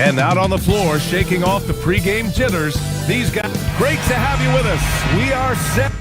And out on the floor, shaking off the pregame jitters, these guys. Great to have you with us. We are set.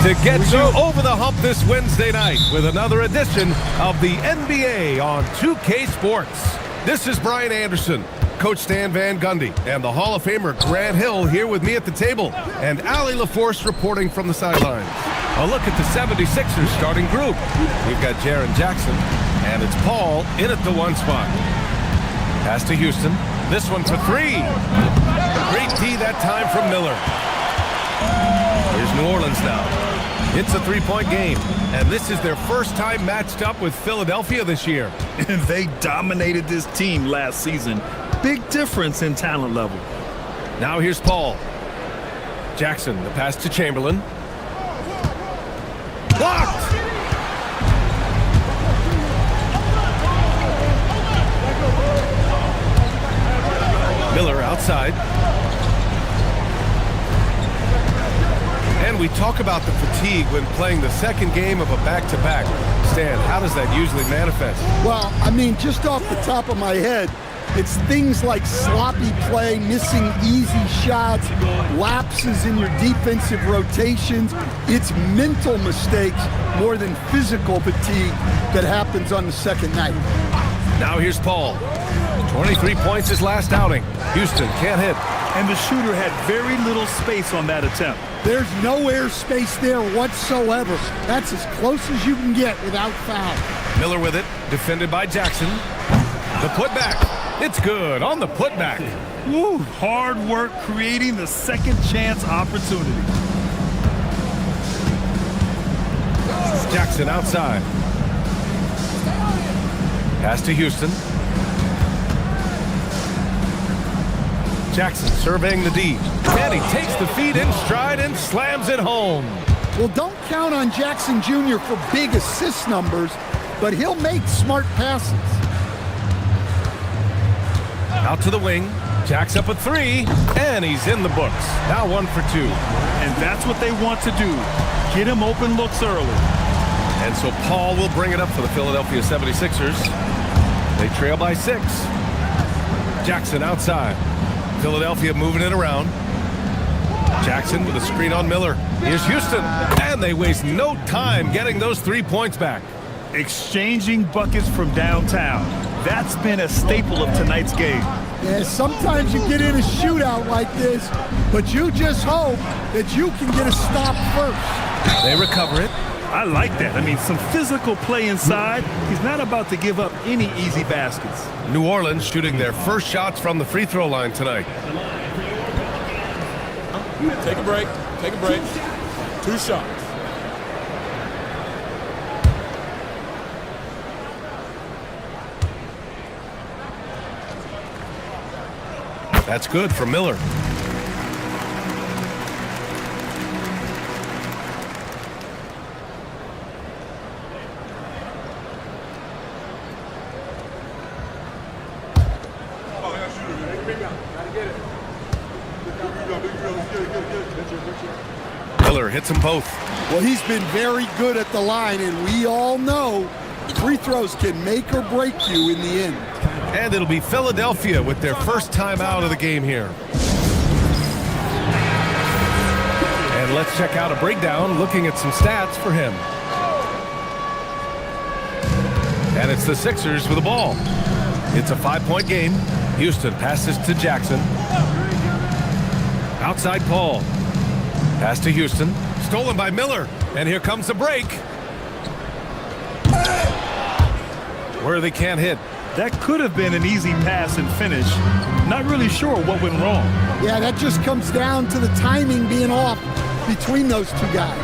To get you over the hump this Wednesday night with another edition of the NBA on 2K Sports. This is Brian Anderson, Coach Stan Van Gundy, and the Hall of Famer Grant Hill here with me at the table, and Allie LaForce reporting from the sidelines. A look at the 76ers starting group. We've got Jaren Jackson, and it's Paul in at the 1 spot. Pass to Houston. This one for 3. Great D that time from Miller. Here's New Orleans now. It's a 3-point game, and this is their first time matched up with Philadelphia this year. And they dominated this team last season. Big difference in talent level. Now here's Paul. Jackson, the pass to Chamberlain. Blocked! Miller outside. And we talk about the fatigue when playing the second game of a back-to-back. Stan, how does that usually manifest? Well, I mean, just off the top of my head, it's things like sloppy play, missing easy shots, lapses in your defensive rotations. It's mental mistakes more than physical fatigue that happens on the second night. Now here's Paul. 23 points his last outing. Houston can't hit. And the shooter had very little space on that attempt. There's no air space there whatsoever. That's as close as you can get without foul. Miller with it, defended by Jackson. The putback. It's good on the putback. Woo, hard work creating the second chance opportunity. Jackson outside. Pass to Houston. Jackson surveying the D. And he takes the feed in stride and slams it home. Well, don't count on Jackson Jr. for big assist numbers, but he'll make smart passes. Out to the wing. Jacks up a 3, and he's in the books. Now 1 for 2. And that's what they want to do. Get him open looks early. And so Paul will bring it up for the Philadelphia 76ers. They trail by 6. Jackson outside. Philadelphia moving it around. Jackson with a screen on Miller. Here's Houston. And they waste no time getting those 3 points back. Exchanging buckets from downtown. That's been a staple of tonight's game. Yeah, sometimes you get in a shootout like this, but you just hope that you can get a stop first. They recover it. I like that. I mean, some physical play inside. He's not about to give up any easy baskets. New Orleans shooting their first shots from the free throw line tonight. Take a break. Take a break. 2 shots. That's good for Miller. Miller hits them both. Well, he's been very good at the line, and we all know free throws can make or break you in the end. And it'll be Philadelphia with their first time out of the game here. And let's check out a breakdown looking at some stats for him. And it's the Sixers with the ball. It's a 5-point game. Houston passes to Jackson. Outside Paul. Pass to Houston. Stolen by Miller. And here comes the break. Where they can't hit. That could have been an easy pass and finish. Not really sure what went wrong. Yeah, that just comes down to the timing being off between those two guys.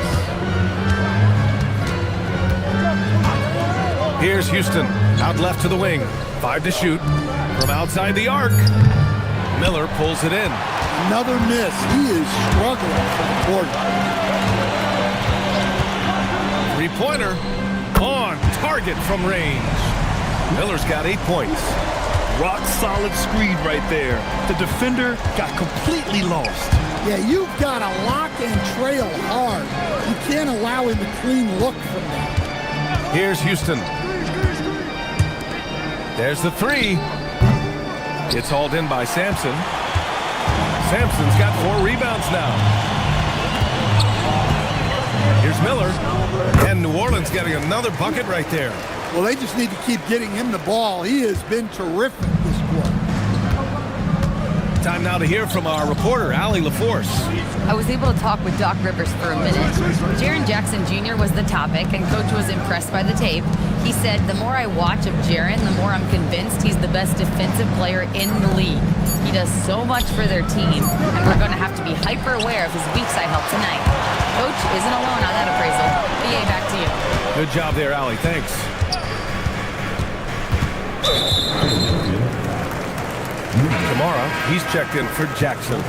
Here's Houston. Out left to the wing. 5 to shoot. From outside the arc. Miller pulls it in. Another miss. He is struggling for the quarter. Three-pointer on target from range. Miller's got 8 points. Rock solid screen right there. The defender got completely lost. Yeah, you've got to lock and trail hard. You can't allow him a clean look from that. Here's Houston. There's the three. It's hauled in by Sampson. Sampson's got 4 rebounds now. Here's Miller. And New Orleans getting another bucket right there. Well, they just need to keep getting him the ball. He has been terrific this quarter. Time now to hear from our reporter, Allie LaForce. I was able to talk with Doc Rivers for a minute. Jaren Jackson Jr. was the topic, and Coach was impressed by the tape. He said, the more I watch of Jaren, the more I'm convinced he's the best defensive player in the league. He does so much for their team, and we're going to have to be hyper aware of his weak side help tonight. Coach isn't alone on that appraisal. BA, back to you. Good job there, Allie. Thanks. Kamara, he's checked in for Jackson.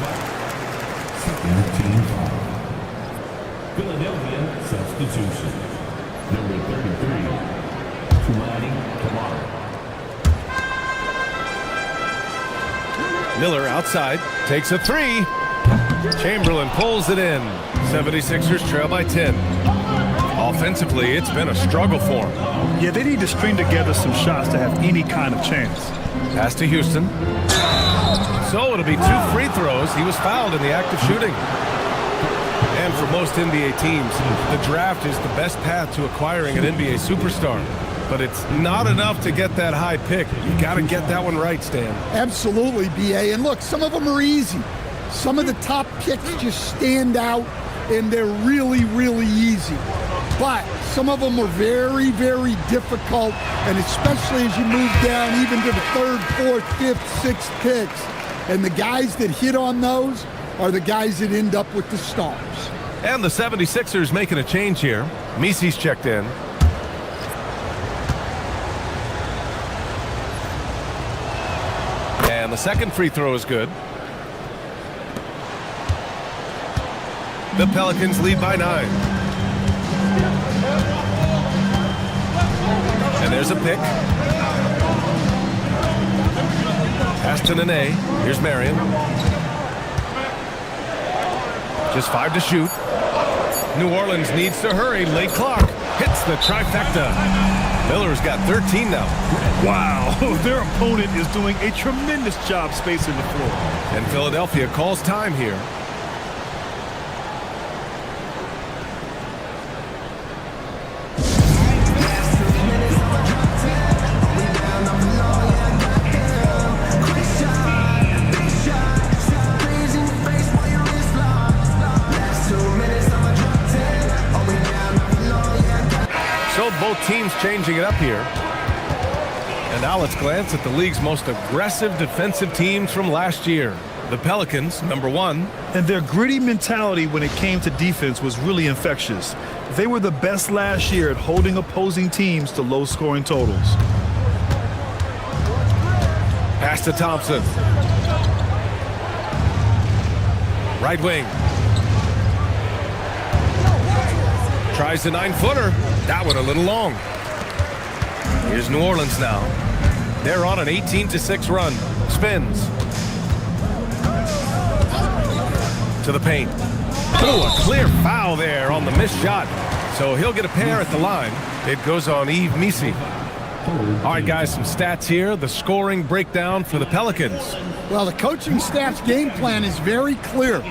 Philadelphia substitution. Number 33, Tumani Kamara. Miller outside, takes a three. Chamberlain pulls it in. 76ers trail by 10. Offensively, it's been a struggle for him. Yeah, they need to string together some shots to have any kind of chance. Pass to Houston. So it'll be 2 free throws. He was fouled in the act of shooting. And for most NBA teams, the draft is the best path to acquiring an NBA superstar. But it's not enough to get that high pick. You got to get that one right, Stan. Absolutely, BA. And look, some of them are easy. Some of the top picks just stand out, and they're really, really easy. But some of them are very, very difficult, and especially as you move down even to the 3rd, 4th, 5th, 6th picks. And the guys that hit on those are the guys that end up with the stars. And the 76ers making a change here. Misi's checked in. And the second free throw is good. The Pelicans lead by 9. And there's a pick. Pass to Nene. Here's Marion. Just 5 to shoot. New Orleans needs to hurry. Late clock. Hits the trifecta. Miller's got 13 now. Wow, their opponent is doing a tremendous job spacing the floor. And Philadelphia calls time here. Both teams changing it up here. And now let's glance at the league's most aggressive defensive teams from last year. The Pelicans, number 1. And their gritty mentality when it came to defense was really infectious. They were the best last year at holding opposing teams to low-scoring totals. Pass to Thompson. Right wing. Tries the 9-footer. That one a little long. Here's New Orleans now. They're on an 18-6 run. Spins. To the paint. Oh, a clear foul there on the missed shot. So he'll get a pair at the line. It goes on Yves Misi. All right, guys, some stats here. The scoring breakdown for the Pelicans. Well, the coaching staff's game plan is very clear.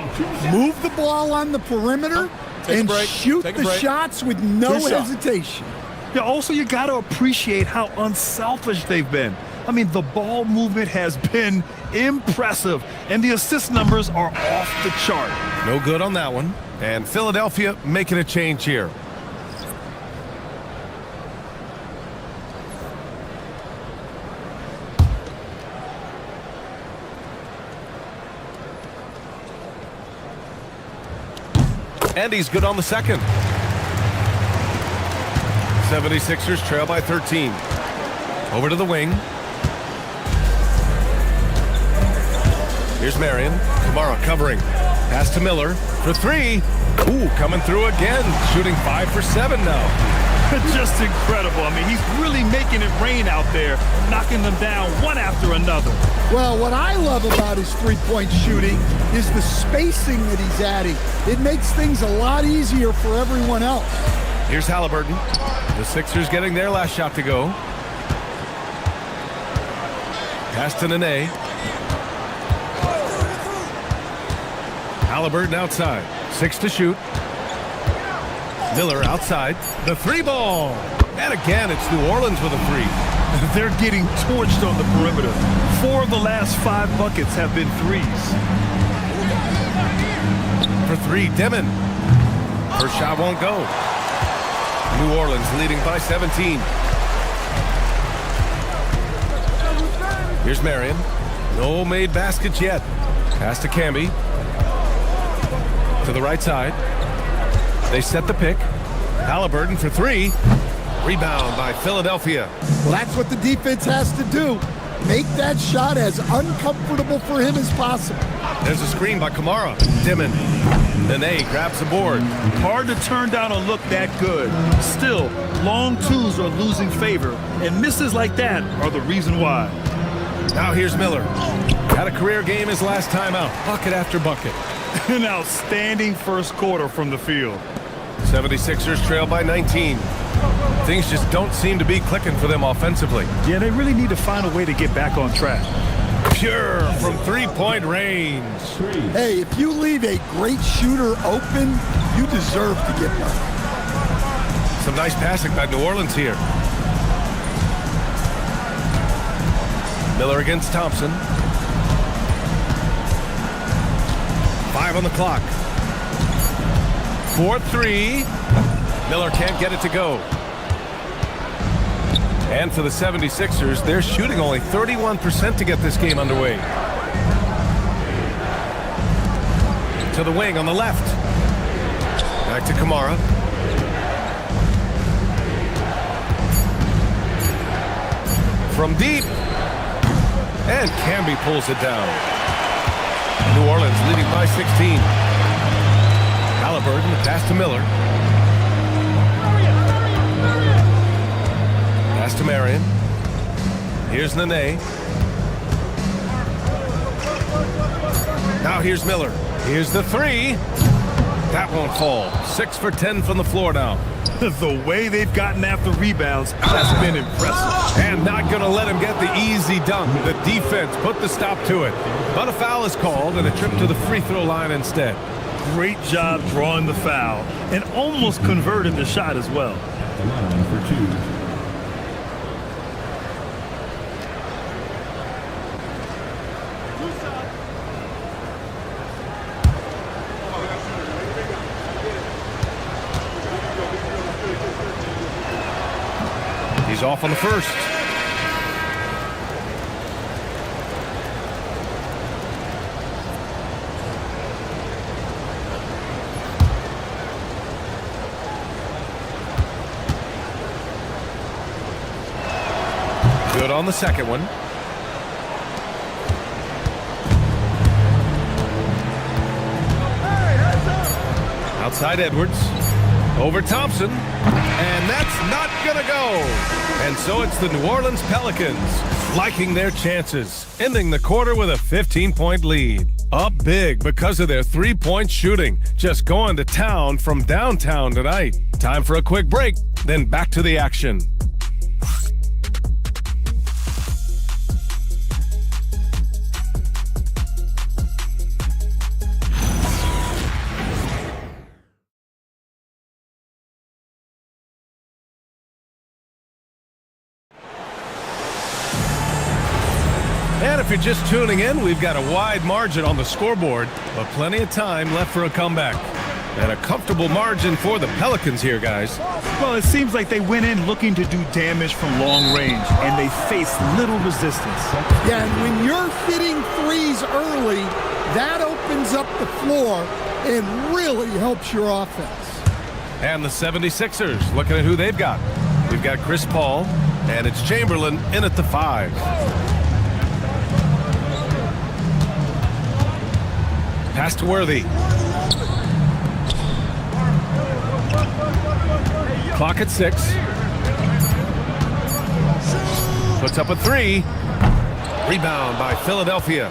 Move the ball on the perimeter and shoot the shots with no hesitation. Yeah, also, you got to appreciate how unselfish they've been. I mean, the ball movement has been impressive, and the assist numbers are off the chart. No good on that one. And Philadelphia making a change here. And he's good on the second. 76ers trail by 13. Over to the wing. Here's Marion. Kamara covering. Pass to Miller for 3. Ooh, coming through again, shooting 5 for 7 now. Just incredible. I mean, he's really making it rain out there, knocking them down one after another. Well, what I love about his three-point shooting is the spacing that he's adding. It makes things a lot easier for everyone else. Here's Halliburton. The Sixers getting their last shot to go. Pass to Nene. Halliburton outside. 6 to shoot. Miller outside. The 3-ball. And again, it's New Orleans with a 3. They're getting torched on the perimeter. 4 of the last 5 buckets have been threes. For 3, Dimon. First shot won't go. New Orleans leading by 17. Here's Marion. No made baskets yet. Pass to Camby. To the right side. They set the pick. Halliburton for 3. Rebound by Philadelphia. Well, that's what the defense has to do. Make that shot as uncomfortable for him as possible. There's a screen by Kamara. Dimon. Nene grabs the board. Hard to turn down a look that good. Still, long twos are losing favor, and misses like that are the reason why. Now here's Miller. Had a career game his last time out. Bucket after bucket. An outstanding first quarter from the field. 76ers trail by 19. Things just don't seem to be clicking for them offensively. Yeah, they really need to find a way to get back on track. Pure from three-point range. Hey, if you leave a great shooter open, you deserve to get one. Some nice passing by New Orleans here. Miller against Thompson. 5 on the clock. 4-3. Miller can't get it to go. And for the 76ers, they're shooting only 31% to get this game underway. To the wing on the left. Back to Kamara. From deep. And Camby pulls it down. New Orleans leading by 16. Halliburton, pass to Miller. Pass to Marion. Here's Nene. Now here's Miller. Here's the 3. That won't fall. 6 for 10 from the floor now. The way they've gotten after rebounds has been impressive. And not going to let him get the easy dunk. The defense put the stop to it. But a foul is called and a trip to the free throw line instead. Great job drawing the foul and almost converted the shot as well. The line for 2. He's off on the first. Good on the second one. Outside Edwards. Over Thompson. And that's not gonna go. And so it's the New Orleans Pelicans liking their chances, ending the quarter with a 15-point lead. Up big because of their three-point shooting. Just going to town from downtown tonight. Time for a quick break, then back to the action. And if you're just tuning in, we've got a wide margin on the scoreboard, but plenty of time left for a comeback. And a comfortable margin for the Pelicans here, guys. Well, it seems like they went in looking to do damage from long range, and they faced little resistance. Yeah, and when you're hitting threes early, that opens up the floor and really helps your offense. And the 76ers, looking at who they've got. We've got Chris Paul, and it's Chamberlain in at the 5. Pass to Worthy. Clock at 6. Puts up a 3. Rebound by Philadelphia.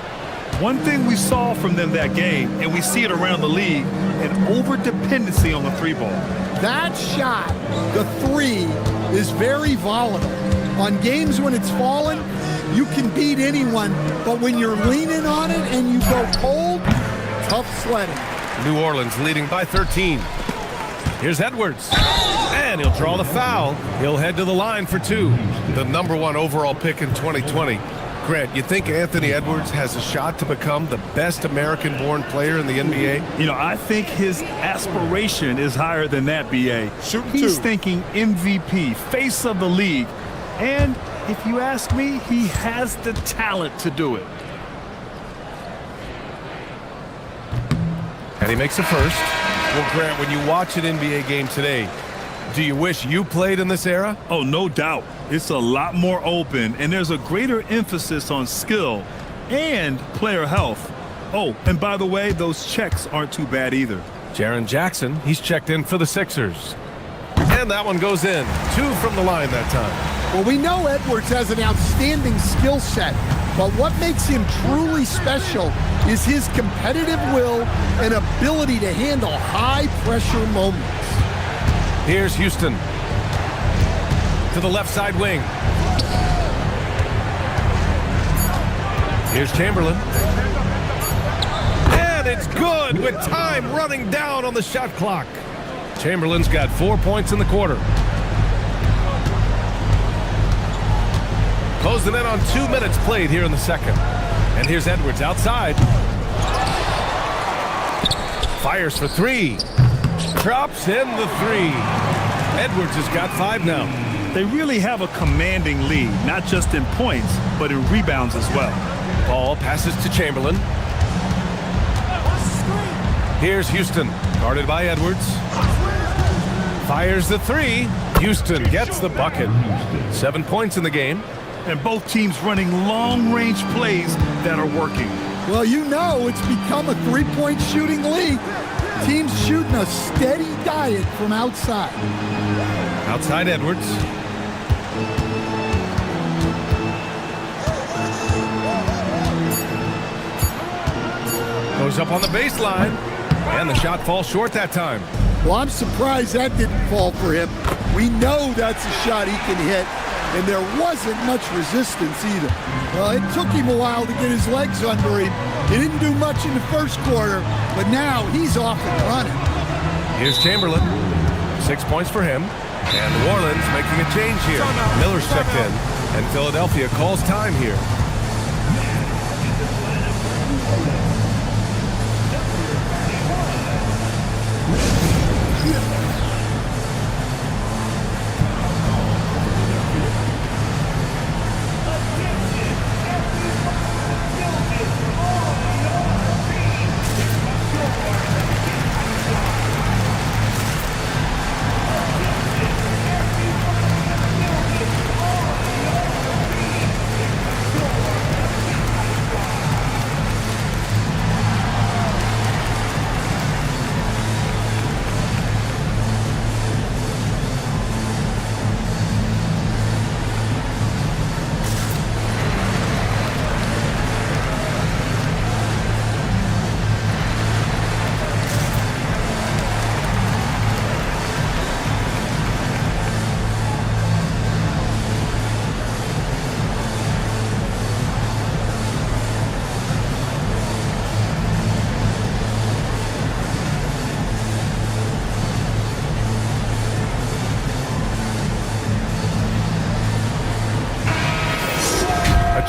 One thing we saw from them that game, and we see it around the league, an over-dependency on the 3-ball. That shot, the 3, is very volatile. On games when it's falling, you can beat anyone, but when you're leaning on it and you go cold, tough sledding. New Orleans leading by 13. Here's Edwards. And he'll draw the foul. He'll head to the line for 2. The #1 overall pick in 2020. Grant, you think Anthony Edwards has a shot to become the best American-born player in the NBA? You know, I think his aspiration is higher than that, B.A. Shooting He's 2. thinking MVP, face of the league. And if you ask me, he has the talent to do it. And he makes a first. Well, Grant, when you watch an NBA game today, do you wish you played in this era? Oh, no doubt. It's a lot more open, and there's a greater emphasis on skill and player health. Oh, and by the way, those checks aren't too bad either. Jaren Jackson, he's checked in for the Sixers. And that one goes in. 2 from the line that time. Well, we know Edwards has an outstanding skill set, but what makes him truly special is his competitive will and ability to handle high-pressure moments. Here's Houston. To the left side wing. Here's Chamberlain. And it's good with time running down on the shot clock. Chamberlain's got 4 points in the quarter. Closing in on 2 minutes played here in the second. And here's Edwards outside. Fires for 3. Drops in the 3. Edwards has got 5 now. They really have a commanding lead, not just in points, but in rebounds as well. Ball passes to Chamberlain. Here's Houston, guarded by Edwards. Fires the 3. Houston gets the bucket. 7 points in the game. And both teams running long-range plays that are working. Well, you know it's become a three-point shooting league. Teams shooting a steady diet from outside. Outside Edwards. Goes up on the baseline. And the shot falls short that time. Well, I'm surprised that didn't fall for him. We know that's a shot he can hit, and there wasn't much resistance either. Well, it took him a while to get his legs under him. He didn't do much in the first quarter, but now he's off and running. Here's Chamberlain. 6 points for him. And New Orleans making a change here. Miller's checked in, and Philadelphia calls time here.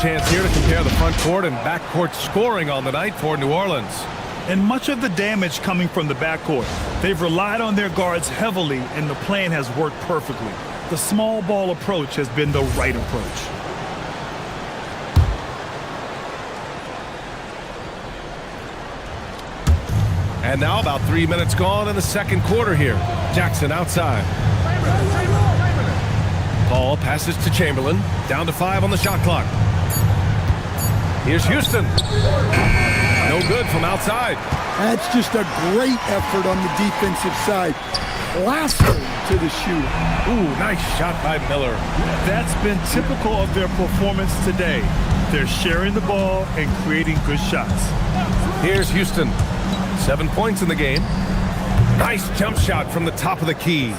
Chance here to compare the front court and back court scoring on the night for New Orleans. And much of the damage coming from the backcourt. They've relied on their guards heavily, and the plan has worked perfectly. The small ball approach has been the right approach. And now about 3 minutes gone in the second quarter here. Jackson outside. Ball passes to Chamberlain. Down to 5 on the shot clock. Here's Houston. No good from outside. That's just a great effort on the defensive side. plastered to the shoe. Ooh, nice shot by Miller. That's been typical of their performance today. They're sharing the ball and creating good shots. Here's Houston. 7 points in the game. Nice jump shot from the top of the key.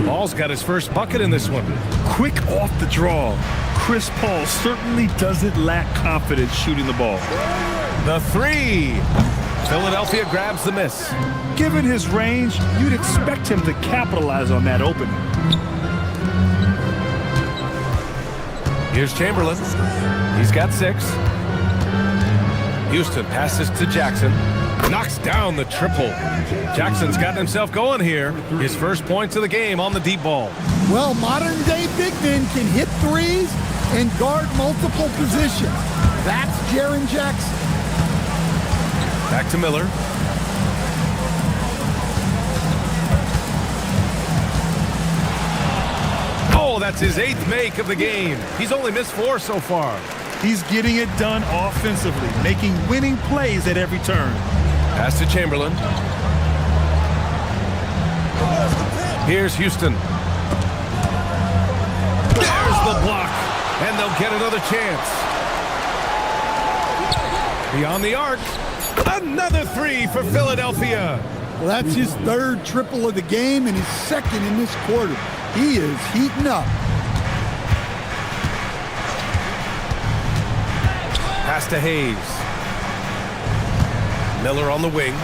Ball's got his first bucket in this one. Quick off the draw. Chris Paul certainly doesn't lack confidence shooting the ball. The three. Philadelphia grabs the miss. Given his range, you'd expect him to capitalize on that opening. Here's Chamberlain. He's got 6. Houston passes to Jackson. Knocks down the triple. Jackson's gotten himself going here. His first points of the game on the deep ball. Well, modern-day big men can hit threes and guard multiple positions. That's Jaren Jackson. Back to Miller. Oh, that's his 8th make of the game. He's only missed 4 so far. He's getting it done offensively, making winning plays at every turn. Pass to Chamberlain. Here's Houston. There's the block, and they'll get another chance. Beyond the arc. Another 3 for Philadelphia. Well, that's his 3rd triple of the game and his 2nd in this quarter. He is heating up. Pass to Hayes. Miller on the wing.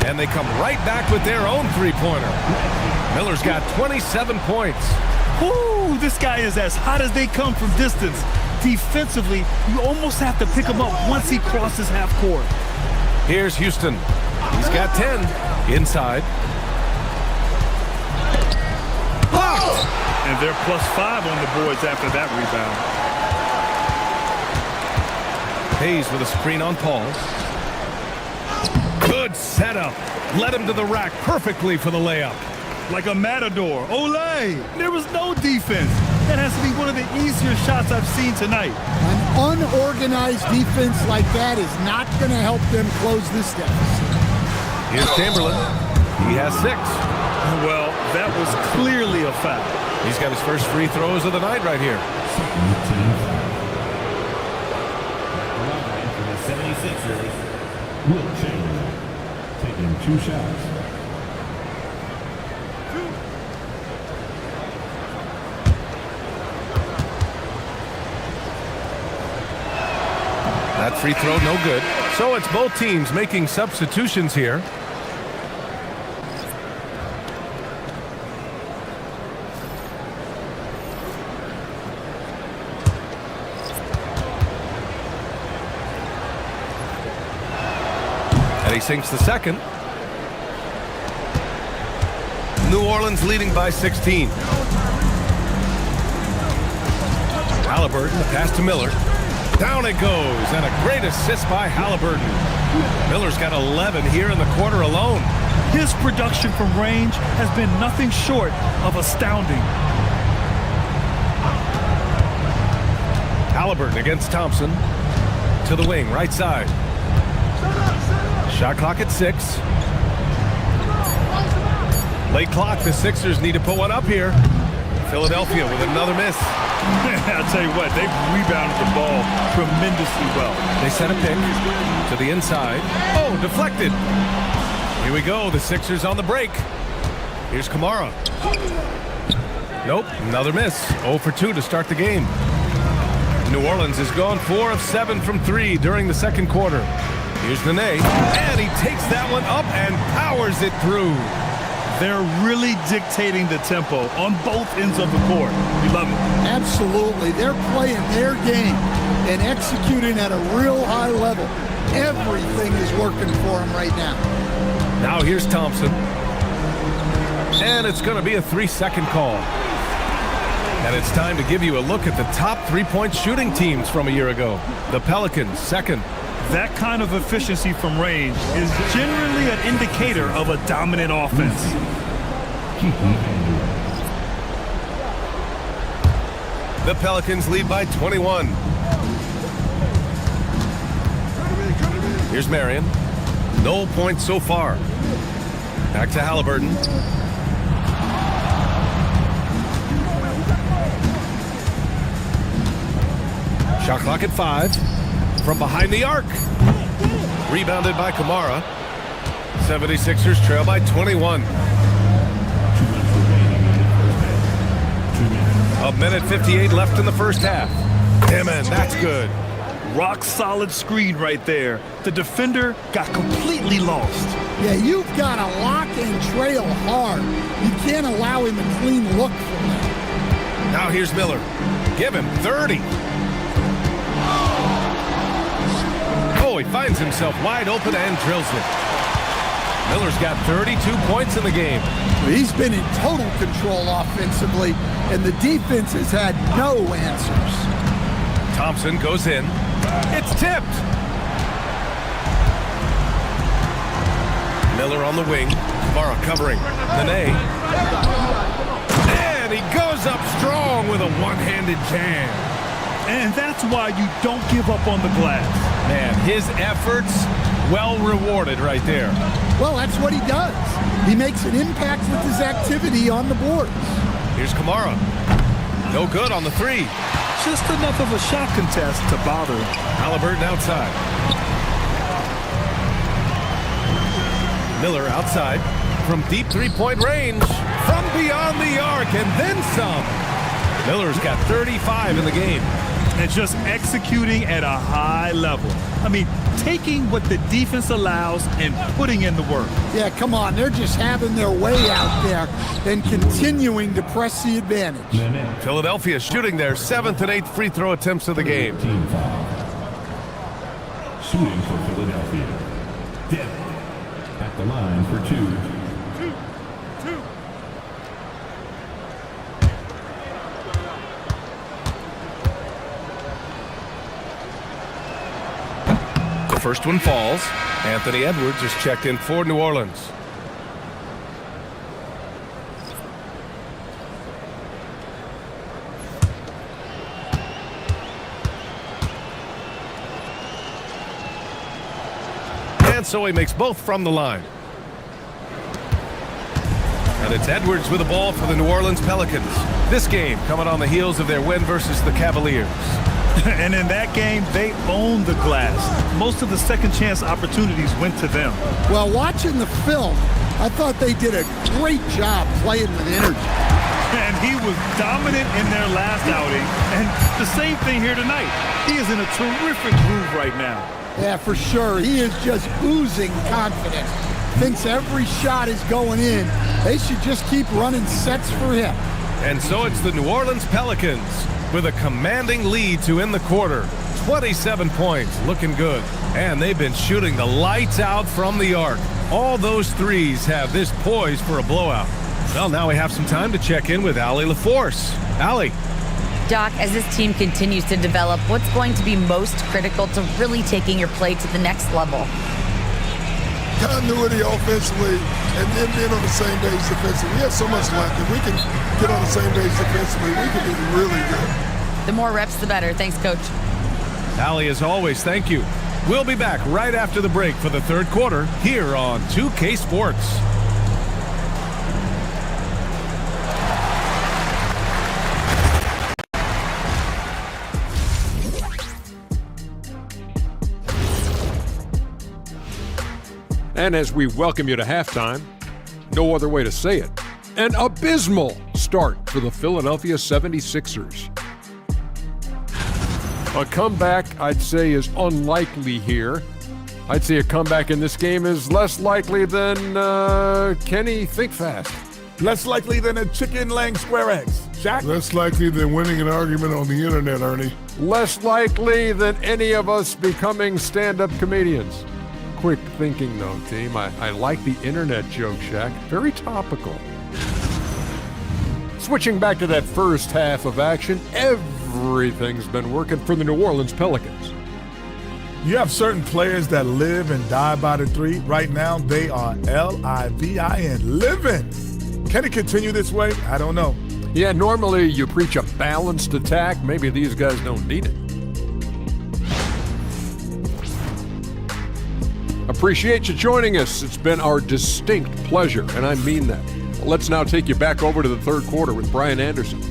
And they come right back with their own three-pointer. Miller's got 27 points. Woo, this guy is as hot as they come from distance. Defensively, you almost have to pick him up once he crosses half court. Here's Houston. He's got 10. Inside. Blocked! And they're +5 on the boards after that rebound. Hayes with a screen on Paul. Good setup. Led him to the rack perfectly for the layup. Like a matador. Olay! There was no defense. That has to be one of the easier shots I've seen tonight. An unorganized defense like that is not going to help them close this deficit. Here's Chamberlain. He has 6. Well, that was clearly a foul. He's got his first free throws of the night right here. Line for the 76ers, Will Chamberlain, taking 2 shots. That free throw no good. So it's both teams making substitutions here. And he sinks the second. New Orleans leading by 16. Halliburton, the pass to Miller. Down it goes, and a great assist by Halliburton. Miller's got 11 here in the quarter alone. His production from range has been nothing short of astounding. Halliburton against Thompson. To the wing, right side. Shot clock at 6. Late clock, the Sixers need to put one up here. Philadelphia with another miss. I'll tell you what, they've rebounded the ball tremendously well. They set a pick to the inside. Oh, deflected. Here we go, the Sixers on the break. Here's Kamara. Nope, another miss. 0 for 2 to start the game. New Orleans has gone 4 of 7 from 3 during the second quarter. Here's Nene, and he takes that one up and powers it through. They're really dictating the tempo on both ends of the court. We love it. Absolutely. They're playing their game and executing at a real high level. Everything is working for them right now. Now here's Thompson. And it's going to be a 3-second call. And it's time to give you a look at the top three-point shooting teams from a year ago. The Pelicans, second. That kind of efficiency from range is generally an indicator of a dominant offense. The Pelicans lead by 21. Here's Marion. No points so far. Back to Halliburton. Shot clock at 5. From behind the arc. Rebounded by Kamara. 76ers trail by 21. 1:58 left in the first half. Hammond, that's good. Rock solid screen right there. The defender got completely lost. Yeah, you've got to lock and trail hard. You can't allow him a clean look from that. Now here's Miller. Give him 30. Oh, he finds himself wide open and drills it. Miller's got 32 points in the game. He's been in total control offensively, and the defense has had no answers. Thompson goes in. It's tipped. Miller on the wing. Kamara covering. Nene. And he goes up strong with a one-handed jam. And that's why you don't give up on the glass. Man, his efforts well rewarded right there. Well, that's what he does. He makes an impact with his activity on the boards. Here's Kamara. No good on the 3. Just enough of a shot contest to bother him. Halliburton outside. Miller outside from deep three-point range, from beyond the arc, and then some. Miller's got 35 in the game. And just executing at a high level. I mean, taking what the defense allows and putting in the work. Yeah, come on. They're just having their way out there and continuing to press the advantage. Philadelphia shooting their 7th and 8th free throw attempts of the game. Team foul. Shooting for Philadelphia. Devin at the line for 2. First one falls. Anthony Edwards is checked in for New Orleans. And so he makes both from the line. And it's Edwards with the ball for the New Orleans Pelicans. This game coming on the heels of their win versus the Cavaliers. And in that game, they owned the glass. Most of the second chance opportunities went to them. Well, watching the film, I thought they did a great job playing with energy. And he was dominant in their last outing. And the same thing here tonight. He is in a terrific groove right now. Yeah, for sure. He is just oozing confidence. Thinks every shot is going in. They should just keep running sets for him. And so it's the New Orleans Pelicans with a commanding lead to end the quarter. 27 points, looking good. And they've been shooting the lights out from the arc. All those threes have this poised for a blowout. Well, now we have some time to check in with Allie LaForce. Allie. Doc, as this team continues to develop, what's going to be most critical to really taking your play to the next level? Continuity offensively and then being on the same page defensively. We have so much left. If we can get on the same page defensively, we can be really good. The more reps, the better. Thanks, Coach. Allie, as always, thank you. We'll be back right after the break for the third quarter here on 2K Sports. And as we welcome you to halftime, no other way to say it, an abysmal start for the Philadelphia 76ers. A comeback, I'd say, is unlikely here. I'd say a comeback in this game is less likely than Kenny Think Fast. Less likely than a chicken laying square eggs. Shaq? Less likely than winning an argument on the internet, Ernie. Less likely than any of us becoming stand-up comedians. Quick thinking, though, team. I like the internet joke, Shaq. Very topical. Switching back to that first half of action, everything's been working for the New Orleans Pelicans. You have certain players that live and die by the three. Right now, they are L-I-V-I-N, living. Can it continue this way? I don't know. Yeah, normally you preach a balanced attack. Maybe these guys don't need it. A Appreciate you joining us. It's been our distinct pleasure, and I mean that. Let's now take you back over to the third quarter with Brian Anderson.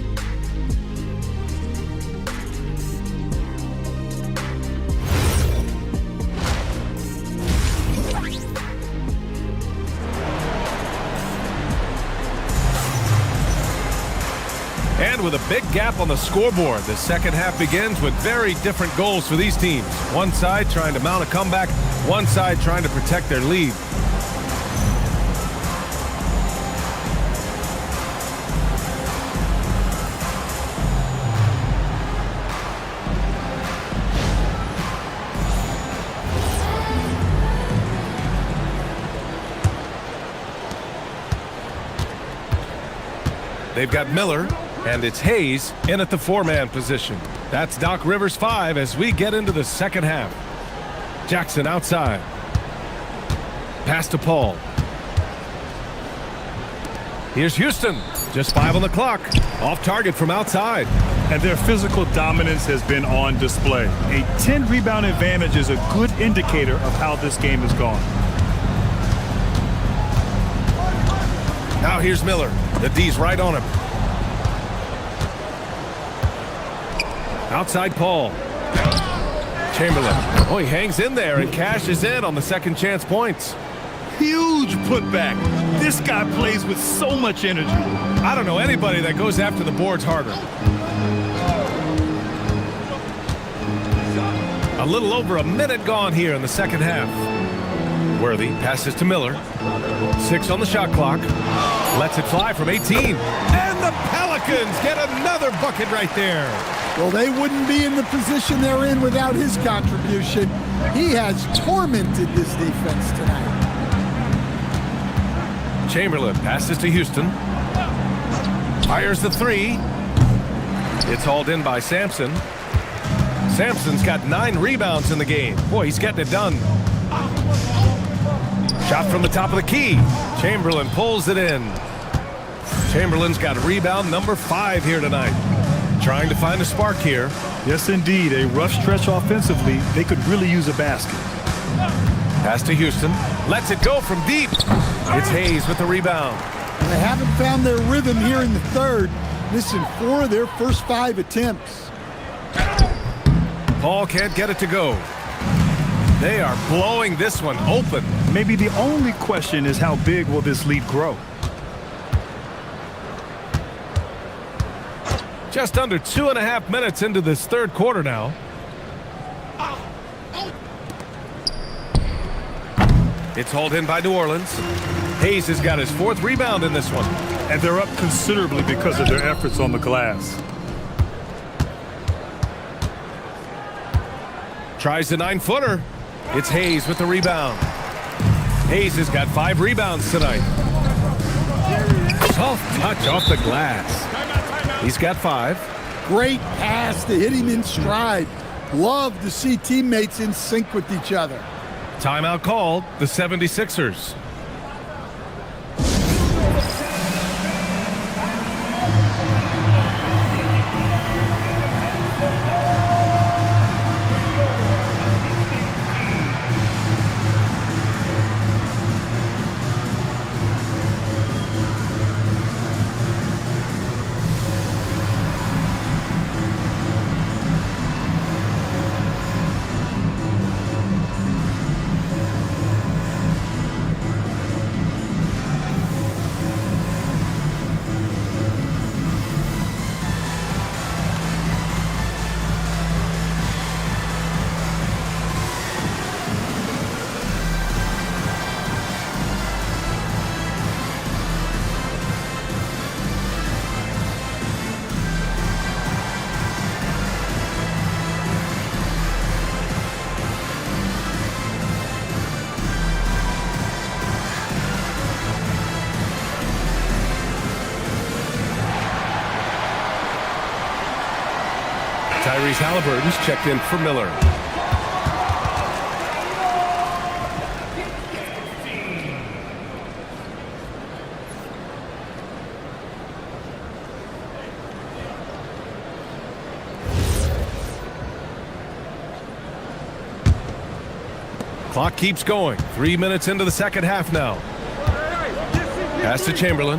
And with a big gap on the scoreboard, the second half begins with very different goals for these teams. One side trying to mount a comeback, one side trying to protect their lead. They've got Miller, and it's Hayes in at the four-man position. That's Doc Rivers 5 as we get into the second half. Jackson outside. Pass to Paul. Here's Houston. Just 5 on the clock. Off target from outside. And their physical dominance has been on display. A 10-rebound advantage is a good indicator of how this game has gone. Now here's Miller. The D's right on him. Outside Paul. Chamberlain. Oh, he hangs in there and cashes in on the second chance points. Huge putback. This guy plays with so much energy. I don't know anybody that goes after the boards harder. A little over a minute gone here in the second half. Worthy passes to Miller. 6 on the shot clock. Lets it fly from 18. And the Pelicans get another bucket right there. Well, they wouldn't be in the position they're in without his contribution. He has tormented this defense tonight. Chamberlain passes to Houston. Fires the 3. It's hauled in by Sampson. Sampson's got 9 rebounds in the game. Boy, he's getting it done. Shot from the top of the key. Chamberlain pulls it in. Chamberlain's got rebound number 5 here tonight. Trying to find a spark here. Yes, indeed. A rough stretch offensively. They could really use a basket. Pass to Houston. Lets it go from deep. It's Hayes with the rebound. They haven't found their rhythm here in the third. Missing 4 of their first 5 attempts. Paul can't get it to go. They are blowing this one open. Maybe the only question is how big will this lead grow? Just under 2.5 minutes into this third quarter now. It's hauled in by New Orleans. Hayes has got his 4th rebound in this one. And they're up considerably because of their efforts on the glass. Tries the 9-footer. It's Hayes with the rebound. Hayes has got 5 rebounds tonight. Soft touch off the glass. He's got 5. Great pass to hit him in stride. Love to see teammates in sync with each other. Timeout called, the 76ers. Tyrese Halliburton's checked in for Miller. Clock keeps going. 3 minutes into the second half now. Pass to Chamberlain.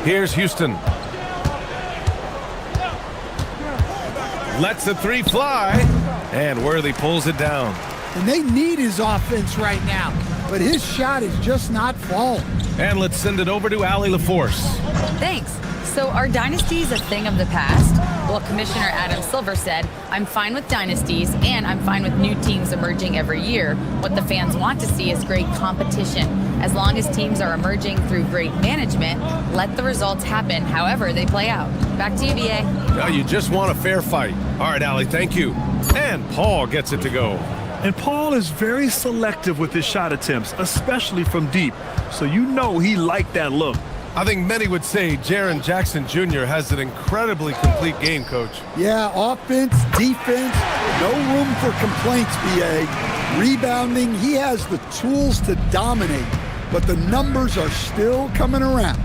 Here's Houston. Lets the three fly. And Worthy pulls it down. And they need his offense right now, but his shot is just not falling. And let's send it over to Allie LaForce. Thanks. So are dynasties a thing of the past? Well, Commissioner Adam Silver said, I'm fine with dynasties and I'm fine with new teams emerging every year. What the fans want to see is great competition. As long as teams are emerging through great management, let the results happen however they play out. Back to you, BA. Now you just want a fair fight. All right, Allie, thank you. And Paul gets it to go. And Paul is very selective with his shot attempts, especially from deep. So you know he liked that look. I think many would say Jaren Jackson Jr. has an incredibly complete game, Coach. Yeah, offense, defense, no room for complaints, BA. Rebounding, he has the tools to dominate, but the numbers are still coming around.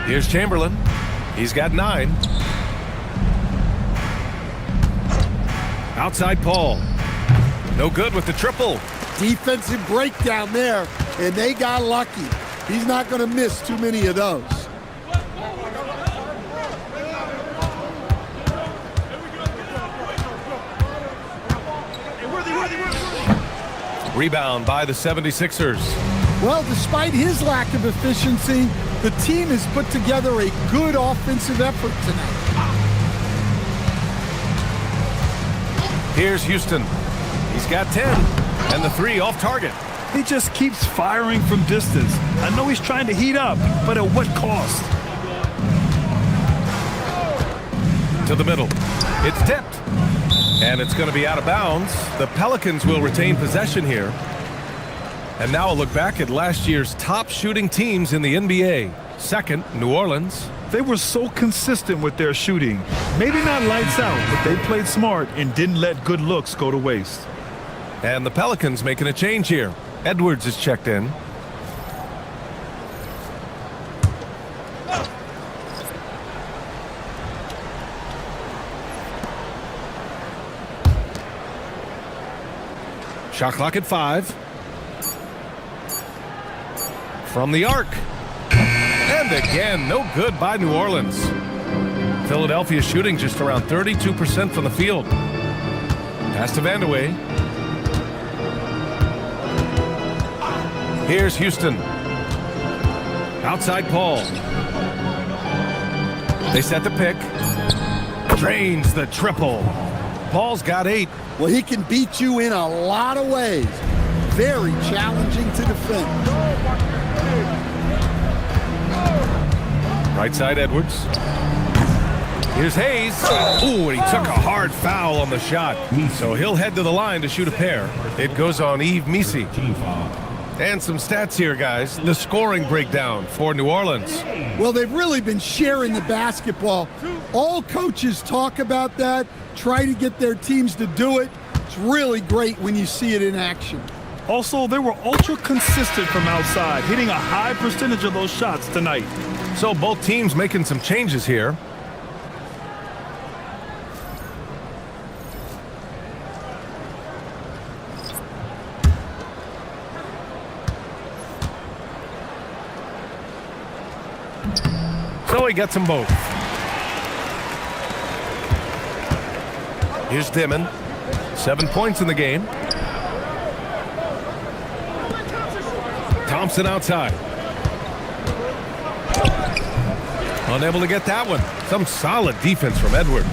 Here's Chamberlain. He's got 9. Outside Paul. No good with the triple. Defensive breakdown there, and they got lucky. He's not going to miss too many of those. Rebound by the 76ers. Well, despite his lack of efficiency, the team has put together a good offensive effort tonight. Here's Houston. He's got 10. And the 3 off target. He just keeps firing from distance. I know he's trying to heat up, but at what cost? To the middle. It's tipped. And it's going to be out of bounds. The Pelicans will retain possession here. And now a look back at last year's top shooting teams in the NBA. Second, New Orleans. They were so consistent with their shooting. Maybe not lights out, but they played smart and didn't let good looks go to waste. And the Pelicans making a change here. Edwards is checked in. Shot clock at 5. From the arc. And again, no good by New Orleans. Philadelphia shooting just around 32% from the field. Pass to Vandeweghe. Here's Houston. Outside Paul. They set the pick. Drains the triple. Paul's got 8. Well, he can beat you in a lot of ways. Very challenging to defend. Right side Edwards. Here's Hayes. Ooh, and he took a hard foul on the shot. So he'll head to the line to shoot a pair. It goes on Yves Missi. And some stats here, guys. The scoring breakdown for New Orleans. Well, they've really been sharing the basketball. All coaches talk about that, try to get their teams to do it. It's really great when you see it in action. Also, they were ultra consistent from outside, hitting a high percentage of those shots tonight. So both teams making some changes here. So he gets them both. Here's Dimon. 7 points in the game. Thompson outside. Unable to get that one. Some solid defense from Edwards.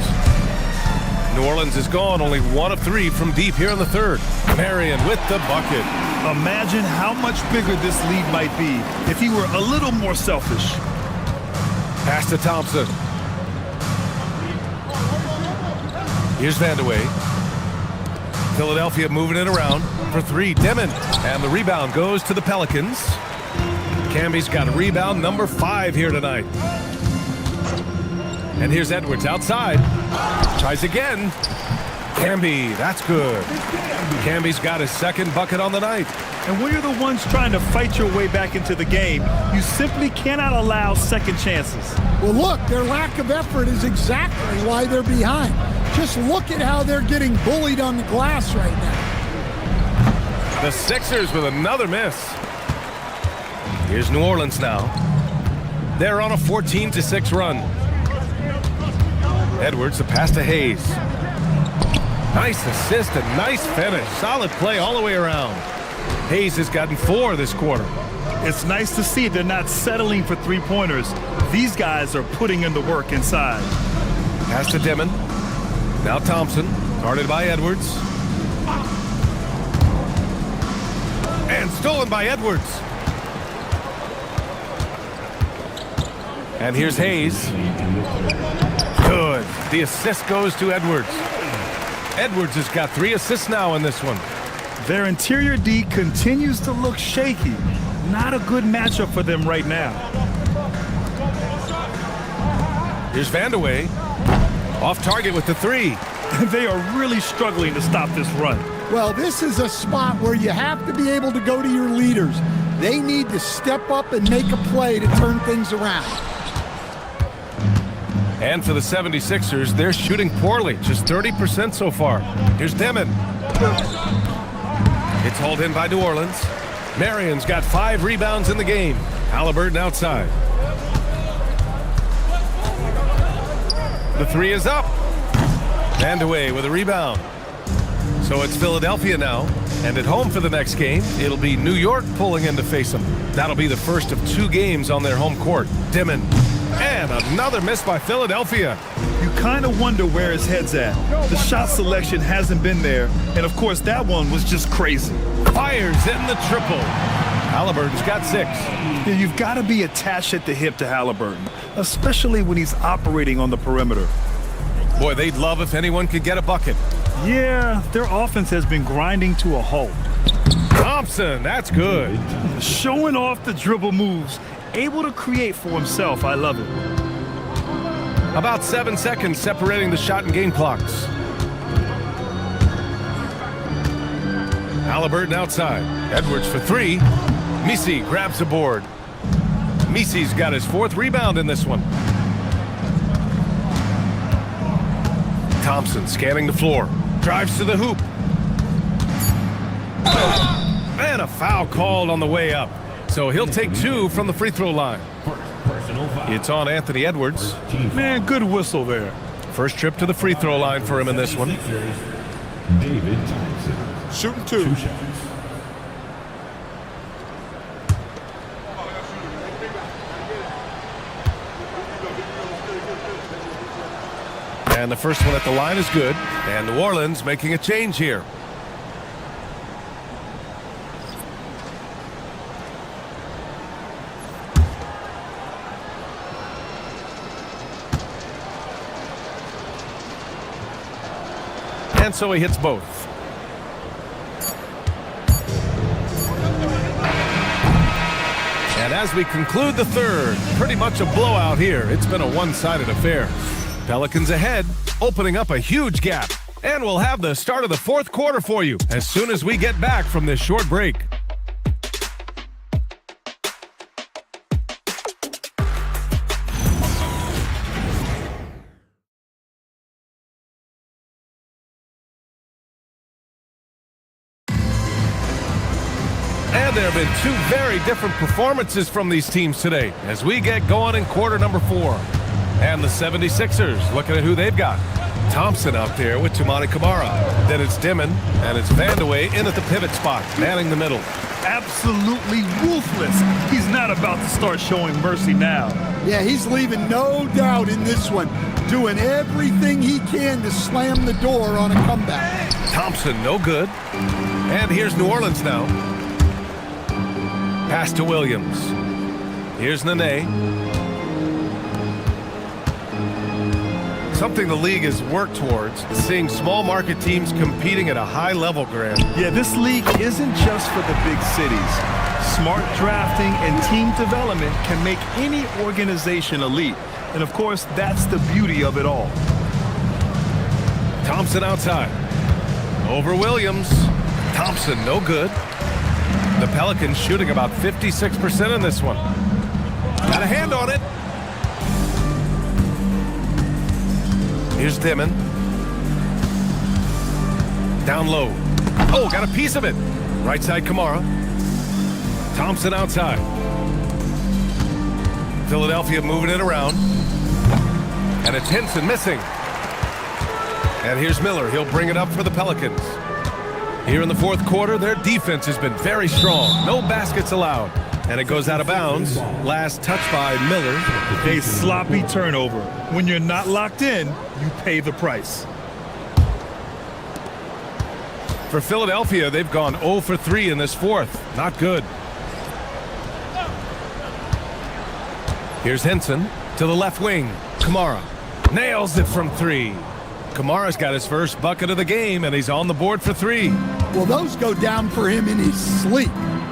New Orleans is gone, only 1 of 3 from deep here in the third. Marion with the bucket. Imagine how much bigger this lead might be if he were a little more selfish. Pass to Thompson. Here's Vandeweghe. Philadelphia moving it around for 3. Dimon. And the rebound goes to the Pelicans. Camby's got a rebound number 5 here tonight. And here's Edwards outside. Tries again. Camby, that's good. Camby's got his second bucket on the night. And when you're the ones trying to fight your way back into the game, you simply cannot allow second chances. Well, look, their lack of effort is exactly why they're behind. Just look at how they're getting bullied on the glass right now. The Sixers with another miss. Here's New Orleans now. They're on a 14-6 run. Edwards, the pass to Hayes. Nice assist and nice finish. Solid play all the way around. Hayes has gotten 4 this quarter. It's nice to see they're not settling for three-pointers. These guys are putting in the work inside. Pass to Dimon. Now Thompson, guarded by Edwards. And stolen by Edwards. And here's Hayes. Good. The assist goes to Edwards. Edwards has got 3 assists now in this one. Their interior D continues to look shaky. Not a good matchup for them right now. Here's Vandeweghe. Off target with the 3. They are really struggling to stop this run. Well, this is a spot where you have to be able to go to your leaders. They need to step up and make a play to turn things around. And for the 76ers, they're shooting poorly, just 30% so far. Here's Dimon. It's hauled in by New Orleans. Marion's got 5 rebounds in the game. Halliburton outside. The 3 is up. Vandeweghe with a rebound. So it's Philadelphia now. And at home for the next game, it'll be New York pulling in to face them. That'll be the first of 2 games on their home court. Dimon. And another miss by Philadelphia. You kind of wonder where his head's at. The shot selection hasn't been there. And, of course, that one was just crazy. Fires in the triple. Halliburton's got 6. Yeah, you've got to be attached at the hip to Halliburton, especially when he's operating on the perimeter. Boy, they'd love if anyone could get a bucket. Yeah, their offense has been grinding to a halt. Thompson, that's good. Showing off the dribble moves. Able to create for himself. I love it. About 7 seconds separating the shot and game clocks. Halliburton outside. Edwards for 3. Misi grabs the board. Misi's got his 4th rebound in this one. Thompson scanning the floor. Drives to the hoop. And a foul called on the way up. So he'll take 2 from the free throw line. It's on Anthony Edwards. Man, good whistle there. First trip to the free throw line for him in this one. David Thompson. Shooting 2. 2 shots. And the first one at the line is good. And New Orleans making a change here. And so he hits both. And as we conclude the third, pretty much a blowout here. It's been a one-sided affair. Pelicans ahead, opening up a huge gap. And we'll have the start of the 4th quarter for you as soon as we get back from this short break. And there have been 2 very different performances from these teams today as we get going in quarter number 4. And the 76ers looking at who they've got. Thompson out there with Toumani Camara. Then it's Dimon, and it's Vandeweghe in at the pivot spot, manning the middle. Absolutely ruthless. He's not about to start showing mercy now. Yeah, he's leaving no doubt in this one. Doing everything he can to slam the door on a comeback. Thompson, no good. And here's New Orleans now. Pass to Williams. Here's Nene. Something the league has worked towards is seeing small market teams competing at a high level, Grant. Yeah, this league isn't just for the big cities. Smart drafting and team development can make any organization elite. And of course, that's the beauty of it all. Thompson outside. Over Williams. Thompson, no good. The Pelicans shooting about 56% in this one. Got a hand on it. Here's Dimon. Down low. Oh, got a piece of it. Right side, Kamara. Thompson outside. Philadelphia moving it around. And it's Henson missing. And here's Miller. He'll bring it up for the Pelicans. Here in the fourth quarter, their defense has been very strong. No baskets allowed. And it goes out of bounds. Last touch by Miller. A sloppy turnover. When you're not locked in, you pay the price. For Philadelphia, they've gone 0 for 3 in this fourth. Not good. Here's Henson to the left wing. Kamara nails it from 3. Kamara's got his first bucket of the game, and he's on the board for 3. Well, those go down for him in his sleep.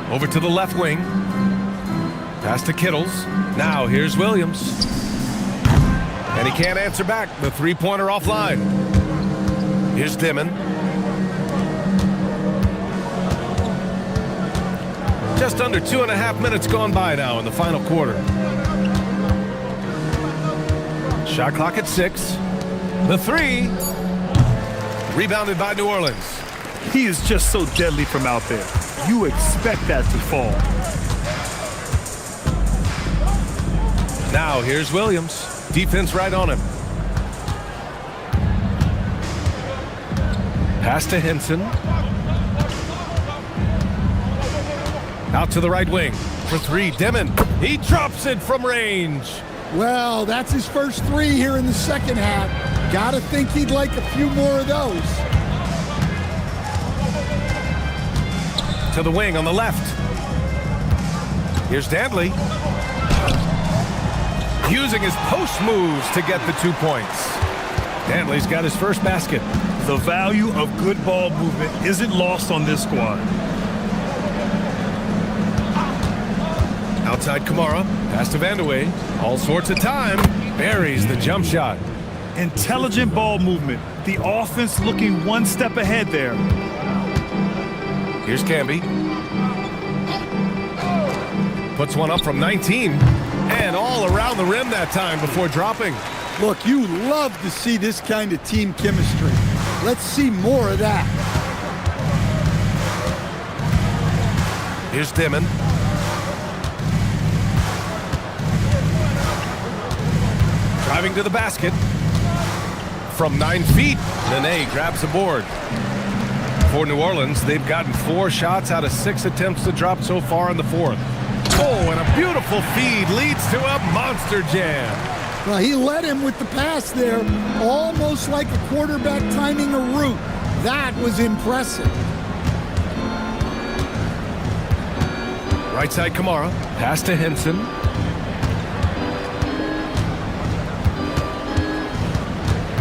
Over to the left wing. Pass to Kittles. Now here's Williams. And he can't answer back. The three-pointer offline. Here's Dimon. Just under 2.5 minutes gone by now in the final quarter. Shot clock at 6. The 3. Rebounded by New Orleans. He is just so deadly from out there. You expect that to fall. Now here's Williams. Defense right on him. Pass to Henson. Out to the right wing. For 3, Dimon. He drops it from range. Well, that's his first 3 here in the second half. Gotta think he'd like a few more of those. To the wing on the left. Here's Dantley. Using his post moves to get the 2 points. Dantley's got his first basket. The value of good ball movement isn't lost on this squad. Outside Kamara. Pass to Vandeweghe. All sorts of time. Buries the jump shot. Intelligent ball movement. The offense looking one step ahead there. Here's Camby. Puts one up from 19. And all around the rim that time before dropping. Look, you love to see this kind of team chemistry. Let's see more of that. Here's Dimon. Driving to the basket. From 9 feet, Nene grabs the board. For New Orleans, they've gotten 4 shots out of 6 attempts to drop so far in the fourth. Oh, and a beautiful feed leads to a monster jam. Well, he led him with the pass there, almost like a quarterback timing a route. That was impressive. Right side Kamara. Pass to Henson.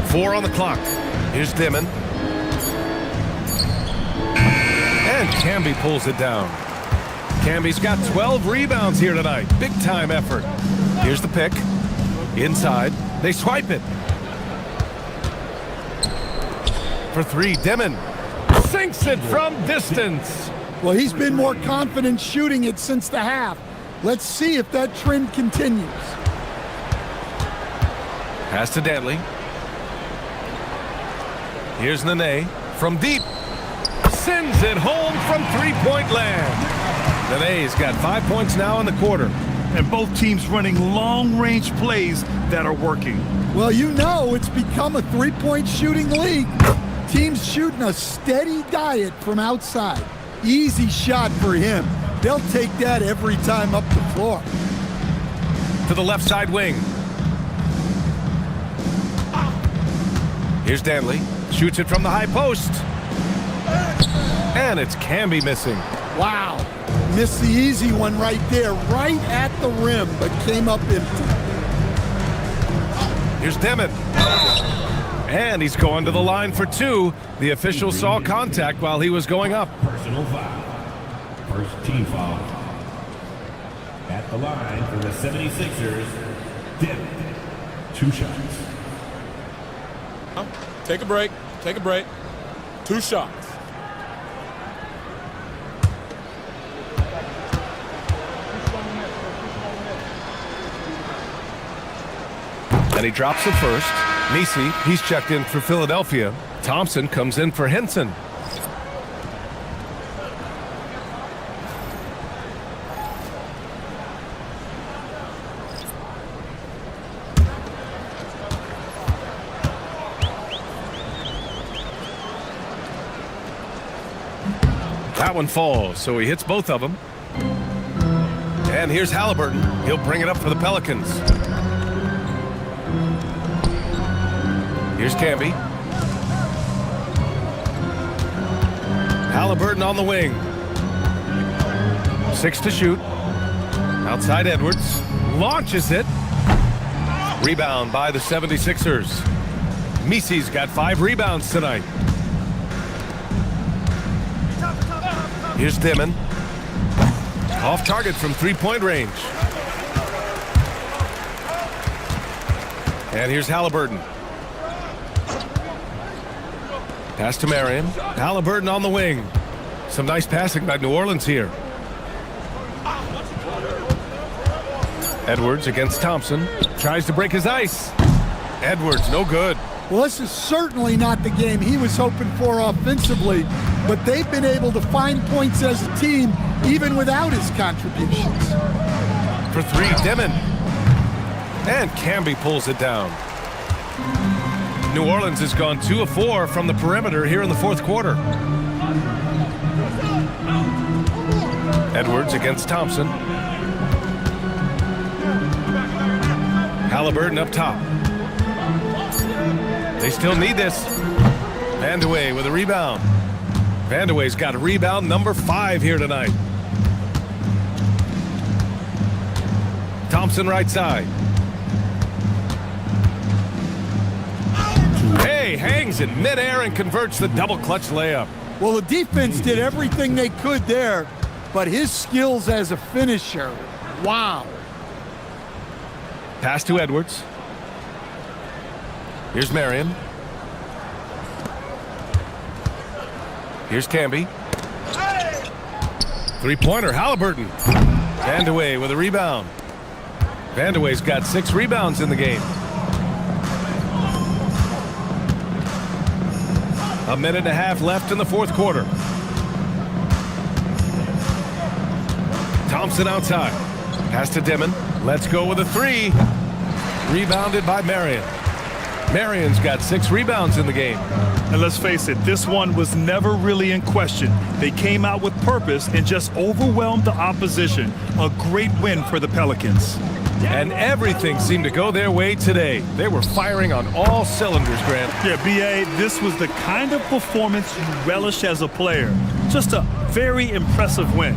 Four on the clock. Here's Dimon. And Camby pulls it down. Camby's got 12 rebounds here tonight. Big time effort. Here's the pick. Inside. They swipe it. For 3, Dimon sinks it from distance. Well, he's been more confident shooting it since the half. Let's see if that trend continues. Pass to Dantley. Here's Nene from deep. Sends it home from three-point land. Nene's got 5 points now in the quarter. And both teams running long-range plays that are working. Well, you know it's become a three-point shooting league. Teams shooting a steady diet from outside. Easy shot for him. They'll take that every time up the floor. To the left side wing. Here's Dantley. Shoots it from the high post. And it's Camby missing. Wow. Missed the easy one right there, right at the rim, but came up empty. Here's Dimon. And he's going to the line for 2. The official saw contact while he was going up. Personal foul. First team foul. At the line for the 76ers, Dimon. 2 shots. Take a break. Take a break. 2 shots. And he drops the first. Misi, he's checked in for Philadelphia. Thompson comes in for Henson. That one falls, so he hits both of them. And here's Halliburton. He'll bring it up for the Pelicans. Here's Camby. Halliburton on the wing. 6 to shoot. Outside Edwards. Launches it. Rebound by the 76ers. Misi's got 5 rebounds tonight. Here's Dimon. Off target from three-point range. And here's Halliburton. Pass to Marion. Halliburton on the wing. Some nice passing by New Orleans here. Edwards against Thompson. Tries to break his ice. Edwards, no good. Well, this is certainly not the game he was hoping for offensively, but they've been able to find points as a team even without his contributions. For 3, Dimon. And Camby pulls it down. New Orleans has gone 2 of 4 from the perimeter here in the fourth quarter. Edwards against Thompson. Halliburton up top. They still need this. Vandeweghe with a rebound. Vandeweghe's got a rebound number 5 here tonight. Thompson right side. Hey, hangs in midair and converts the double clutch layup. Well, the defense did everything they could there, but his skills as a finisher, wow. Pass to Edwards. Here's Marion. Here's Camby. Three-pointer, Halliburton. Vandeweghe with a rebound. Vandeweghe's got 6 rebounds in the game. A minute and a half left in the fourth quarter. Thompson outside. Pass to Dimon. Let's go with a 3. Rebounded by Marion. Marion's got 6 rebounds in the game. And let's face it, this one was never really in question. They came out with purpose and just overwhelmed the opposition. A great win for the Pelicans. And everything seemed to go their way today. They were firing on all cylinders, Grant. Yeah, B.A., this was the kind of performance you relish as a player. Just a very impressive win.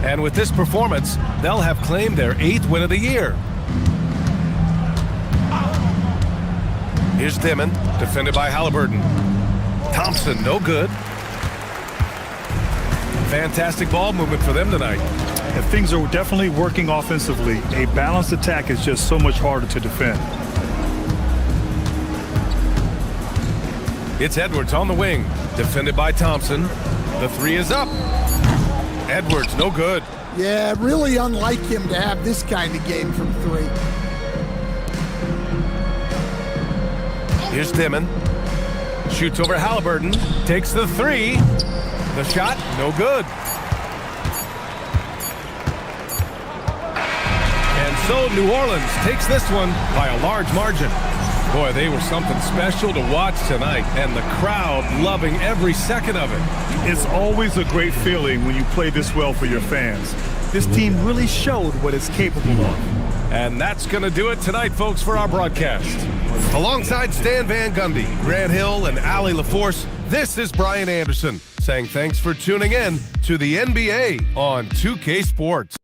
And with this performance, they'll have claimed their 8th win of the year. Here's Dimon, defended by Halliburton. Thompson, no good. Fantastic ball movement for them tonight. And things are definitely working offensively. A balanced attack is just so much harder to defend. It's Edwards on the wing, defended by Thompson. The 3 is up. Edwards, no good. Yeah, really unlike him to have this kind of game from 3. Here's Dimon. Shoots over Halliburton. Takes the 3. The shot, no good. And so New Orleans takes this one by a large margin. Boy, they were something special to watch tonight, and the crowd loving every second of it. It's always a great feeling when you play this well for your fans. This team really showed what it's capable of. And that's going to do it tonight, folks, for our broadcast. Alongside Stan Van Gundy, Grant Hill, and Allie LaForce, this is Brian Anderson saying thanks for tuning in to the NBA on 2K Sports.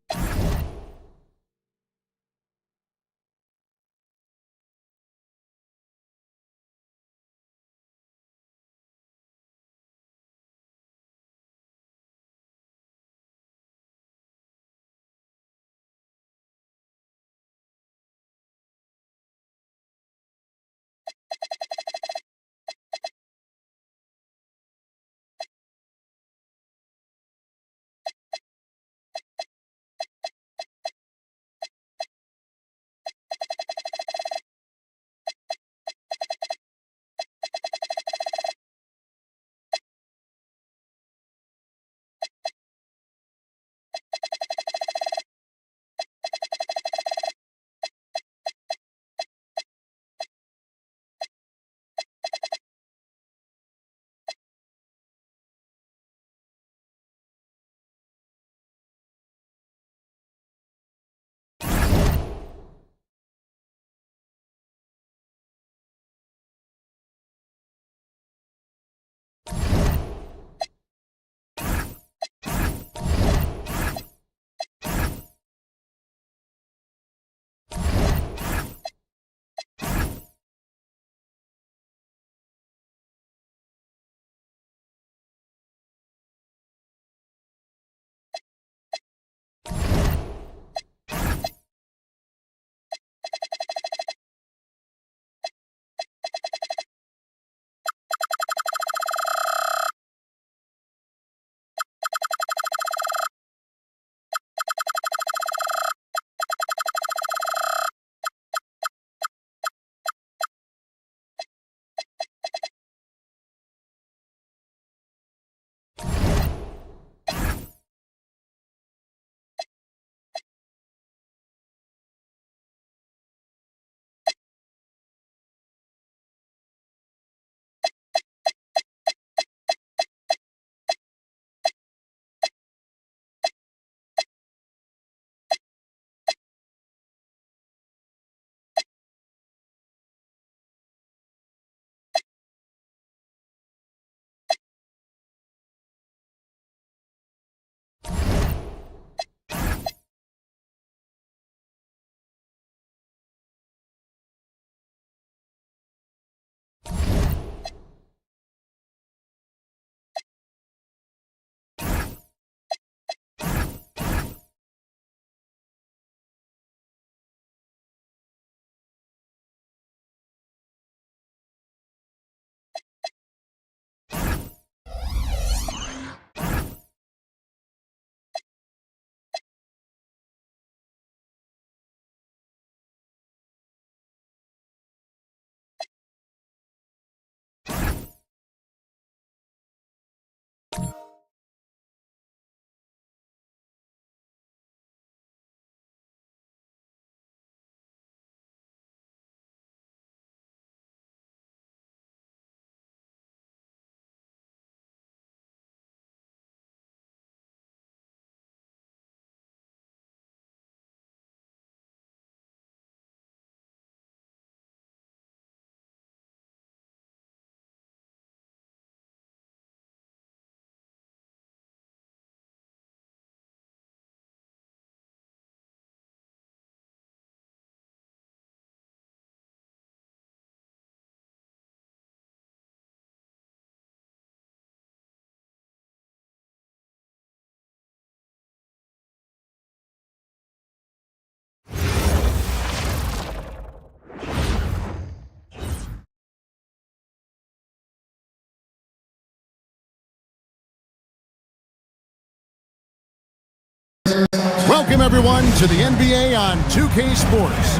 Welcome, everyone, to the NBA on 2K Sports.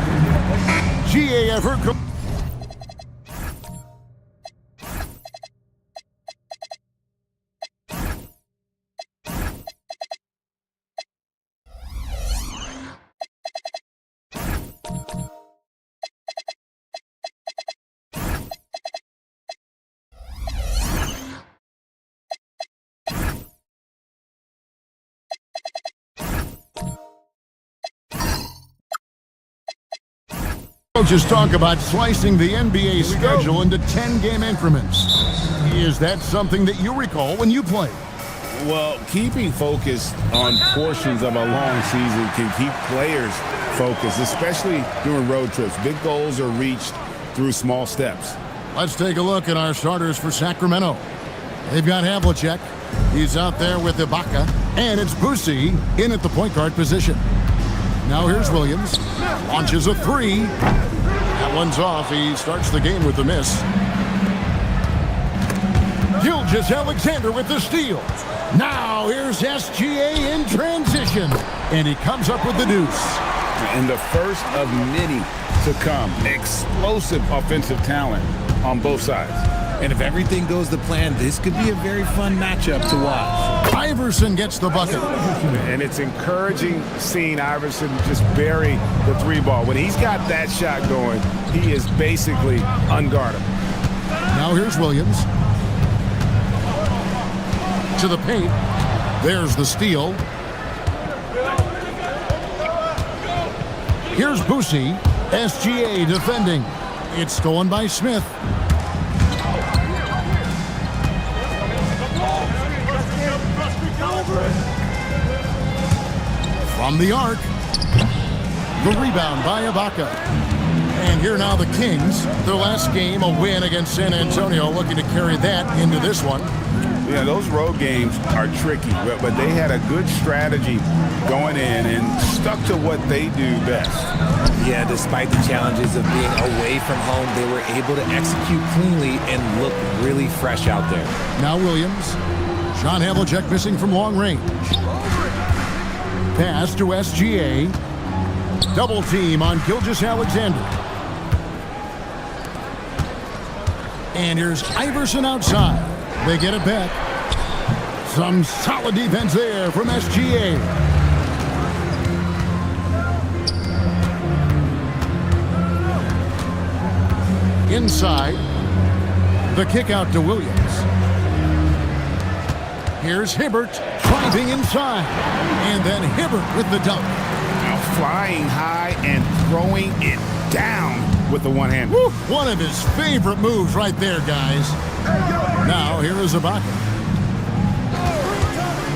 GA ever. Coaches talk about slicing the NBA schedule into 10-game increments. Is that something that you recall when you played? Well, keeping focused on portions of a long season can keep players focused, especially during road trips. Big goals are reached through small steps. Let's take a look at our starters for Sacramento. They've got Havlicek. He's out there with Ibaka. And it's Boosie in at the point guard position. Now here's Williams. Launches a three. That one's off. He starts the game with the miss. Gilgeous-Alexander with the steal. Now here's SGA in transition. And he comes up with the deuce. And the first of many to come. Explosive offensive talent on both sides. And if everything goes to plan, this could be a very fun matchup to watch. Iverson gets the bucket. And it's encouraging seeing Iverson just bury the three ball. When he's got that shot going, he is basically unguardable. Now here's Williams. To the paint. There's the steal. Here's Boosie. SGA defending. It's stolen by Smith. From the arc. The rebound by Ibaka. And here now the Kings. Their last game, a win against San Antonio, looking to carry that into this one. Yeah, those road games are tricky, but they had a good strategy going in and stuck to what they do best. Yeah, despite the challenges of being away from home, they were able to execute cleanly and look really fresh out there. Now Williams. John Havlicek missing from long range. Pass to SGA. Double team on Gilgeous-Alexander. And here's Iverson outside. They get it back. Some solid defense there from SGA. Inside. The kick out to Williams. Here's Hibbert driving inside. And then Hibbert with the dunk. Now flying high and throwing it down with the one hand. Woo, one of his favorite moves right there, guys. Now here is Ibaka.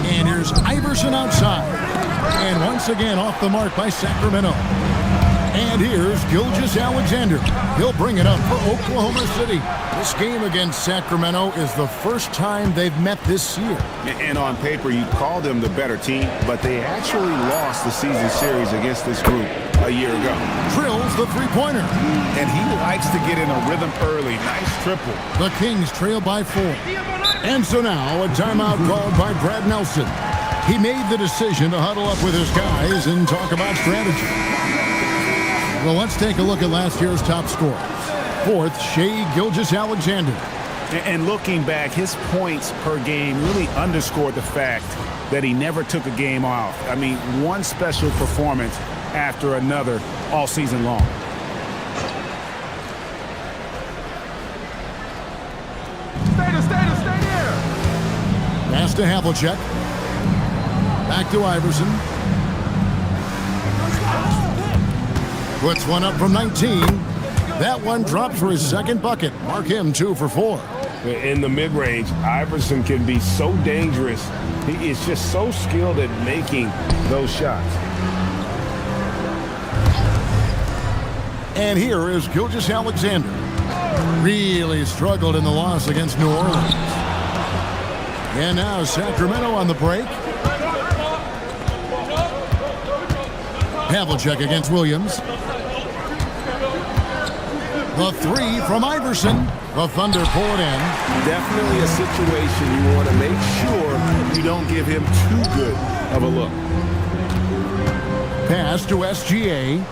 And here's Iverson outside. And once again off the mark by Sacramento. And here's Gilgeous-Alexander. He'll bring it up for Oklahoma City. This game against Sacramento is the first time they've met this year. And on paper, you call them the better team, but they actually lost the season series against this group a year ago. Drills the three-pointer. And he likes to get in a rhythm early. Nice triple. The Kings trail by 4. And so now a timeout called by Brad Nelson. He made the decision to huddle up with his guys and talk about strategy. Well, let's take a look at last year's top scorers. 4th, Shai Gilgeous-Alexander. And looking back, his points per game really underscored the fact that he never took a game off. I mean, one special performance after another all season long. Stay there. Pass to Havlicek. Back to Iverson. Puts one up from 19. That one dropped for his second bucket. Mark him 2 for 4. In the mid-range, Iverson can be so dangerous. He is just so skilled at making those shots. And here is Gilgeous-Alexander. Really struggled in the loss against New Orleans. And now Sacramento on the break. Havlicek against Williams. The 3 from Iverson. The Thunder pull it in. Definitely a situation you want to make sure you don't give him too good of a look. Pass to SGA.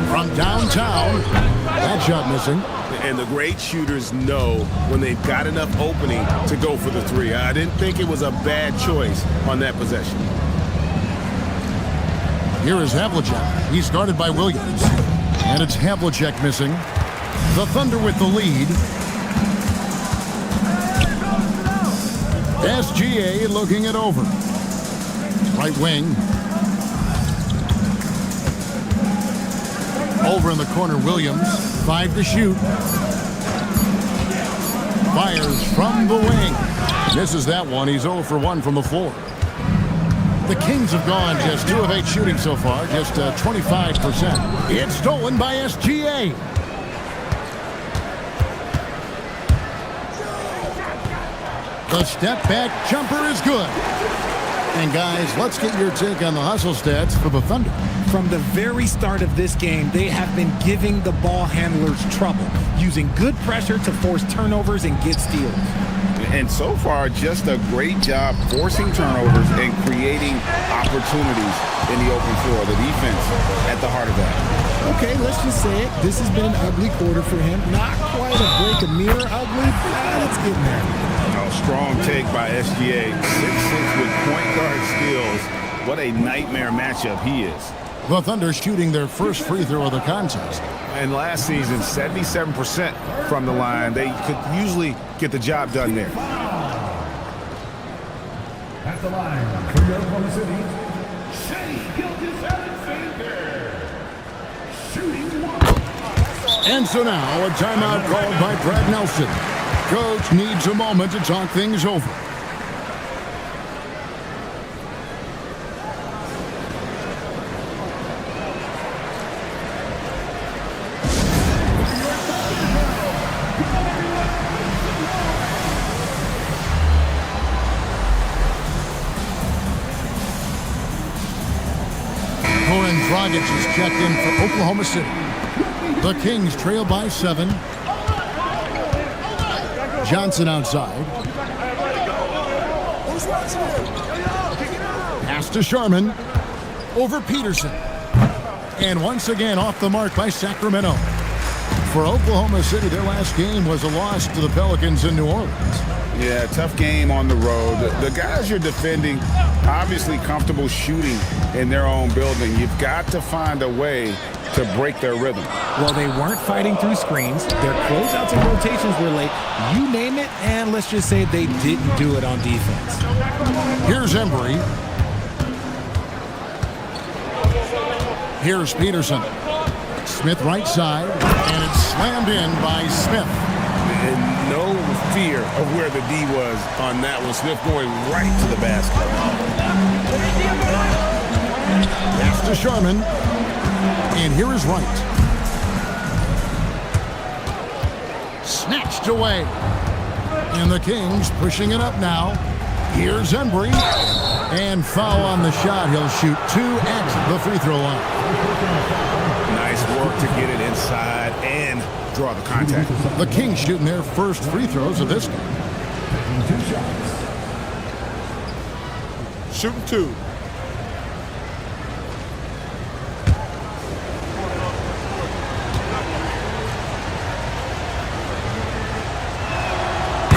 From downtown. That shot missing. And the great shooters know when they've got enough opening to go for the three. I didn't think it was a bad choice on that possession. Here is Havlicek. He's guarded by Williams. And it's Havlicek missing. The Thunder with the lead. SGA looking it over. Right wing. Over in the corner, Williams. 5 to shoot. Fires from the wing. Misses that one. He's 0 for 1 from the floor. The Kings have gone just 2 of 8 shooting so far, just 25%. It's stolen by SGA. The step back jumper is good. And guys, let's get your take on the hustle stats for the Thunder. From the very start of this game, they have been giving the ball handlers trouble, using good pressure to force turnovers and get steals. And so far, just a great job forcing turnovers and creating opportunities in the open floor. The defense at the heart of that. Okay, let's just say it. This has been an ugly quarter for him. Not quite a break a mirror ugly, but it's getting there. Strong take by SGA. 6'6" with point guard skills. What a nightmare matchup he is. The Thunder shooting their first free throw of the contest. And last season, 77% from the line. They could usually get the job done there. At the line for your Oklahoma City, Shea Gilgeous-Alexander. Shooting 1. And so now a timeout called by Brad Nelson. Coach needs a moment to talk things over. Goran Dragic is checked in for Oklahoma City. The Kings trail by 7. Johnson outside. Pass to Sharman. Over Peterson. And once again off the mark by Sacramento. For Oklahoma City, their last game was a loss to the Pelicans in New Orleans. Yeah, tough game on the road. The guys you're defending, obviously comfortable shooting in their own building. You've got to find a way to break their rhythm. Well, they weren't fighting through screens. Their closeouts and rotations were late. You name it, and let's just say they didn't do it on defense. Here's Embry. Here's Peterson. Smith right side, and it's slammed in by Smith. And no fear of where the D was on that one. Smith going right to the basket. Pass to Sharman. And here is Wright. Snatched away. And the Kings pushing it up now. Here's Embry. And foul on the shot. He'll shoot 2 at the free throw line. Nice work to get it inside and draw the contact. The Kings shooting their first free throws of this game. 2 shots. Shooting 2.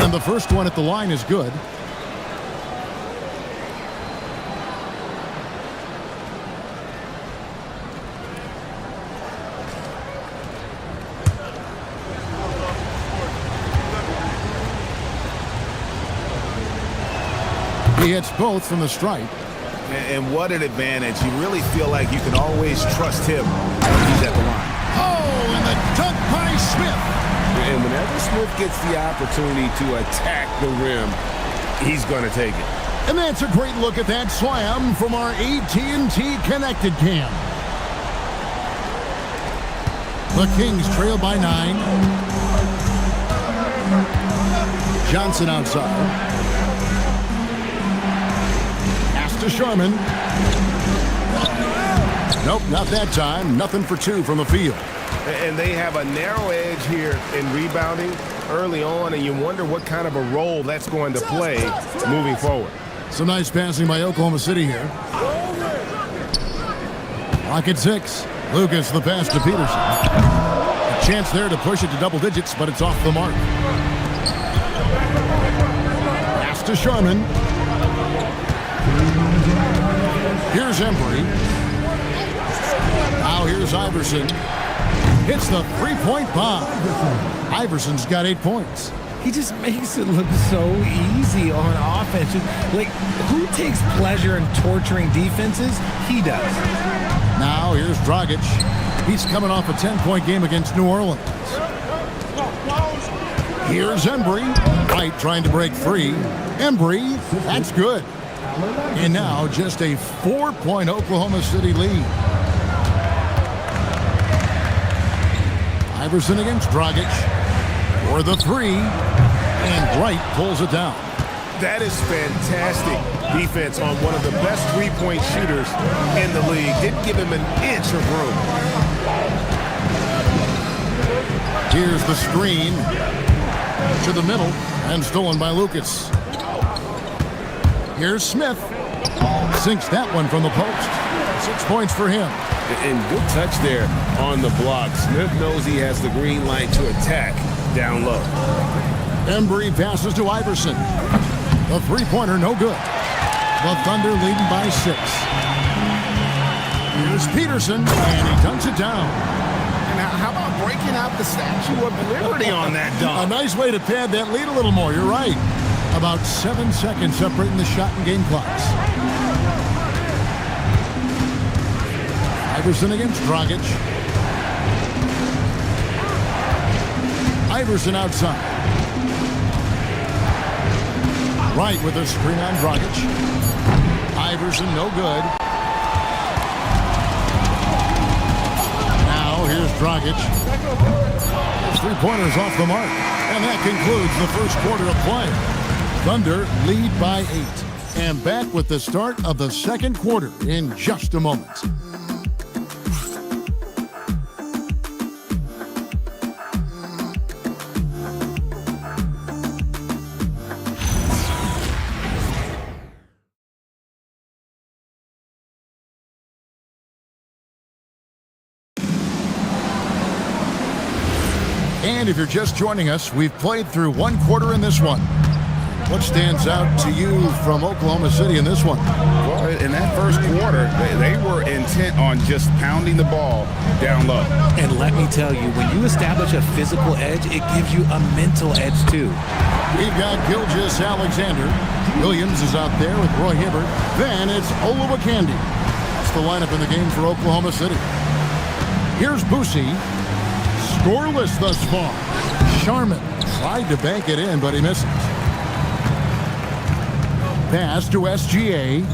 And the first one at the line is good. He hits both from the stripe. And what an advantage. You really feel like you can always trust him when he's at the line. Oh, and the dunk by Smith. And whenever Smith gets the opportunity to attack the rim, he's going to take it. And that's a great look at that slam from our AT&T Connected Cam. The Kings trail by 9. Johnson outside. Pass to Sharman. Nope, not that time. Nothing for 2 from the field. And they have a narrow edge here in rebounding early on, and you wonder what kind of a role that's going to play moving forward. Some nice passing by Oklahoma City here. Rocket 6. Lucas the pass to Peterson. A chance there to push it to double digits, but it's off the mark. Pass to Sharman. Here's Embry. Now here's Iverson. Hits the three-point bomb. Iverson's got 8 points. He just makes it look so easy on offense. Like, who takes pleasure in torturing defenses? He does. Now here's Dragic. He's coming off a 10-point game against New Orleans. Here's Embry. White trying to break free. Embry, that's good. And now just a 4-point Oklahoma City lead. Iverson against Dragic for the three, and Wright pulls it down. That is fantastic defense on one of the best three-point shooters in the league. Didn't give him an inch of room. Here's the screen to the middle and stolen by Lucas. Here's Smith. Sinks that one from the post. 6 points for him. And good touch there on the block. Smith knows he has the green light to attack down low. Embry passes to Iverson. The three-pointer, no good. The Thunder leading by 6. Here's Peterson, and he dunks it down. Now, how about breaking out the Statue of Liberty on that dunk? A nice way to pad that lead a little more. You're right. About 7 seconds separating the shot and game clocks. Iverson against Dragic. Iverson outside. Wright with a screen on Dragic. Iverson no good. Now here's Dragic. His three-pointer's off the mark. And that concludes the first quarter of play. Thunder lead by 8. And back with the start of the second quarter in just a moment. And if you're just joining us, we've played through one quarter in this one. What stands out to you from Oklahoma City in this one? Well, in that first quarter, they were intent on just pounding the ball down low. And let me tell you, when you establish a physical edge, it gives you a mental edge too. We've got Gilgeous Alexander. Williams is out there with Roy Hibbert. Then it's Olowokandi. That's the lineup in the game for Oklahoma City. Here's Boosie. Scoreless thus far. Sharman tried to bank it in, but he misses. Pass to SGA.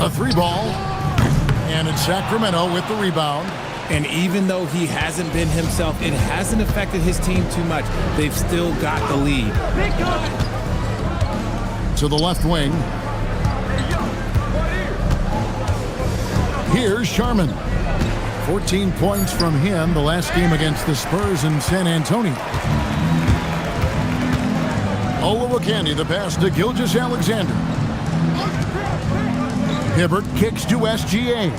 A three ball. And it's Sacramento with the rebound. And even though he hasn't been himself, it hasn't affected his team too much. They've still got the lead. To the left wing. Here's Sharman. 14 points from him the last game against the Spurs in San Antonio. Olowokandi, the pass to Gilgeous Alexander. Hibbert kicks to SGA.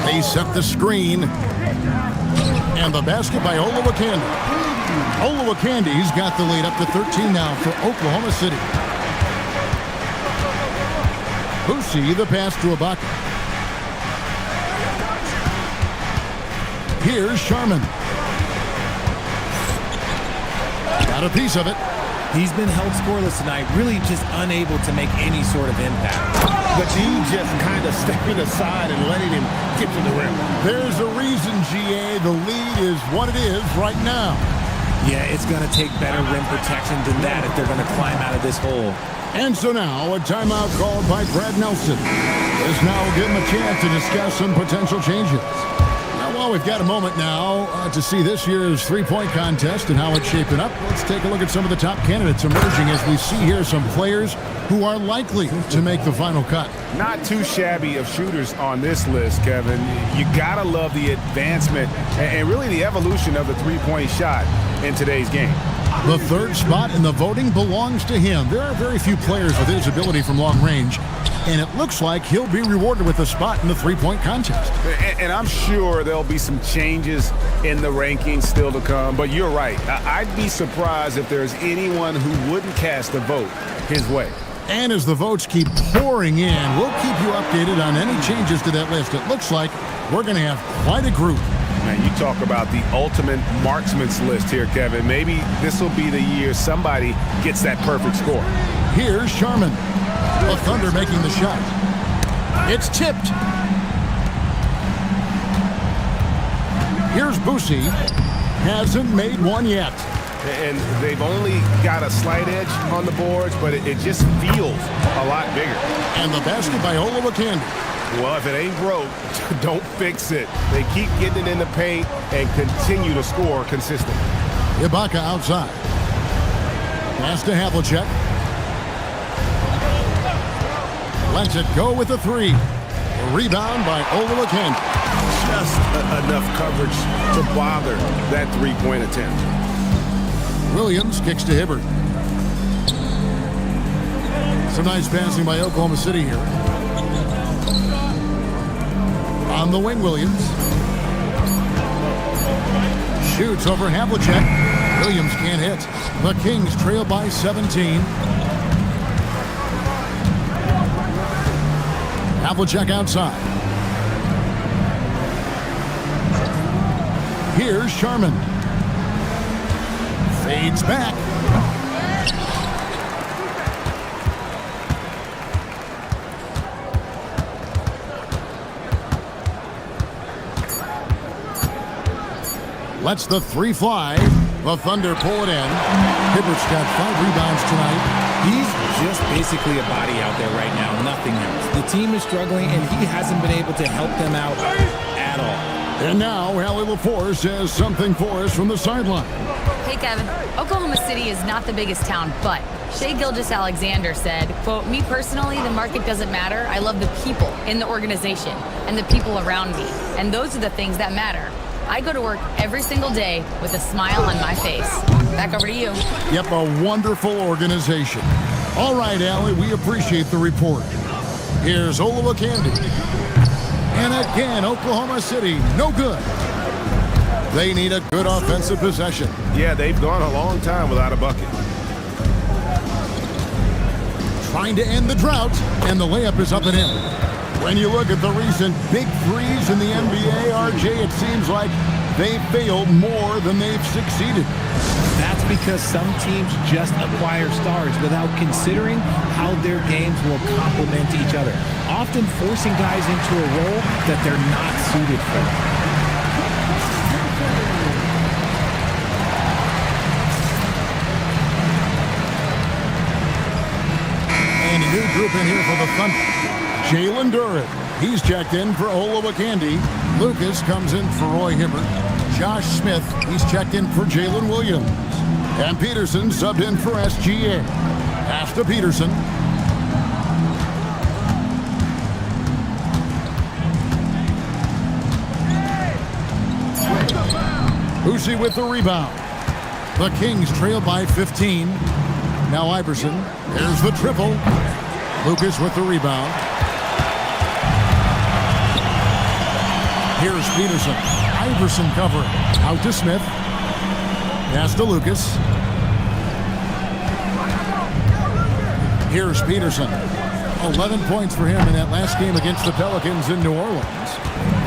They set the screen. And the basket by Olowokandi. Olowokandi's got the lead up to 13 now for Oklahoma City. Boosie, the pass to Ibaka. Here's Sharman. Got a piece of it. He's been held scoreless tonight, really just unable to make any sort of impact. But you just kind of stepping aside and letting him get to the rim. There's a reason, GA. The lead is what it is right now. Yeah, it's going to take better rim protection than that if they're going to climb out of this hole. And so now, a timeout called by Brad Nelson. This now will give him a chance to discuss some potential changes. Now, Well, we've got a moment now to see this year's three-point contest and how it's shaping up. Let's take a look at some of the top candidates emerging as we see here some players who are likely to make the final cut. Not too shabby of shooters on this list, Kevin. You got to love the advancement and really the evolution of the three-point shot in today's game. The third spot in the voting belongs to him. There are very few players with his ability from long range, and it looks like he'll be rewarded with a spot in the three-point contest. And I'm sure there'll be some changes in the rankings still to come, but you're right. I'd be surprised if there's anyone who wouldn't cast a vote his way. And as the votes keep pouring in, we'll keep you updated on any changes to that list. It looks like we're going to have quite a group. Man, you talk about the ultimate marksman's list here, Kevin. Maybe this will be the year somebody gets that perfect score. Here's Sharman. The Thunder making the shot. It's tipped. Here's Boosie. Hasn't made one yet. And they've only got a slight edge on the boards, but it just feels a lot bigger. And the basket by Olowokandi. Well, if it ain't broke, don't fix it. They keep getting it in the paint and continue to score consistently. Ibaka outside. Pass to Havlicek. Lets it go with a three. A rebound by Olowokandi. Just enough coverage to bother that three-point attempt. Williams kicks to Hibbert. Some nice passing by Oklahoma City here. On the wing, Williams. Shoots over Havlicek. Williams can't hit. The Kings trail by 17. Havlicek outside. Here's Sharman. Fades back. Lets the three fly. The Thunder pull it in. Hibbert's got 5 rebounds tonight. He's just basically a body out there right now, nothing else. The team is struggling, and he hasn't been able to help them out at all. And now, Allie LaForce has something for us from the sideline. Hey, Kevin. Oklahoma City is not the biggest town, but Shai Gilgeous-Alexander said, quote, "Me personally, the market doesn't matter. I love the people in the organization and the people around me. And those are the things that matter. I go to work every single day with a smile on my face." Back over to you. Yep, a wonderful organization. All right, Allie, we appreciate the report. Here's Olowokandi. And again, Oklahoma City, no good. They need a good offensive possession. Yeah, they've gone a long time without a bucket. Trying to end the drought, and the layup is up and in. When you look at the recent big threes in the NBA, RJ, it seems like they failed more than they've succeeded. That's because some teams just acquire stars without considering how their games will complement each other, often forcing guys into a role that they're not suited for. And a new group in here for the Thunder. Jalen Duren, he's checked in for Olowokandi. Lucas comes in for Roy Hibbert. Josh Smith, he's checked in for Jalen Williams. And Peterson subbed in for SGA. Pass to Peterson. Boosie with the rebound. The Kings trail by 15. Now Iverson. There's the triple. Lucas with the rebound. Here's Peterson. Iverson covering. Out to Smith. Pass to Lucas. Here's Peterson. 11 points for him in that last game against the Pelicans in New Orleans.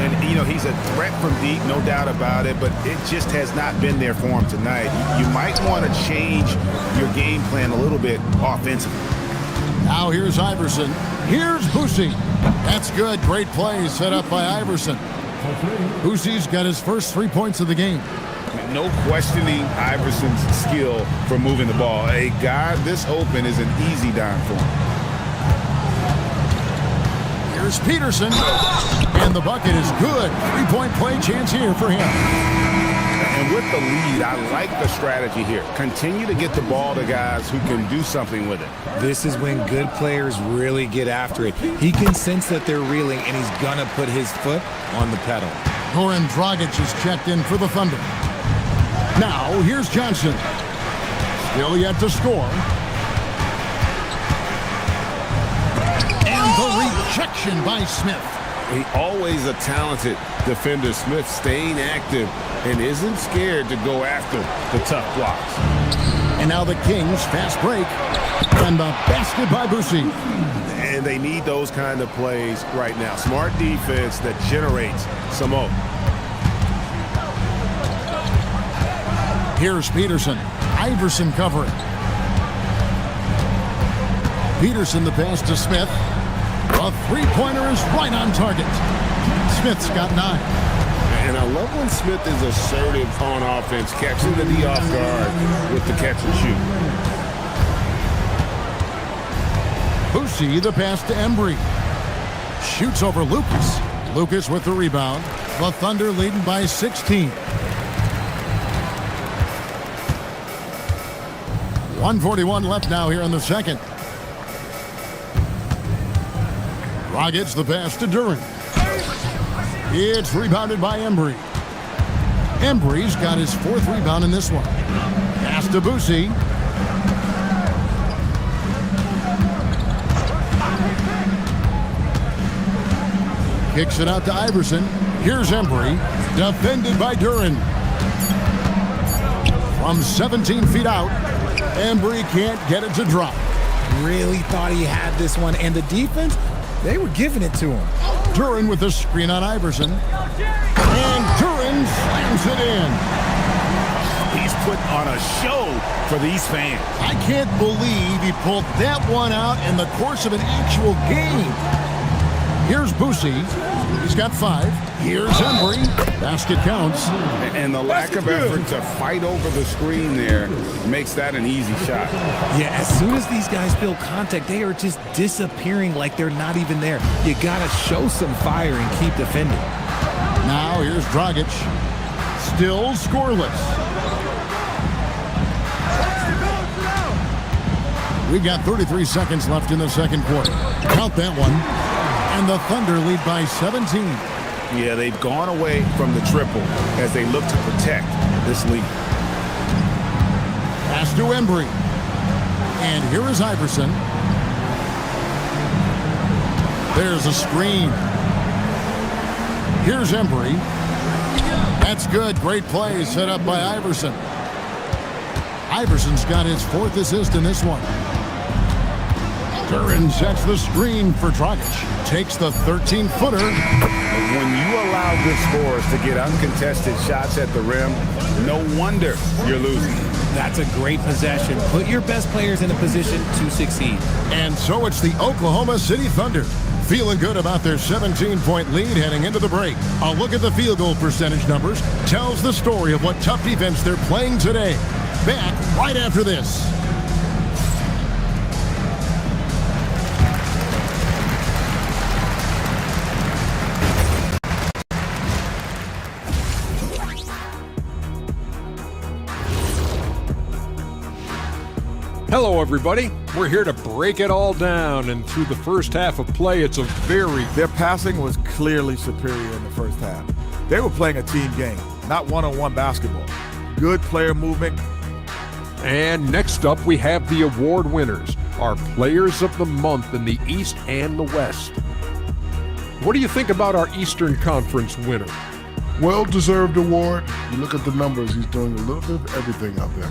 And, you know, he's a threat from deep, no doubt about it, but it just has not been there for him tonight. You might want to change your game plan a little bit offensively. Now here's Iverson. Here's Boosie. That's good. Great play set up by Iverson. Boosie's got his first 3 points of the game. No questioning Iverson's skill for moving the ball. A guy this open is an easy dime for him. Here's Peterson. And the bucket is good. 3-point play chance here for him. And with the lead, I like the strategy here. Continue to get the ball to guys who can do something with it. This is when good players really get after it. He can sense that they're reeling, and he's going to put his foot on the pedal. Goran Dragic is checked in for the Thunder. Now, here's Johnson. Still yet to score. And the rejection by Smith. He always a talented defender, Smith, staying active and isn't scared to go after the tough blocks. And now the Kings fast break. And the basket by Boucy. And they need those kind of plays right now. Smart defense that generates some hope. Here's Peterson. Iverson covering. Peterson the pass to Smith. A three-pointer is right on target. Smith's got 9. And I love when Smith is assertive on offense, catching the D off guard with the catch and shoot. Boucy the pass to Embry. Shoots over Lucas. Lucas with the rebound. The Thunder leading by 16. 1:41 left now here in the second. Dragic the pass to Duren. It's rebounded by Embry. Embry's got his 4th rebound in this one. Pass to Boucy. Kicks it out to Iverson. Here's Embry. Defended by Duren. From 17 feet out, Embry can't get it to drop. Really thought he had this one, and the defense, they were giving it to him. Duren with the screen on Iverson. And Duren slams it in. He's put on a show for these fans. I can't believe he pulled that one out in the course of an actual game. Here's Boucy. He's got 5. Here's Embry. Basket counts. And the lack of effort to fight over the screen there makes that an easy shot. Yeah, as soon as these guys feel contact, they are just disappearing like they're not even there. You got to show some fire and keep defending. Now here's Dragic. Still scoreless. We got 33 seconds left in the second quarter. Count that one. And the Thunder lead by 17. Yeah, they've gone away from the triple as they look to protect this lead. Pass to Embry. And here is Iverson. There's a screen. Here's Embry. That's good. Great play set up by Iverson. Iverson's got his 4th assist in this one. Duren sets the screen for Dragic. Takes the 13-footer. When you allow good scorers to get uncontested shots at the rim, no wonder you're losing. That's a great possession. Put your best players in a position to succeed. And so it's the Oklahoma City Thunder, feeling good about their 17-point lead heading into the break. A look at the field goal percentage numbers tells the story of what tough defense they're playing today. Back right after this. Hello, everybody. We're here to break it all down, and through the first half of play, it's a Their passing was clearly superior in the first half. They were playing a team game, not one-on-one basketball. Good player movement. And next up, we have the award winners, our Players of the Month in the East and the West. What do you think about our Eastern Conference winner? Well-deserved award. You look at the numbers, he's doing a little bit of everything out there.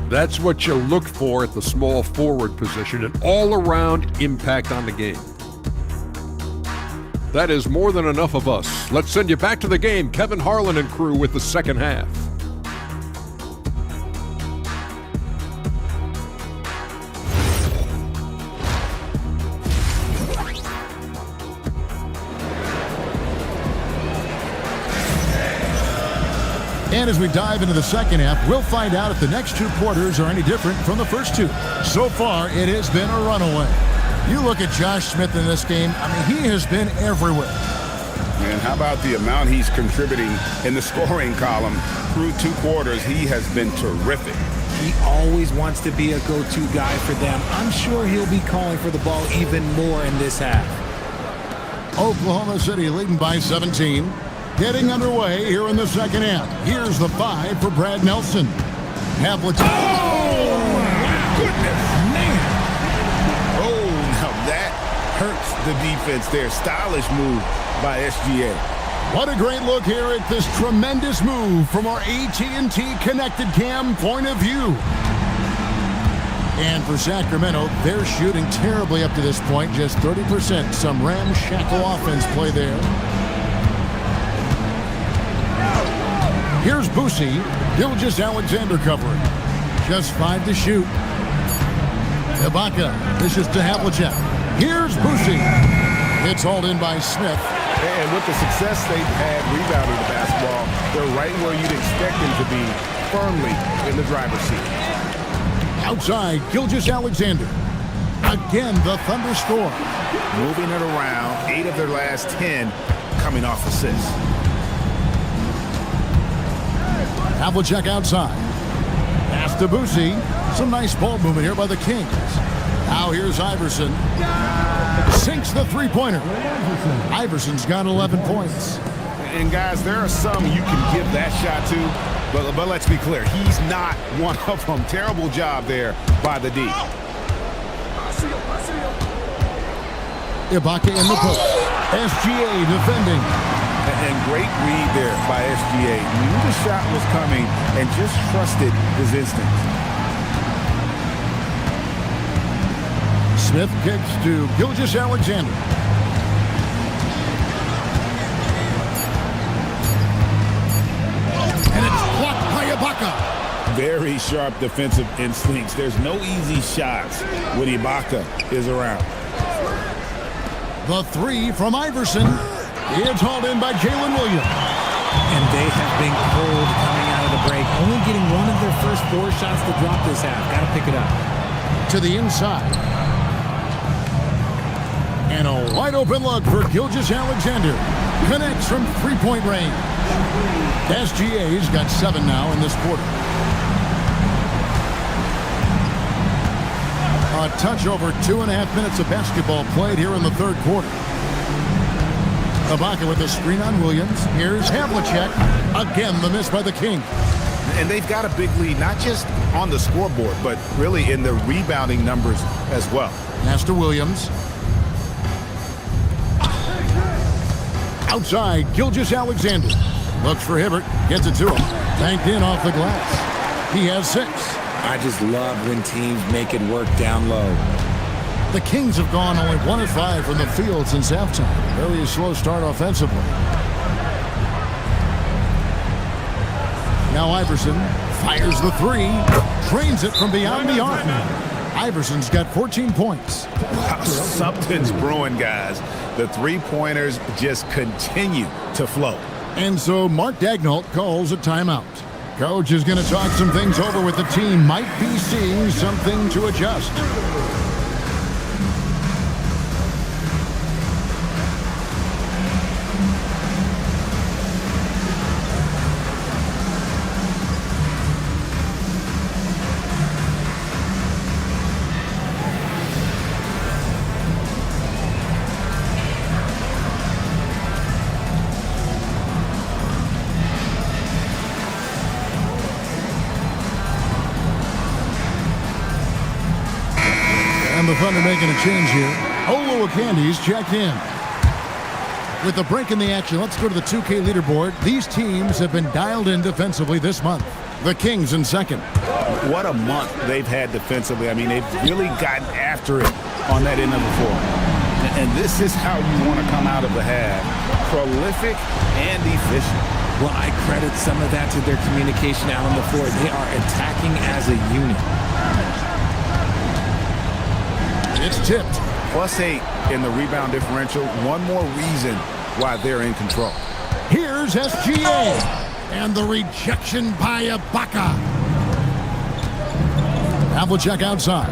That's what you look for at the small forward position, an all-around impact on the game. That is more than enough of us. Let's send you back to the game, Kevin Harlan and crew with the second half. And as we dive into the second half, we'll find out if the next 2 quarters are any different from the first 2. So far, it has been a runaway. You look at Josh Smith in this game, I mean, he has been everywhere. And how about the amount he's contributing in the scoring column through 2 quarters? He has been terrific. He always wants to be a go-to guy for them. I'm sure he'll be calling for the ball even more in this half. Oklahoma City leading by 17. Getting underway here in the second half. Here's the 5 for Brad Nelson. Havlicek. Oh, my goodness. Man. Oh, now that hurts the defense there. Stylish move by SGA. What a great look here at this tremendous move from our AT&T Connected Cam point of view. And for Sacramento, they're shooting terribly up to this point, just 30%. Some ramshackle offense play there. Here's Boosie. Gilgeous-Alexander covering. Just 5 to shoot. Ibaka. This is to Havlicek. Here's Boosie. It's hauled in by Smith. And with the success they've had rebounding the basketball, they're right where you'd expect them to be, firmly in the driver's seat. Outside, Gilgeous-Alexander. Again, the Thunder score. Moving it around, 8 of their last 10 coming off assists. Havlicek outside. Pass to Boosie. Some nice ball movement here by the Kings. Now here's Iverson. Sinks the three-pointer. Iverson's got 11 points. And guys, there are some you can give that shot to, but let's be clear, he's not one of them. Terrible job there by the D. Ibaka in the post. SGA defending. And great read there by SGA. Knew the shot was coming and just trusted his instincts. Smith kicks to Gilgeous-Alexander. And it's blocked by Ibaka. Very sharp defensive instincts. There's no easy shots when Ibaka is around. The 3 from Iverson. It's hauled in by Jalen Williams. And they have been cold coming out of the break. Only getting one of their first 4 shots to drop this half. Got to pick it up. To the inside. And a wide open look for Gilgeous-Alexander. Connects from 3-point range. SGA's got 7 now in this quarter. A touch over 2.5 minutes of basketball played here in the third quarter. Ibaka with the screen on Williams. Here's Havlicek. Again, the miss by the Kings. And they've got a big lead, not just on the scoreboard, but really in the rebounding numbers as well. Pass to Williams. Outside, Gilgeous-Alexander. Looks for Hibbert. Gets it to him. Banked in off the glass. He has 6. I just love when teams make it work down low. The Kings have gone only 1 of 5 from the field since halftime. Very slow start offensively. Now Iverson fires the 3. Trains it from beyond the arc. Iverson's got 14 points. Wow, something's brewing, guys. The 3-pointers just continue to flow. And so Mark Daigneault calls a timeout. Coach is going to talk some things over with the team. Might be seeing something to adjust. And the Thunder making a change here. Olowokandi checked in. With the break in the action, let's go to the 2K leaderboard. These teams have been dialed in defensively this month. The Kings in second. What a month they've had defensively. I mean, they've really gotten after it on that end of the floor. And this is how you want to come out of the half. Prolific and efficient. Well, I credit some of that to their communication out on the floor. They are attacking as a unit. It's tipped. +8 in the rebound differential. One more reason why they're in control. Here's SGA. And the rejection by Ibaka. Havlicek outside.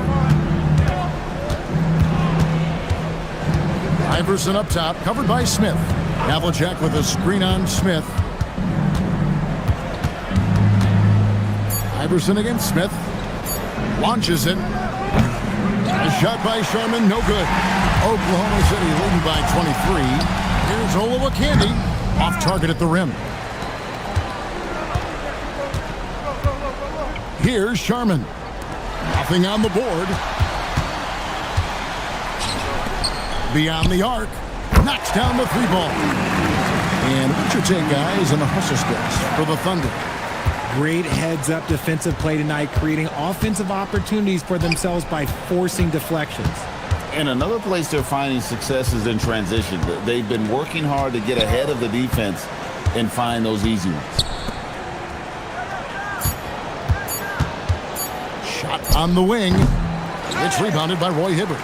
Iverson up top, covered by Smith. Havlicek with a screen on Smith. Iverson against Smith. Launches it. A shot by Sharman, no good. Oklahoma City leading by 23. Here's Olowokandi, off target at the rim. Here's Sharman. Nothing on the board. Beyond the arc. Knocks down the three ball. And what's your take, guys, on the hustle steps for the Thunder? Great heads-up defensive play tonight, creating offensive opportunities for themselves by forcing deflections. And another place they're finding success is in transition. They've been working hard to get ahead of the defense and find those easy ones. Shot on the wing. It's rebounded by Roy Hibbert.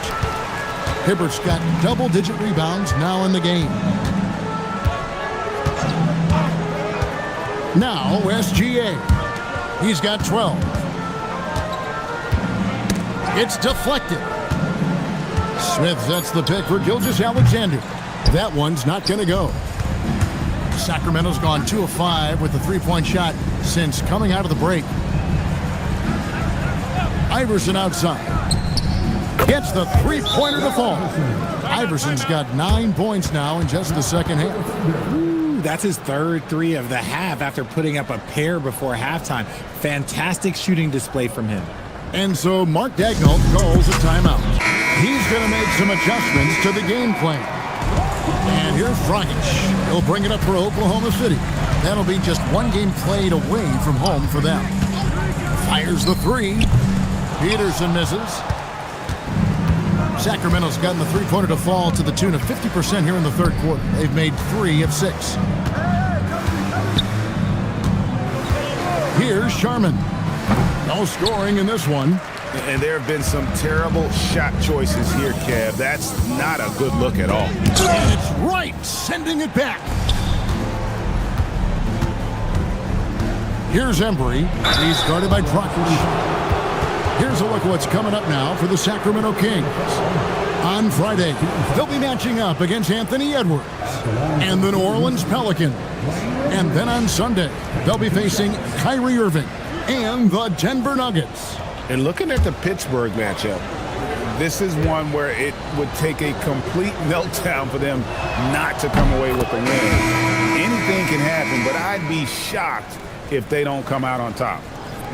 Hibbert's got double-digit rebounds now in the game. Now, SGA. He's got 12. It's deflected. Smith sets the pick for Gilgeous-Alexander. That one's not going to go. Sacramento's gone 2 of 5 with the three-point shot since coming out of the break. Iverson outside. Gets the three-pointer to fall. Iverson's got 9 points now in just the second half. Ooh, that's his third three of the half after putting up a pair before halftime. Fantastic shooting display from him. And so Mark Daigneault calls a timeout. He's going to make some adjustments to the game plan. And here's Dragic. He'll bring it up for Oklahoma City. That'll be just one game played away from home for them. Fires the three. Peterson misses. Sacramento's gotten the three-pointer to fall to the tune of 50% here in the third quarter. They've made 3 of 6. Here's Sharman. No scoring in this one. And there have been some terrible shot choices here, Kev. That's not a good look at all. And it's right, sending it back. Here's Embry. He's guarded by Dragic. Here's a look at what's coming up now for the Sacramento Kings. On Friday, they'll be matching up against Anthony Edwards and the New Orleans Pelicans. And then on Sunday, they'll be facing Kyrie Irving and the Denver Nuggets. And looking at the Pittsburgh matchup, this is one where it would take a complete meltdown for them not to come away with the win. Anything can happen, but I'd be shocked if they don't come out on top.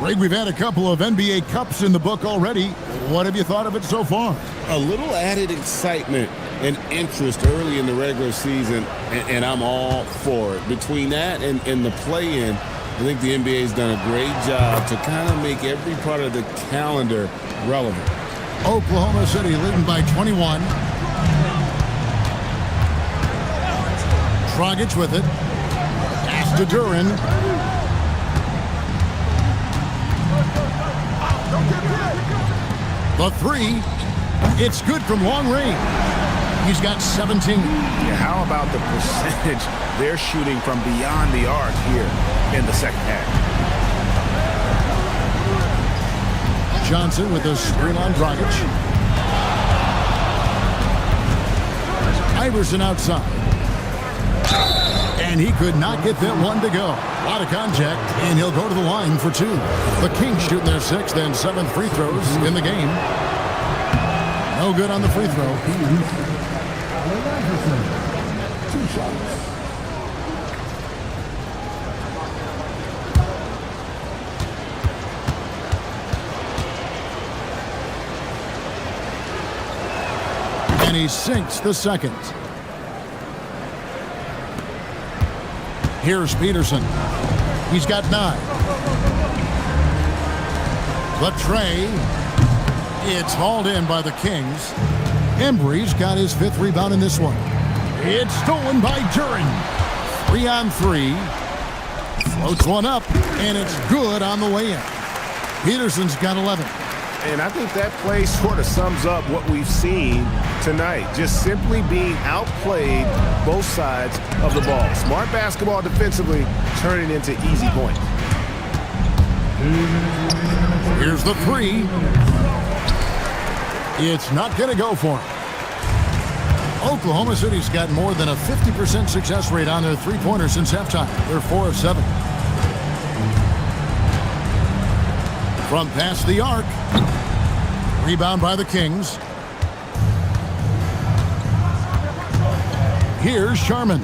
Greg, we've had a couple of NBA Cups in the book already. What have you thought of it so far? A little added excitement and interest early in the regular season, and I'm all for it. Between that and the play-in, I think the NBA's done a great job to kind of make every part of the calendar relevant. Oklahoma City leading by 21. Dragic with it. Pass to Duran. The three. It's good from long range. He's got 17. Yeah, how about the percentage they're shooting from beyond the arc here in the second half? Johnson with a screen on Dragic. Iverson outside. And he could not get that one to go. A lot of contact, and he'll go to the line for 2. The Kings shooting their 6th and 7th free throws in the game. No good on the free throw. 2 shots. And he sinks the second. Here's Peterson. He's got 9. The tray. It's hauled in by the Kings. Embry's got his 5th rebound in this one. It's stolen by Duran. 3 on 3. Floats one up, and it's good on the way in. Peterson's got 11. And I think that play sort of sums up what we've seen tonight. Just simply being outplayed both sides of the ball. Smart basketball defensively, turning into easy points. Here's the 3. It's not going to go for him. Oklahoma City's got more than a 50% success rate on their three-pointers since halftime. They're 4 of 7. From past the arc. Rebound by the Kings. Here's Sharman.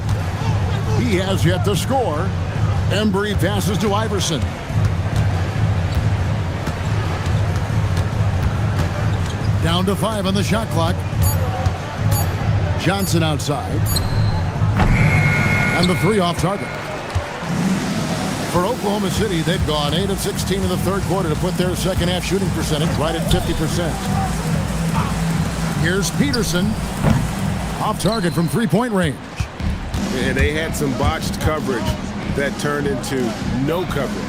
He has yet to score. Embry passes to Iverson. Down to 5 on the shot clock. Johnson outside. And the 3 off target. For Oklahoma City, they've gone 8 of 16 in the third quarter to put their second half shooting percentage right at 50%. Here's Peterson. Off target from three-point range. And they had some botched coverage that turned into no coverage.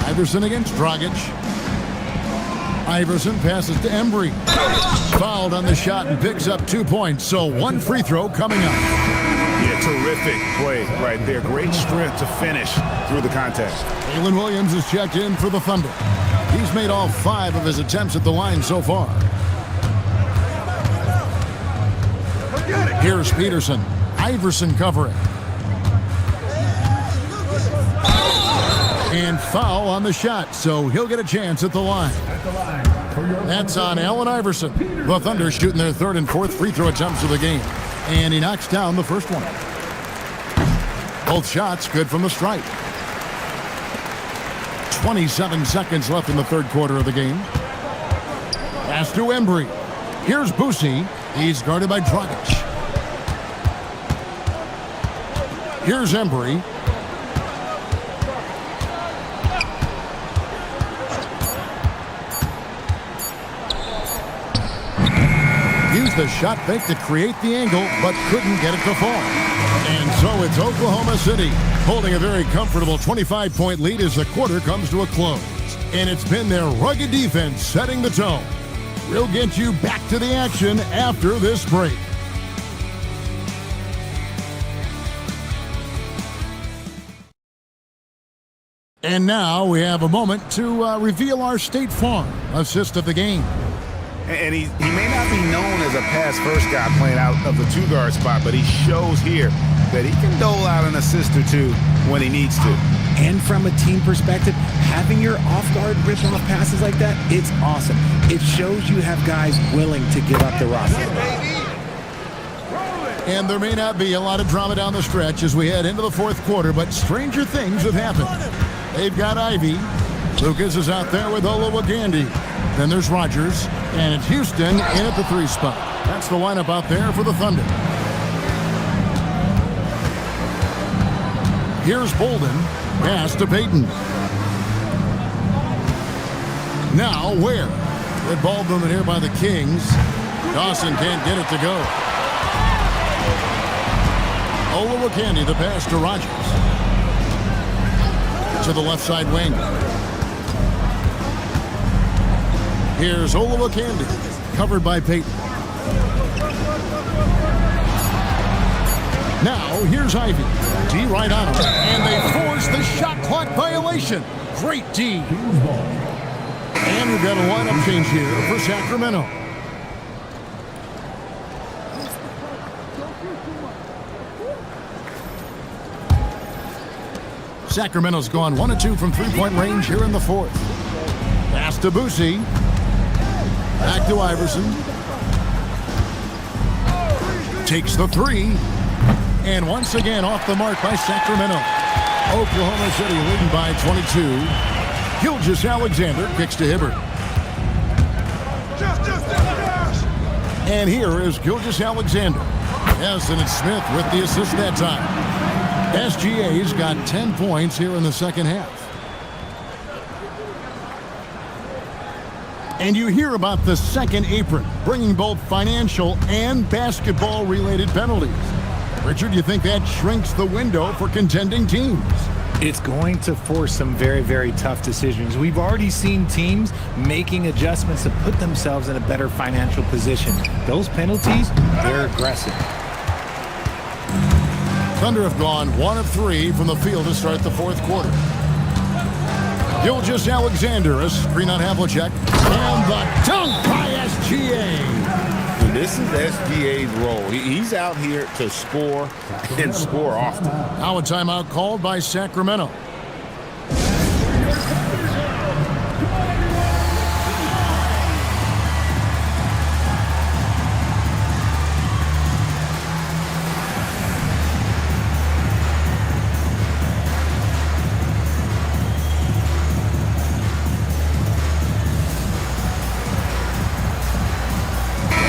Iverson against Dragic. Iverson passes to Embry. Fouled on the shot and picks up 2 points. So 1 free throw coming up. Yeah, terrific play right there. Great strength to finish through the contact. Jalen Williams is checked in for the Thunder. He's made all 5 of his attempts at the line so far. Here's Peterson. Iverson covering. And foul on the shot, so he'll get a chance at the line. That's on Allen Iverson. The Thunder shooting their 3rd and 4th free throw attempts of the game. And he knocks down the first one. Both shots good from the stripe. 27 seconds left in the third quarter of the game. Pass to Embry. Here's Boosie. He's guarded by Dragic. Here's Embry. Used the shot fake to create the angle, but couldn't get it to fall. And so it's Oklahoma City holding a very comfortable 25-point lead as the quarter comes to a close. And it's been their rugged defense setting the tone. We'll get you back to the action after this break. And now we have a moment to reveal our State Farm assist of the game. And he may not be known as a pass-first guy playing out of the 2-guard spot, but he shows here that he can dole out an assist or 2 when he needs to. And from a team perspective, having your off-guard rip-off passes like that, it's awesome. It shows you have guys willing to give up the rock. And there may not be a lot of drama down the stretch as we head into the fourth quarter, but stranger things have happened. They've got Ivy. Lucas is out there with Olowokandi. Then there's Rogers, and it's Houston in at the 3 spot. That's the lineup out there for the Thunder. Here's Bolden. Pass to Payton. Now Ware. Good ball movement here by the Kings. Dawson can't get it to go. Olowokandi, the pass to Rogers. To the left side wing. Here's Olowokandi, covered by Payton. Now, here's Ivy. D right on him. And they force the shot clock violation. Great D. And we've got a lineup change here for Sacramento. Sacramento's gone 1 of 2 from three-point range here in the fourth. Pass to Boosie. Back to Iverson. Takes the 3. And once again off the mark by Sacramento. Oklahoma City leading by 22. Gilgeous-Alexander kicks to Hibbert. And here is Gilgeous-Alexander. Yes, and it's Smith with the assist that time. SGA's got 10 points here in the second half. And you hear about the second apron, bringing both financial and basketball-related penalties. Richard, you think that shrinks the window for contending teams? It's going to force some very, very tough decisions. We've already seen teams making adjustments to put themselves in a better financial position. Those penalties, they're aggressive. Thunder have gone 1 of 3 from the field to start the fourth quarter. Gilgeous-Alexander, a screen on Havlicek. And the dunk by SGA. This is SGA's role. He's out here to score and score often. Now a timeout called by Sacramento.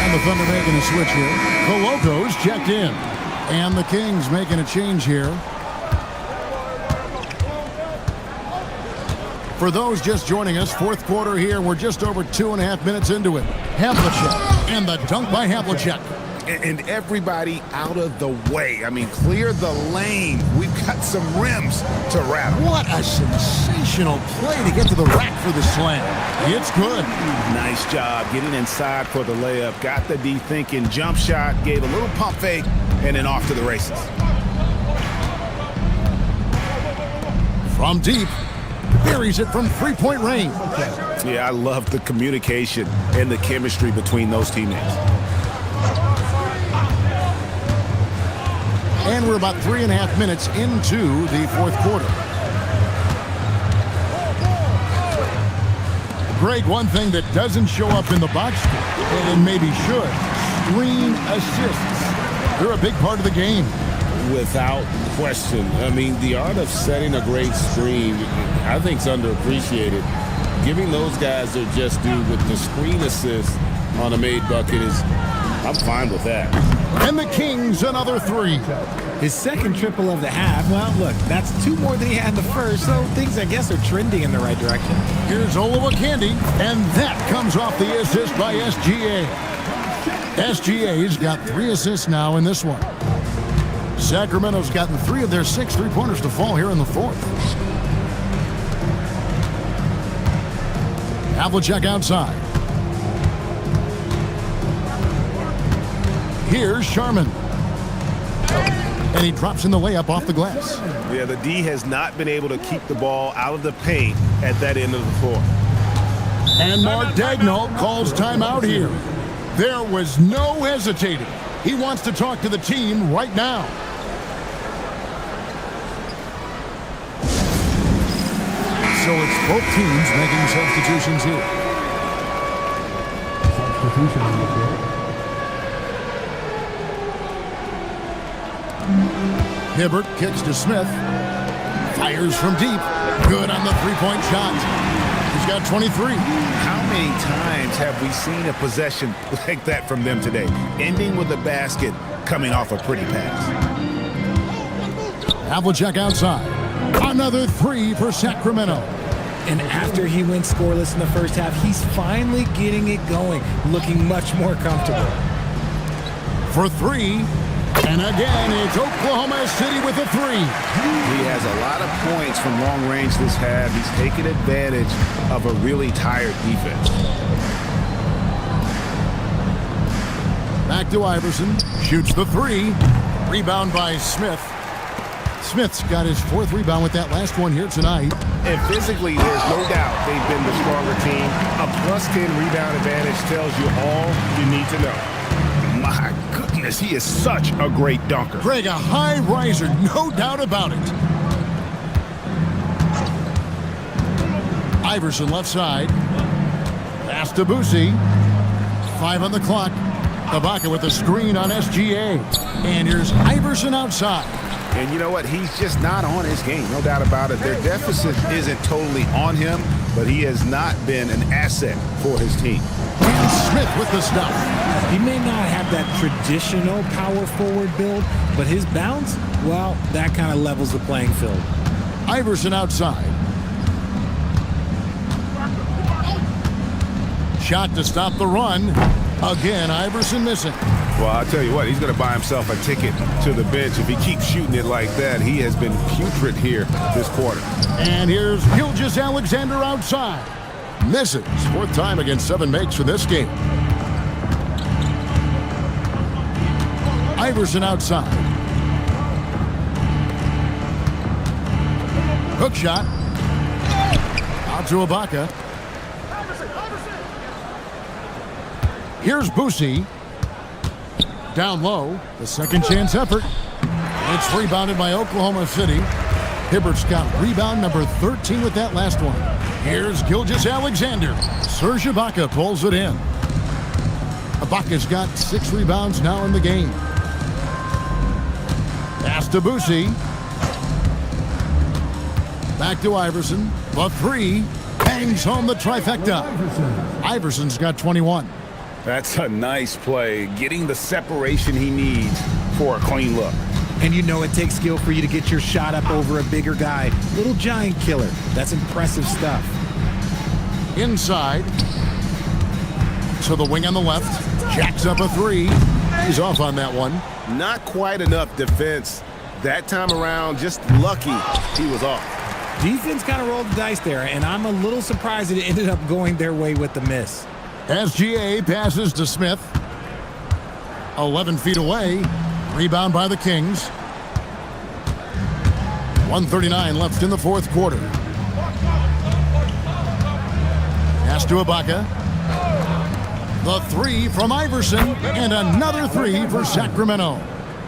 The Thunder making a switch here. Coloco's checked in. And the Kings making a change here. For those just joining us, fourth quarter here. We're just over 2.5 minutes into it. Havlicek. And the dunk by Havlicek. And everybody out of the way. I mean, clear the lane. We've got some rims to rattle. What a sensational play to get to the rack for the slam. It's good. Nice job getting inside for the layup. Got the D thinking. Jump shot. Gave a little pump fake. And then off to the races. From deep. Buries it from three-point range. Yeah, I love the communication and the chemistry between those teammates. And we're about 3.5 minutes into the fourth quarter. Greg, one thing that doesn't show up in the box score, and maybe should, screen assists. They're a big part of the game. Without question. I mean, the art of setting a great screen, I think, is underappreciated. Giving those guys their just due with the screen assist on a made bucket is, I'm fine with that. And the Kings, another three. His second triple of the half. Well, look, that's 2 more than he had in the first, so things, I guess, are trending in the right direction. Here's Olowokandi, and that comes off the assist by SGA. SGA's got 3 assists now in this one. Sacramento's gotten 3 of their 6 three-pointers to fall here in the fourth. Havlicek outside. Here's Sharman. And he drops in the layup off the glass. Yeah, the D has not been able to keep the ball out of the paint at that end of the floor. And Mark Daigneault calls timeout here. There was no hesitating. He wants to talk to the team right now. So it's both teams making substitutions here. Substitution on the field. Hibbert kicks to Smith. Fires from deep. Good on the three-point shot. He's got 23. How many times have we seen a possession like that from them today? Ending with a basket, coming off a pretty pass. Havlicek outside. Another 3 for Sacramento. And after he went scoreless in the first half, he's finally getting it going, looking much more comfortable. For 3. And again, it's Oklahoma City with a 3. He has a lot of points from long range this half. He's taken advantage of a really tired defense. Back to Iverson. Shoots the 3. Rebound by Smith. Smith's got his 4th rebound with that last one here tonight. And physically, there's no doubt they've been the stronger team. A +10 rebound advantage tells you all you need to know. My goodness, he is such a great dunker. Greg, a high riser, no doubt about it. Iverson left side. Pass to Boosie. 5 on the clock. Ibaka with the screen on SGA. And here's Iverson outside. And you know what? He's just not on his game, no doubt about it. Their deficit isn't totally on him, but he has not been an asset for his team. And Smith with the stuff. He may not have that traditional power forward build, but his bounce, well, that kind of levels the playing field. Iverson outside. Shot to stop the run. Again, Iverson missing. Well, I'll tell you what, he's going to buy himself a ticket to the bench. If he keeps shooting it like that, he has been putrid here this quarter. And here's Gilgeous-Alexander outside. Misses. 4th time against 7 makes for this game. Iverson outside. Hook shot. Out to Ibaka. Here's Boosie. down low. The second chance effort. It's rebounded by Oklahoma City. Hibbert's got rebound number 13 with that last one. Here's Gilgeous-Alexander. Serge Ibaka pulls it in. Ibaka's got 6 rebounds now in the game. Pass to Boosie. Back to Iverson. The 3 bangs home the trifecta. Iverson's got 21. That's a nice play, getting the separation he needs for a clean look. And you know it takes skill for you to get your shot up over a bigger guy. Little giant killer. That's impressive stuff. Inside. To the wing on the left. Jacks up a 3. He's off on that one. Not quite enough defense. That time around, just lucky he was off. Defense kind of rolled the dice there, and I'm a little surprised it ended up going their way with the miss. SGA passes to Smith. 11 feet away. Rebound by the Kings. 1:39 left in the fourth quarter. Pass to Ibaka. The 3 from Iverson, and another 3 for Sacramento.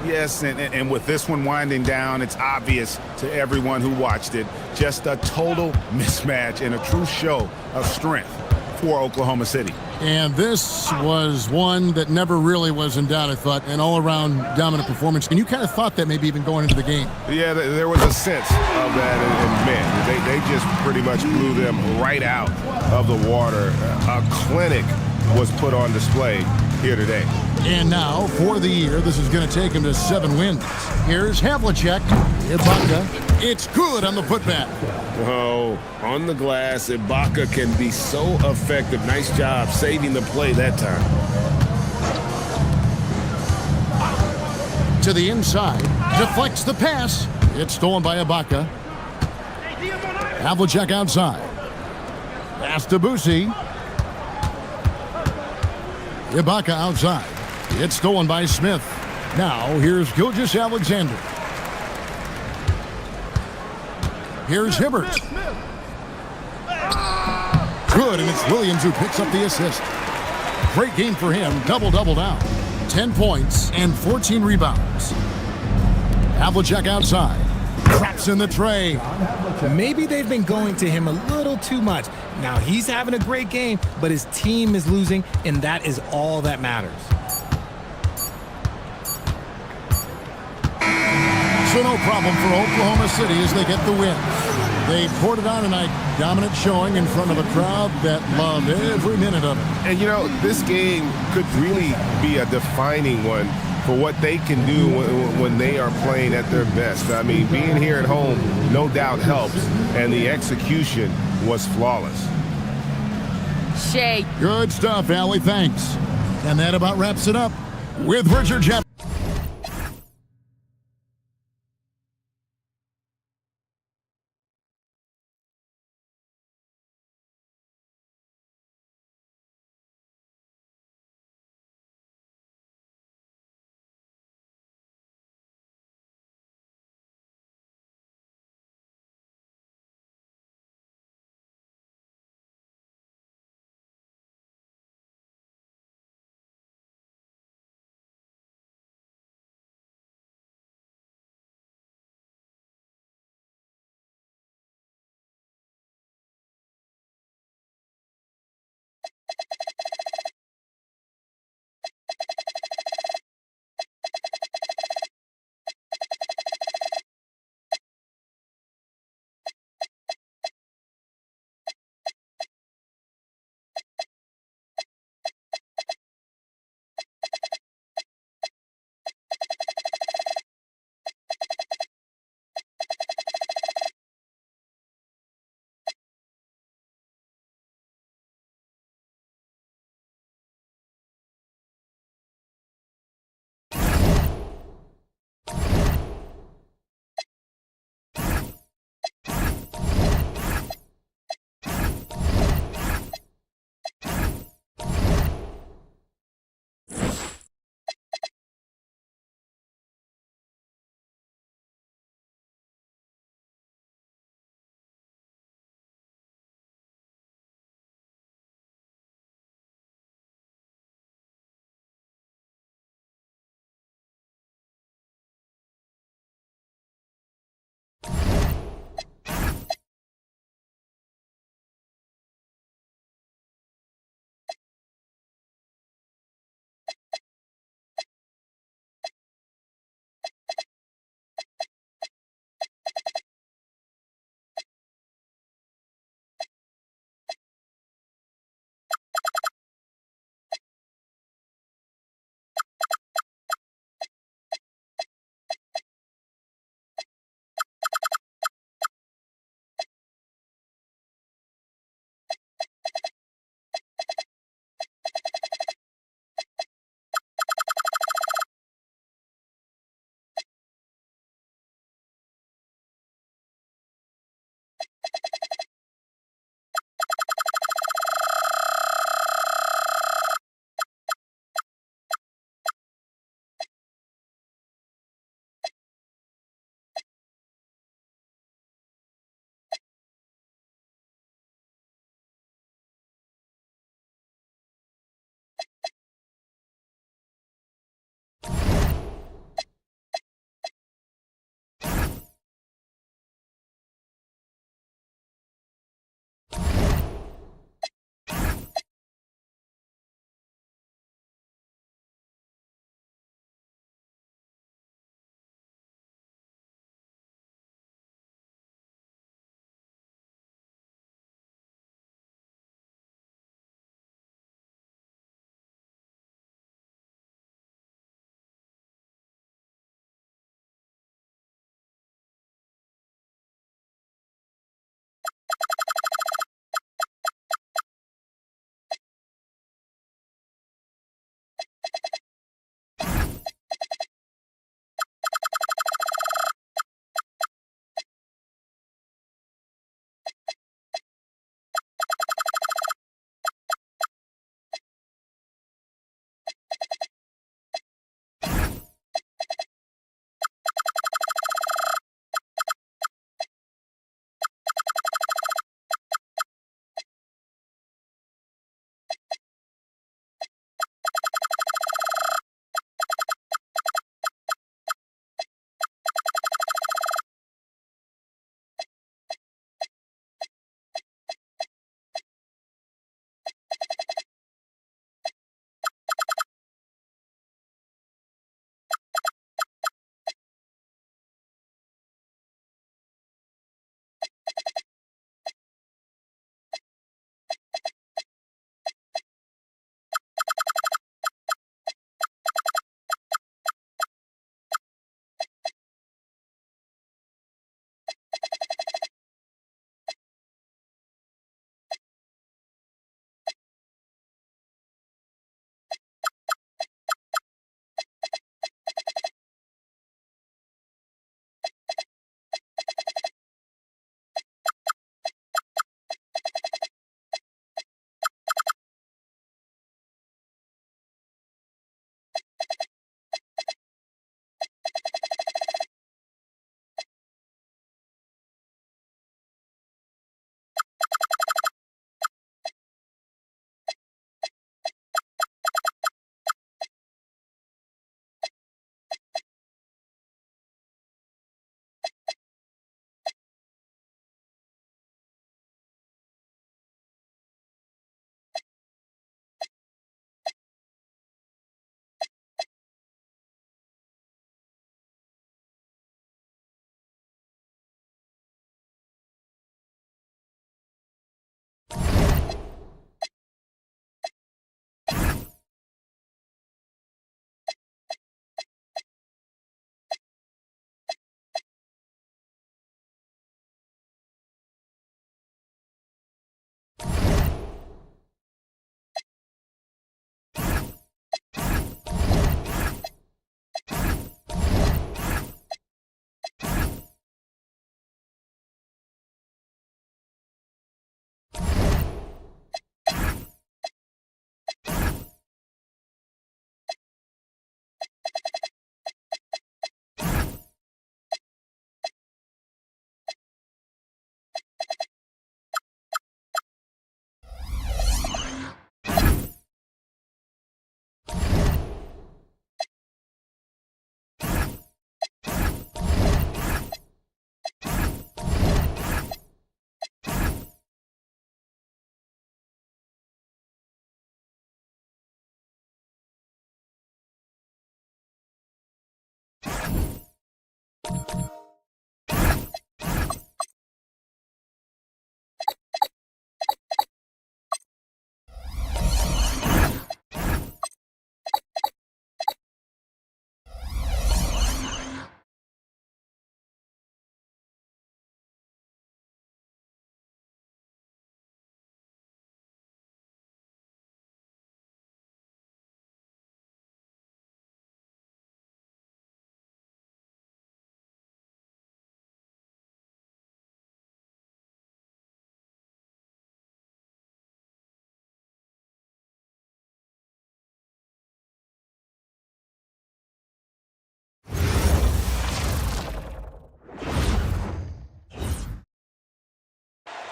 Yes, and with this one winding down, it's obvious to everyone who watched it. Just a total mismatch and a true show of strength for Oklahoma City. And this was one that never really was in doubt, I thought, an all-around dominant performance. And you kind of thought that maybe even going into the game. Yeah, there was a sense of that, and man, they just pretty much blew them right out of the water. A clinic was put on display here today. And now, for the year, this is going to take him to 7 wins. Here's Havlicek. Ibaka. It's good on the putback. Oh, on the glass, Ibaka can be so effective. Nice job saving the play that time. To the inside. Deflects the pass. It's stolen by Ibaka. Havlicek outside. Pass to Boosie. Ibaka outside. It's stolen by Smith. Now, here's Gilgeous-Alexander. Here's Hibbert. Good, and it's Williams who picks up the assist. Great game for him. Double-double down. 10 points and 14 rebounds. Havlicek outside. Traps in the tray. Maybe they've been going to him a little too much. Now, he's having a great game, but his team is losing, and that is all that matters. So no problem for Oklahoma City as they get the win. They poured it on tonight, dominant showing in front of a crowd that loved every minute of it. And you know, this game could really be a defining one for what they can do when they are playing at their best. I mean, being here at home no doubt helps, and the execution was flawless. Shea. Good stuff, Allie. Thanks. And that about wraps it up with Richard Jeff.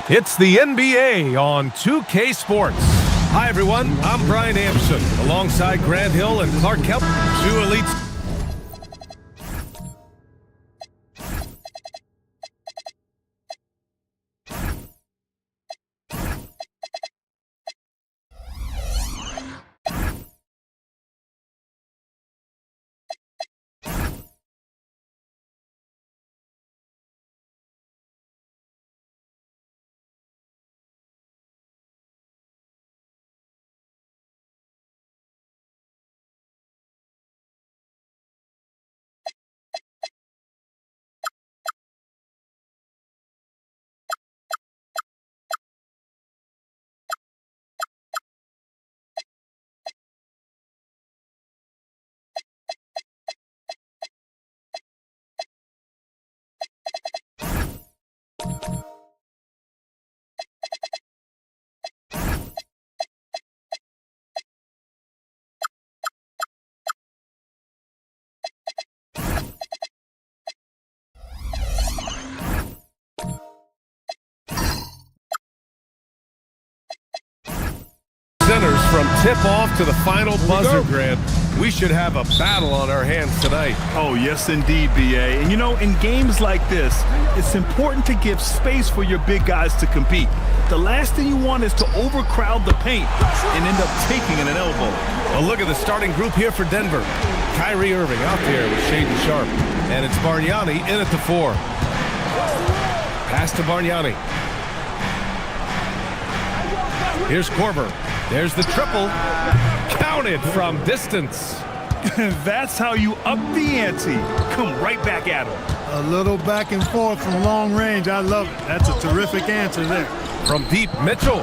It's the NBA on 2K Sports. Hi, everyone. I'm Brian Anderson, alongside Grant Hill and Clark Kemp, two elites. Centers from tip-off to the final buzzer, Grant. We should have a battle on our hands tonight. Oh, yes, indeed, B.A. And, you know, in games like this, it's important to give space for your big guys to compete. The last thing you want is to overcrowd the paint and end up taking an elbow. Well, look at the starting group here for Denver. Kyrie Irving out there with Shaedon Sharpe. And it's Bargnani in at the 4. Pass to Bargnani. Here's Korver. There's the triple. Counted from distance. That's how you up the ante. Come right back at him. A little back and forth from long range. I love it. That's a terrific answer there. From deep, Mitchell.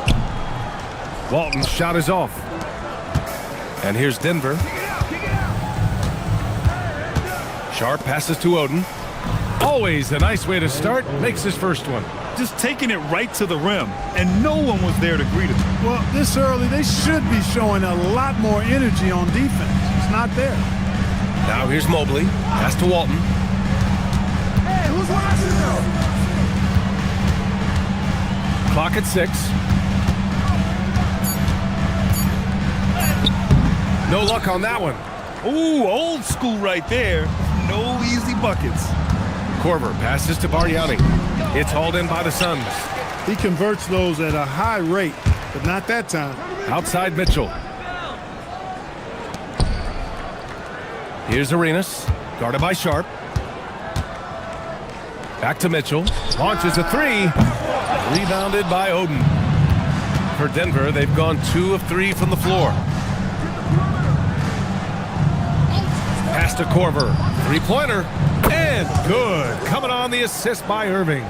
Walton's shot is off. And here's Denver. Sharpe passes to Oden. Always a nice way to start. Makes his first one. Just taking it right to the rim, and no one was there to greet him. Well, this early, they should be showing a lot more energy on defense. It's not there. Now here's Mobley. Pass to Walton. Hey, who's watching though? Clock at 6. No luck on that one. Ooh, old school right there. No easy buckets. Korver passes to Bargnani. It's hauled in by the Suns. He converts those at a high rate, but not that time. Outside Mitchell. Here's Arenas, guarded by Sharpe. Back to Mitchell. Launches a 3. Rebounded by Oden. For Denver, they've gone 2 of 3 from the floor. Pass to Korver. 3-pointer. And good. Coming on the assist by Irving.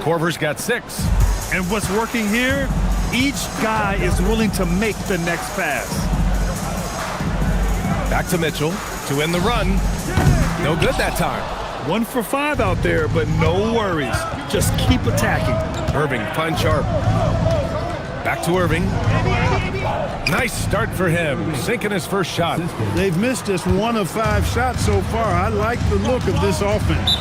Korver's got 6. And what's working here? Each guy is willing to make the next pass. Back to Mitchell to end the run. No good that time. 1 for 5 out there, but no worries. Just keep attacking. Irving finds Sharpe. Back to Irving. Nice start for him, sinking his first shot. They've missed just 1 of 5 shots so far. I like the look of this offense.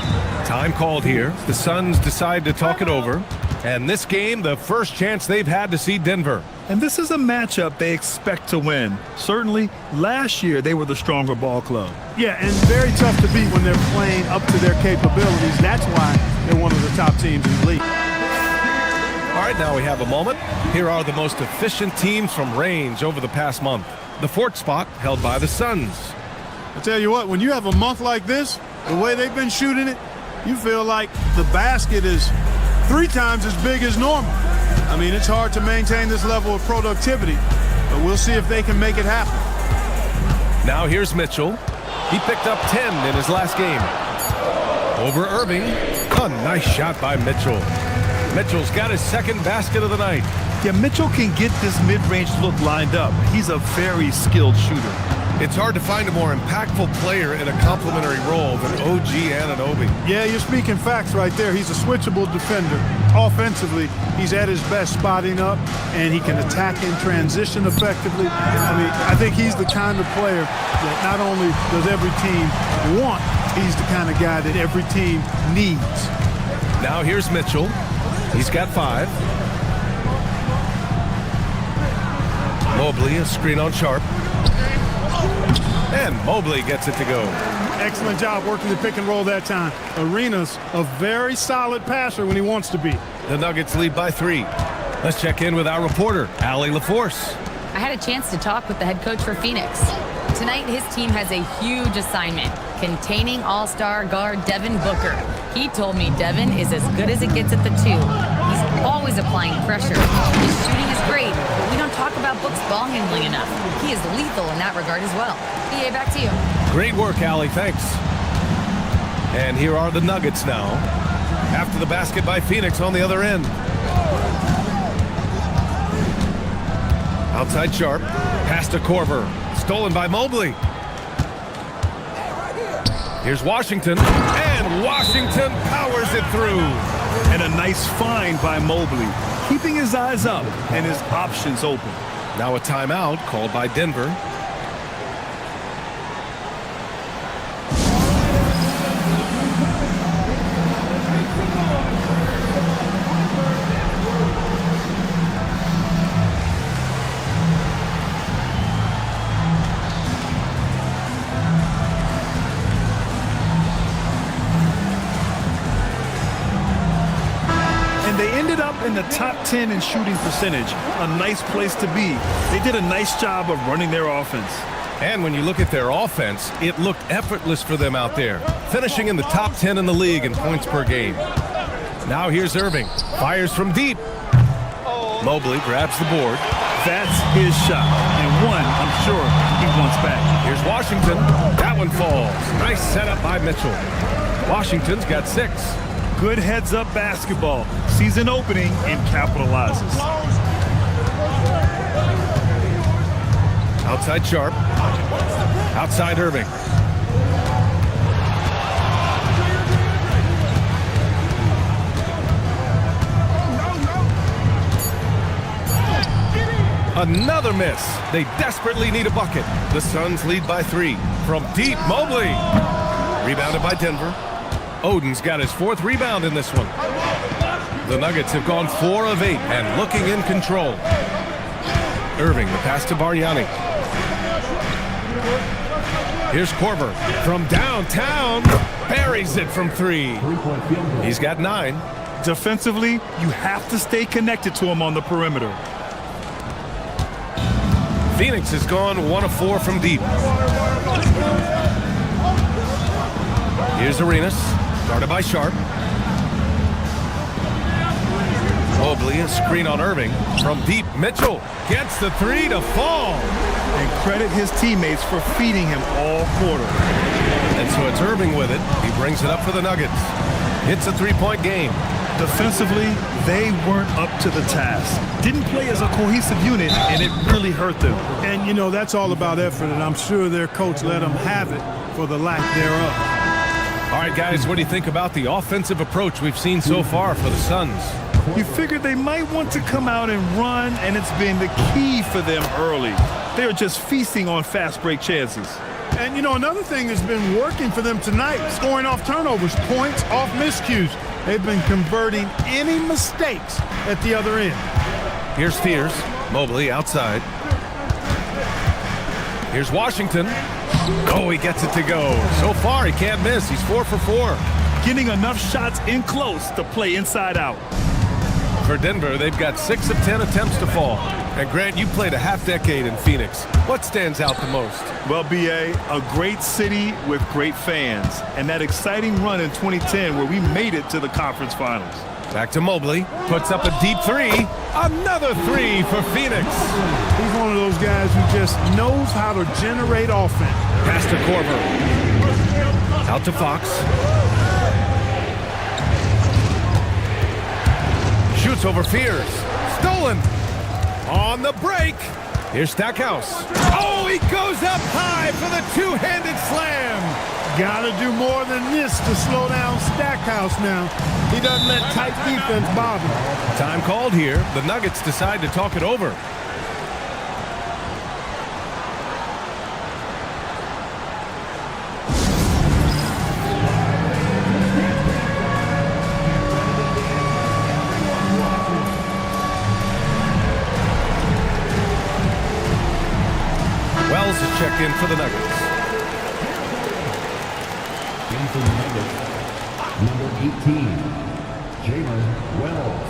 Time called here. The Suns decide to talk it over. And this game, the first chance they've had to see Denver. And this is a matchup they expect to win. Certainly, last year they were the stronger ball club. Yeah, and very tough to beat when they're playing up to their capabilities. That's why they're one of the top teams in the league. All right, now we have a moment. Here are the most efficient teams from range over the past month. The 4th spot held by the Suns. I tell you what, when you have a month like this, the way they've been shooting it, you feel like the basket is 3 times as big as normal. I mean, it's hard to maintain this level of productivity, but we'll see if they can make it happen. Now here's Mitchell. He picked up 10 in his last game. Over Irving. A nice shot by Mitchell. Mitchell's got his 2nd basket of the night. Yeah, Mitchell can get this mid-range look lined up. He's a very skilled shooter. It's hard to find a more impactful player in a complementary role than OG Anunoby. Yeah, you're speaking facts right there. He's a switchable defender. Offensively, he's at his best spotting up, and he can attack in transition effectively. I mean, I think he's the kind of player that not only does every team want, he's the kind of guy that every team needs. Now here's Mitchell. He's got 5. Mobley, a screen on Sharp. And Mobley gets it to go. Excellent job working the pick and roll that time. Arenas a very solid passer when he wants to be. The Nuggets lead by 3. Let's check in with our reporter, Allie LaForce. I had a chance to talk with the head coach for Phoenix. Tonight, his team has a huge assignment, containing all-star guard Devin Booker. He told me Devin is as good as it gets at the 2. He's always applying pressure. His shooting is great, but we don't talk about Book's ball handling enough. He is lethal in that regard as well. BA, back to you. Great work, Allie. Thanks. And here are the Nuggets now. After the basket by Phoenix on the other end. Outside Sharp. Pass to Korver. Stolen by Mobley. Here's Washington. And Washington powers it through. And a nice find by Mobley. Keeping his eyes up and his options open. Now a timeout called by Denver. They ended up in the top 10 in shooting percentage. A nice place to be. They did a nice job of running their offense. And when you look at their offense, it looked effortless for them out there, finishing in the top 10 in the league in points per game. Now here's Irving. Fires from deep. Mobley grabs the board. That's his shot. And one, I'm sure, he wants back. Here's Washington. That one falls. Nice setup by Mitchell. Washington's got 6. Good heads-up basketball. Season opening and capitalizes. Outside Sharp. Outside Irving. Another miss. They desperately need a bucket. The Suns lead by 3. From deep, Mobley. Rebounded by Denver. Oden's got his 4th rebound in this one. The Nuggets have gone 4 of 8 and looking in control. Irving, the pass to Bargnani. Here's Korver from downtown. Buries it from 3. He's got 9. Defensively, you have to stay connected to him on the perimeter. Phoenix has gone 1 of 4 from deep. Here's Arenas. Guarded by Sharp. Mobley, a screen on Irving. From deep, Mitchell gets the 3 to fall. And credit his teammates for feeding him all quarter. And so it's Irving with it. He brings it up for the Nuggets. It's a 3-point game. Defensively, they weren't up to the task. Didn't play as a cohesive unit, and it really hurt them. And, you know, that's all about effort, and I'm sure their coach let them have it for the lack thereof. All right, guys, what do you think about the offensive approach we've seen so far for the Suns? You figured they might want to come out and run, and it's been the key for them early. They're just feasting on fast break chances. And, you know, another thing that's been working for them tonight, scoring off turnovers, points off miscues. They've been converting any mistakes at the other end. Here's Fears. Mobley outside. Here's Washington. Oh, he gets it to go. So far, he can't miss. He's 4 for 4. Getting enough shots in close to play inside out. For Denver, they've got 6 of 10 attempts to fall. And Grant, you played a half-decade in Phoenix. What stands out the most? Well, B.A., a great city with great fans. And that exciting run in 2010 where we made it to the conference finals. Back to Mobley. Puts up a deep 3. Another 3 for Phoenix. He's one of those guys who just knows how to generate offense. Pass to Korver. Out to Fox. Shoots over Fears. Stolen. On the break. Here's Stackhouse. Oh, he goes up high for the two-handed slam. Got to do more than this to slow down Stackhouse now. He doesn't let tight defense bother him. Time called here. The Nuggets decide to talk it over. Wells is checked in for the Nuggets. In for the Nuggets, number 18, Jalen Wells.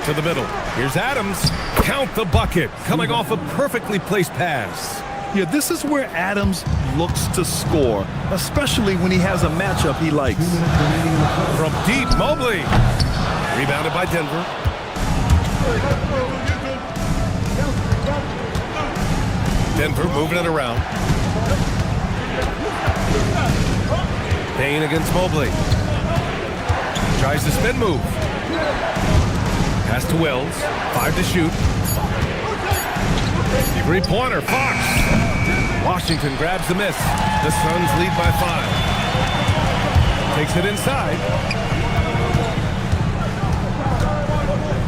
To the middle. Here's Adams. Count the bucket. Coming off a perfectly placed pass. Yeah, this is where Adams looks to score, especially when he has a matchup he likes. From deep, Mobley. Rebounded by Denver. Denver moving it around. Payne against Mobley. Tries the spin move. Pass to Wells. 5 to shoot. Three-pointer. Fox. Washington grabs the miss. The Suns lead by 5. Takes it inside.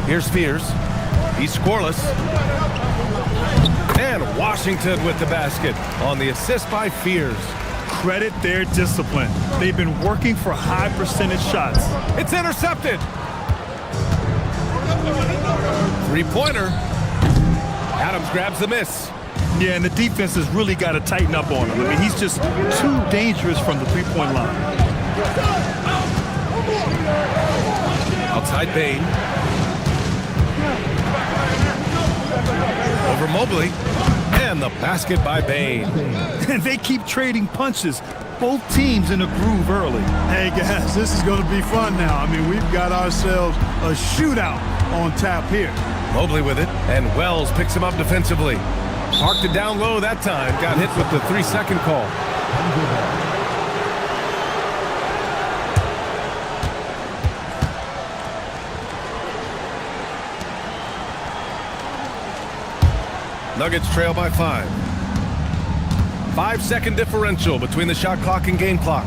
Here's Spears. He's scoreless. And Washington with the basket on the assist by Fears. Credit their discipline. They've been working for high percentage shots. It's intercepted. Three-pointer. Adams grabs the miss. Yeah, and the defense has really got to tighten up on him. I mean, he's just too dangerous from the three-point line. Outside Payne. Over Mobley. And the basket by Payne. And they keep trading punches. Both teams in a groove early. Hey, guys, this is going to be fun now. I mean, we've got ourselves a shootout on tap here. Mobley with it, and Wells picks him up defensively. Parked it down low that time. Got hit with the 3-second call. Nuggets trail by 5. 5-second differential between the shot clock and game clock.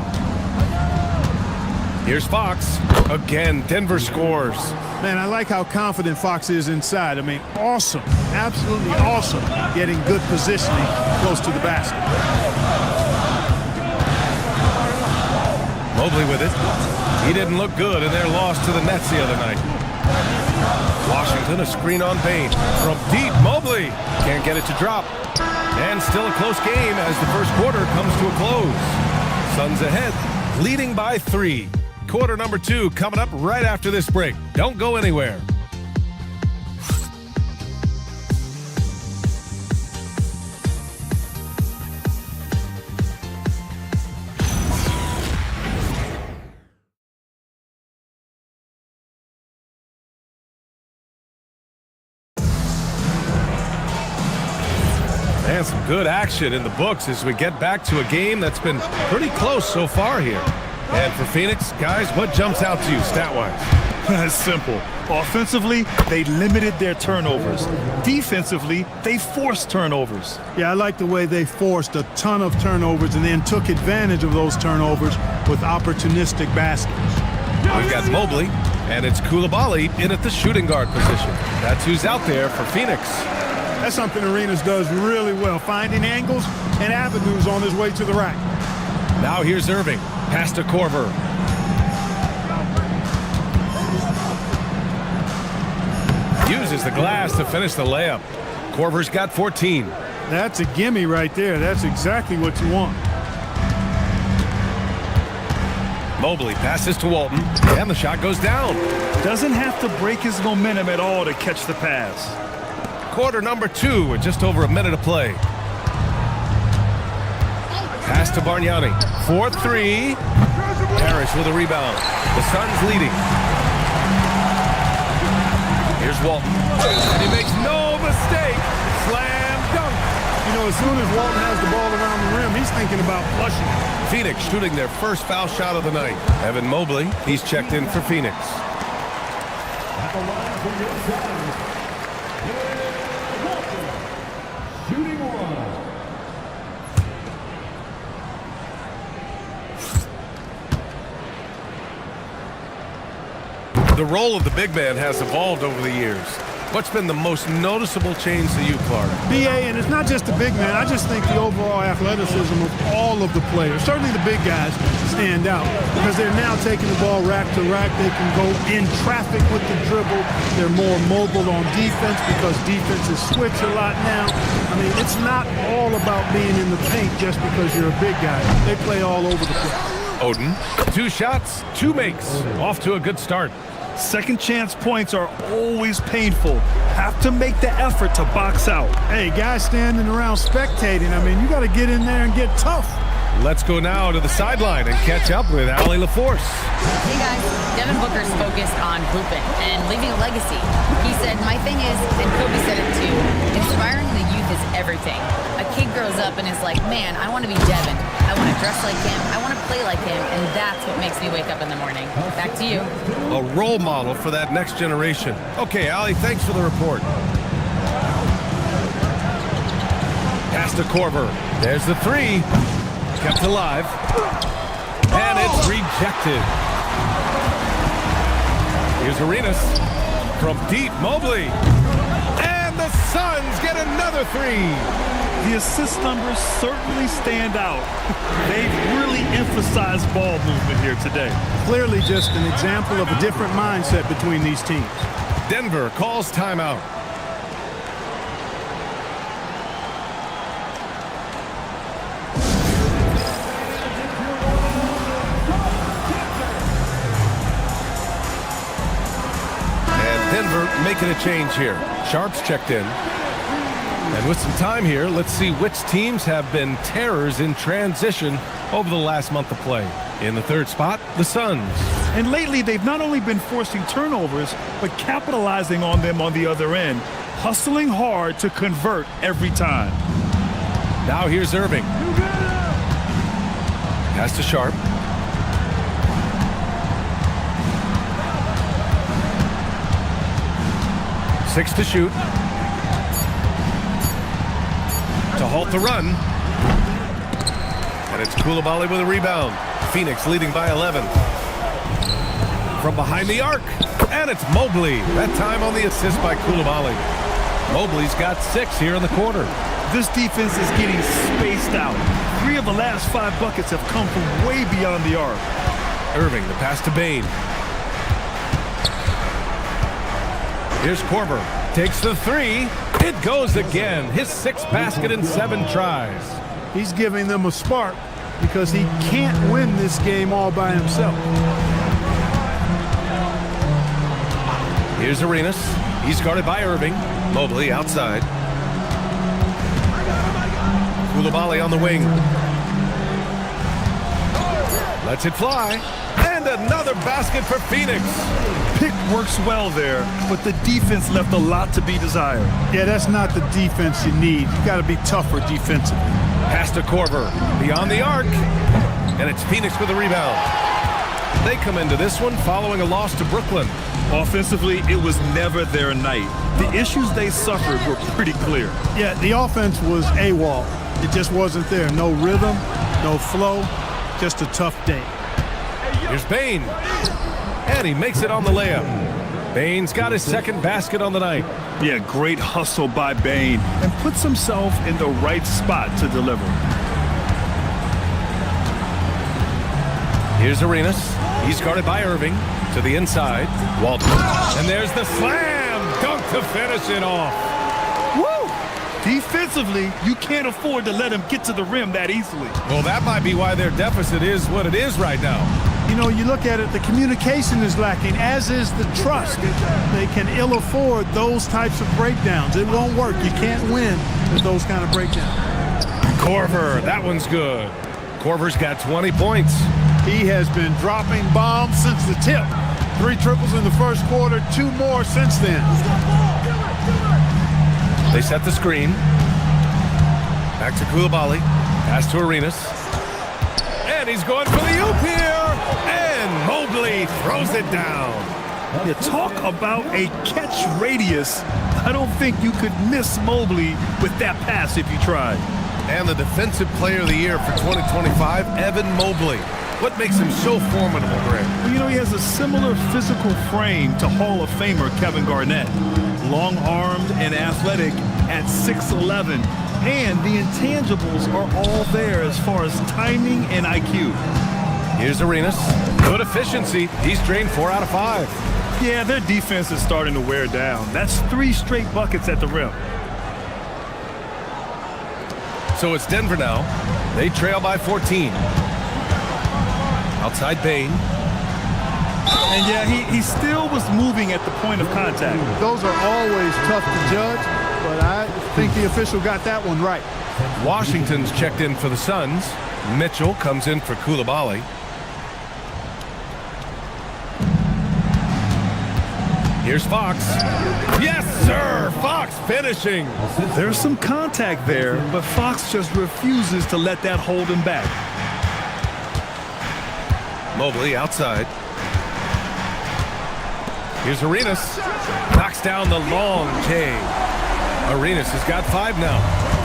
Here's Fox. Again, Denver scores. Man, I like how confident Fox is inside. I mean, awesome. Absolutely awesome. Getting good positioning close to the basket. Mobley with it. He didn't look good in their loss to the Nets the other night. Washington, a screen on Payne. From deep, Mobley. Can't get it to drop. And still a close game as the first quarter comes to a close. Suns ahead, leading by 3. Quarter number 2 coming up right after this break. Don't go anywhere. And some good action in the books as we get back to a game that's been pretty close so far here. And for Phoenix, guys, what jumps out to you stat-wise? It's simple. Offensively, they limited their turnovers. Defensively, they forced turnovers. Yeah, I like the way they forced a ton of turnovers and then took advantage of those turnovers with opportunistic baskets. We've got Mobley, and it's Koulibaly in at the shooting guard position. That's who's out there for Phoenix. That's something Arenas does really well, finding angles and avenues on his way to the rack. Now here's Irving. Pass to Korver. Uses the glass to finish the layup. Korver's got 14. That's a gimme right there. That's exactly what you want. Mobley passes to Walton, and the shot goes down. Doesn't have to break his momentum at all to catch the pass. Quarter number 2 with just over a minute to play. Pass to Bargnani. 4-3. Parrish with a rebound. The Suns leading. Here's Walton. And he makes no mistake. Slam dunk. You know, as soon as Walton has the ball around the rim, he's thinking about flushing it. Phoenix shooting their first foul shot of the night. Evan Mobley, he's checked in for Phoenix. At the line from your side, shooting one. The role of the big man has evolved over the years. What's been the most noticeable change to you, Clark? BA, and it's not just the big man. I just think the overall athleticism of all of the players, certainly the big guys, stand out because they're now taking the ball rack to rack. They can go in traffic with the dribble. They're more mobile on defense because defenses switch a lot now. I mean, it's not all about being in the paint just because you're a big guy. They play all over the place. Oden, 2 shots, 2 makes. Off to a good start. Second chance points are always painful. Have to make the effort to box out. Hey, guys standing around spectating, I mean, you got to get in there and get tough. Let's go now to the sideline and catch up with Allie LaForce. Hey guys, Devin Booker's focused on hooping and leaving a legacy. He said, my thing is, and Kobe said it too, inspiring the youth is everything. A kid grows up and is like, man, I want to be Devin. I want to dress like him. I want to play like him. And that's what makes me wake up in the morning. Back to you. A role model for that next generation. Okay, Allie, thanks for the report. Pass to Korver. There's the 3. Kept alive. And it's rejected. Here's Arenas. From deep, Mobley. And the Suns get another 3. The assist numbers certainly stand out. They've really emphasized ball movement here today. Clearly just an example of a different mindset between these teams. Denver calls timeout. And Denver making a change here. Sharps checked in. And with some time here, let's see which teams have been terrors in transition over the last month of play. In the 3rd spot, the Suns. And lately, they've not only been forcing turnovers, but capitalizing on them on the other end, hustling hard to convert every time. Now here's Irving. Pass to Sharp. Six to shoot. To halt the run. And it's Coulibaly with a rebound. Phoenix leading by 11. From behind the arc. And it's Mobley. That time on the assist by Coulibaly. Mobley's got 6 here in the quarter. This defense is getting spaced out. 3 of the last 5 buckets have come from way beyond the arc. Irving, the pass to Bane. Here's Korver. Takes the 3. It goes again. His 6th basket in 7 tries. He's giving them a spark because he can't win this game all by himself. Here's Arenas. He's guarded by Irving. Mobley outside. Coulibaly on the wing. Lets it fly. And another basket for Phoenix. Pick works well there, but the defense left a lot to be desired. Yeah, that's not the defense you need. You got to be tougher defensively. Pass to Korver. Beyond the arc. And it's Phoenix with a rebound. They come into this one following a loss to Brooklyn. Offensively, it was never their night. The issues they suffered were pretty clear. Yeah, the offense was AWOL. It just wasn't there. No rhythm, no flow, just a tough day. Here's Bane. And he makes it on the layup. Bane's got his 2nd basket on the night. Yeah, great hustle by Bane and puts himself in the right spot to deliver. Here's Arenas. He's guarded by Irving. To the inside. Walton. And there's the slam dunk to finish it off. Woo! Defensively, you can't afford to let him get to the rim that easily. Well, that might be why their deficit is what it is right now. You know, you look at it, the communication is lacking, as is the trust. They can ill afford those types of breakdowns. It won't work. You can't win with those kind of breakdowns. Korver, that one's good. Korver's got 20 points. He has been dropping bombs since the tip. 3 triples in the 1st quarter, 2 more since then. They set the screen. Back to Coulibaly. Pass to Arenas. And he's going for the oop here. And Mobley throws it down. You talk about a catch radius. I don't think you could miss Mobley with that pass if you tried. And the Defensive Player of the Year for 2025, Evan Mobley. What makes him so formidable, Greg? Well, you know, he has a similar physical frame to Hall of Famer Kevin Garnett. long-armed and athletic at 6'11", and the intangibles are all there as far as timing and IQ. Here's Arenas. Good efficiency. He's drained 4 out of 5. Yeah, their defense is starting to wear down. That's 3 straight buckets at the rim. So it's Denver now. They trail by 14. Outside Bain. And yeah, he still was moving at the point of contact. Those are always tough to judge, but I think the official got that one right. Washington's checked in for the Suns. Mitchell comes in for Koulibaly. Here's Fox. Yes, sir! Fox finishing. There's some contact there, but Fox just refuses to let that hold him back. Mobley outside. Here's Arenas. Knocks down the long K. Arenas has got 5 now.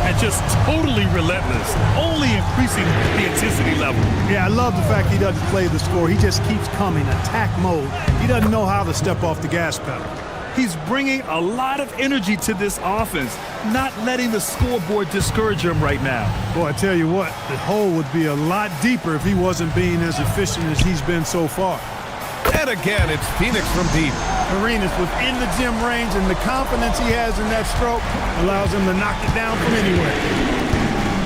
And just totally relentless, only increasing the intensity level. Yeah, I love the fact he doesn't play the score. He just keeps coming, attack mode. He doesn't know how to step off the gas pedal. He's bringing a lot of energy to this offense, not letting the scoreboard discourage him right now. Boy, I tell you what, the hole would be a lot deeper if he wasn't being as efficient as he's been so far. And again, it's Phoenix from deep. Arenas within the gym range, and the confidence he has in that stroke allows him to knock it down from anywhere.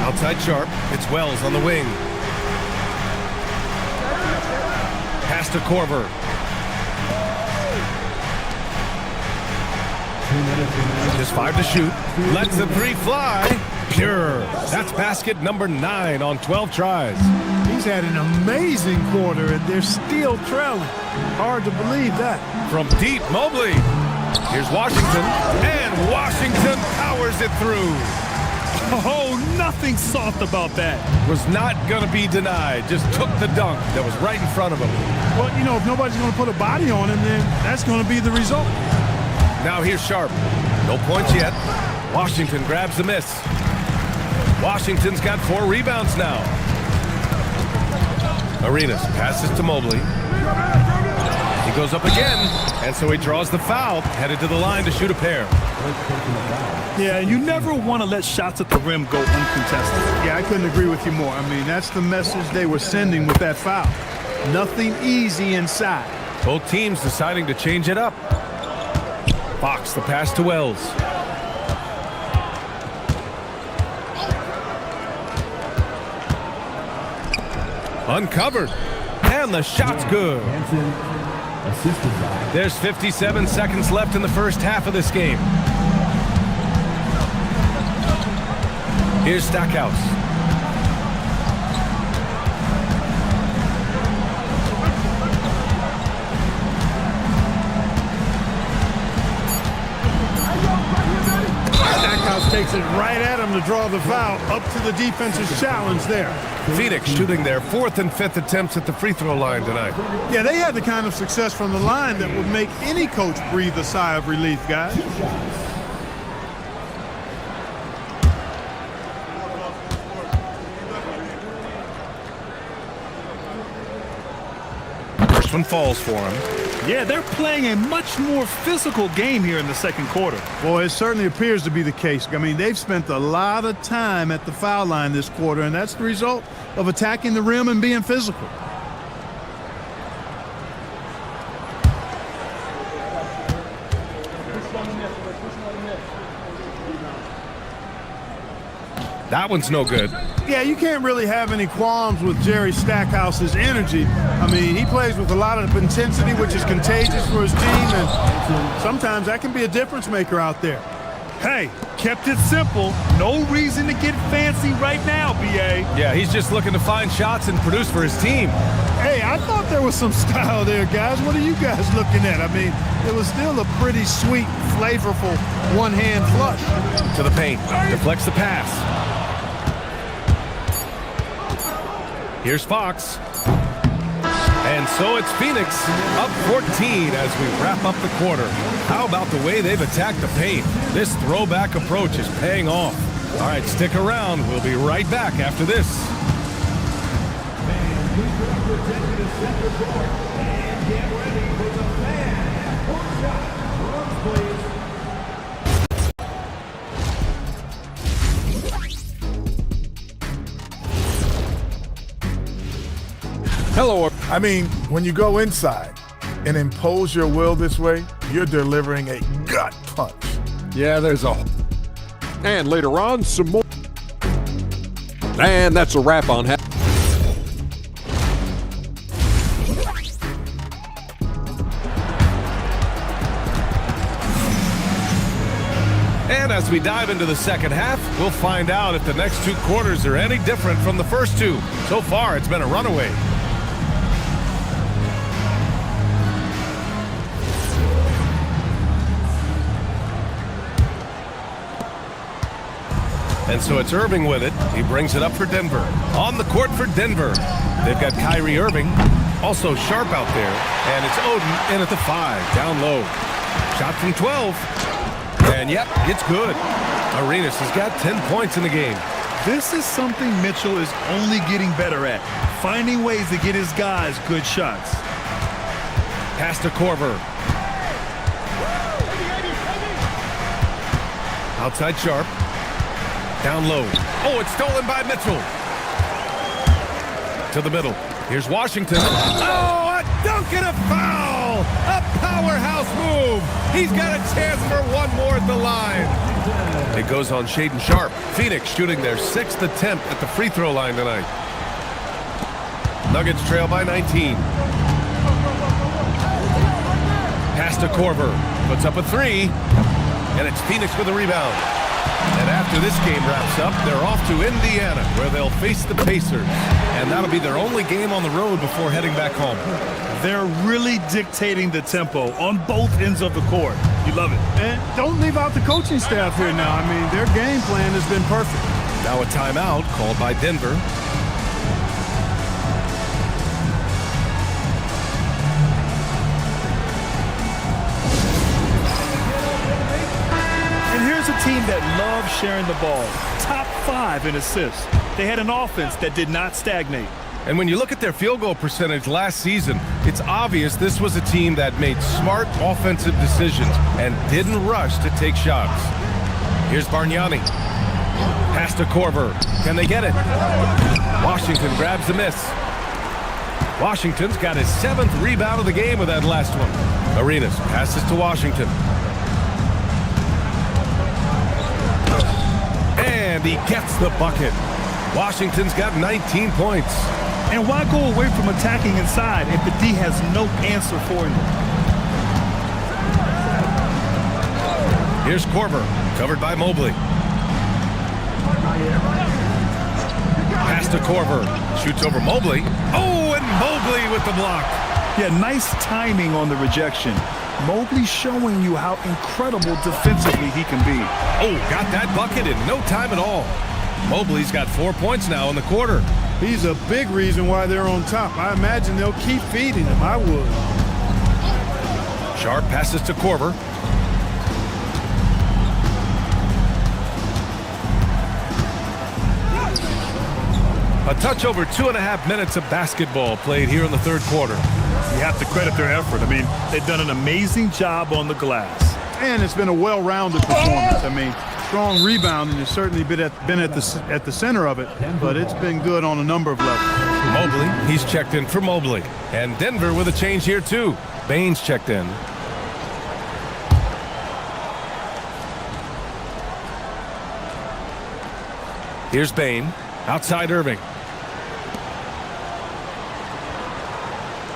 Outside Sharp. It's Wells on the wing. Pass to Korver. Just 5 to shoot. Lets the 3 fly. Pure. That's basket number 9 on 12 tries. He's had an amazing quarter, and they're still trailing. Hard to believe that. From deep, Mobley. Here's Washington. And Washington powers it through. Oh, nothing soft about that. Was not going to be denied. Just took the dunk that was right in front of him. Well, you know, if nobody's going to put a body on him, then that's going to be the result. Now here's Sharp. No points yet. Washington grabs the miss. Washington's got 4 rebounds now. Arenas passes to Mobley. He goes up again, and so he draws the foul, headed to the line to shoot a pair. Yeah, you never want to let shots at the rim go uncontested. Yeah, I couldn't agree with you more. I mean, that's the message they were sending with that foul. Nothing easy inside. Both teams deciding to change it up. Fox, the pass to Wells. Uncovered. And the shot's good. There's 57 seconds left in the first half of this game. Here's Stackhouse. Stackhouse takes it right at him to draw the foul. Up to the defense's challenge there. Phoenix shooting their 4th and 5th attempts at the free throw line tonight. Yeah, they had the kind of success from the line that would make any coach breathe a sigh of relief, guys. First one falls for him. Yeah, they're playing a much more physical game here in the second quarter. Boy, it certainly appears to be the case. I mean, they've spent a lot of time at the foul line this quarter, and that's the result of attacking the rim and being physical. That one's no good. Yeah, you can't really have any qualms with Jerry Stackhouse's energy. I mean, he plays with a lot of intensity, which is contagious for his team, and sometimes that can be a difference maker out there. Hey, kept it simple. No reason to get fancy right now, B.A. Yeah, he's just looking to find shots and produce for his team. Hey, I thought there was some style there, guys. What are you guys looking at? I mean, it was still a pretty sweet, flavorful one-hand flush. To the paint. Deflects the pass. Here's Fox. And so it's Phoenix up 14 as we wrap up the quarter. How about the way they've attacked the paint? This throwback approach is paying off. All right, stick around. We'll be right back after this. Hello. I mean, when you go inside and impose your will this way, you're delivering a gut punch. Yeah, there's a... And later on, some more. And that's a wrap on half. And as we dive into the second half, we'll find out if the next 2 quarters are any different from the first 2. So far, it's been a runaway. And so it's Irving with it. He brings it up for Denver. On the court for Denver. They've got Kyrie Irving. Also Sharp out there. And it's Oden in at the 5. Down low. Shot from 12. And yep, it's good. Arenas has got 10 points in the game. This is something Mitchell is only getting better at. Finding ways to get his guys good shots. Pass to Korver. Outside Sharp. Down low. Oh, it's stolen by Mitchell. To the middle. Here's Washington. Oh, a dunk and a foul! A powerhouse move. He's got a chance for one more at the line. It goes on Shaedon Sharp. Phoenix shooting their 6th attempt at the free throw line tonight. Nuggets trail by 19. Pass to Korver. Puts up a 3. And it's Phoenix with a rebound. And after this game wraps up, they're off to Indiana, where they'll face the Pacers. And that'll be their only game on the road before heading back home. They're really dictating the tempo on both ends of the court. You love it. And don't leave out the coaching staff here now. I mean, their game plan has been perfect. Now a timeout called by Denver. Team that loves sharing the ball. Top 5 in assists. They had an offense that did not stagnate. And when you look at their field goal percentage last season, it's obvious this was a team that made smart offensive decisions and didn't rush to take shots. Here's Bargnani. Pass to Korver. Can they get it? Washington grabs the miss. Washington's got his 7th rebound of the game with that last one. Arenas passes to Washington. And he gets the bucket. Washington's got 19 points. And why go away from attacking inside if the D has no answer for you? Here's Korver, covered by Mobley. Pass to Korver. Shoots over Mobley. Oh, and Mobley with the block. Yeah, nice timing on the rejection. Mobley showing you how incredible defensively he can be. Oh, got that bucket in no time at all. Mobley's got 4 points now in the quarter. He's a big reason why they're on top. I imagine they'll keep feeding him. I would. Sharp passes to Korver. A touch over 2.5 minutes of basketball played here in the third quarter. You have to credit their effort. I mean, they've done an amazing job on the glass. And it's been a well-rounded performance. I mean, strong rebounding has certainly been at the center of it, but it's been good on a number of levels. Mobley, he's checked in for Mobley. And Denver with a change here too. Baines checked in. Here's Bane. Outside Irving.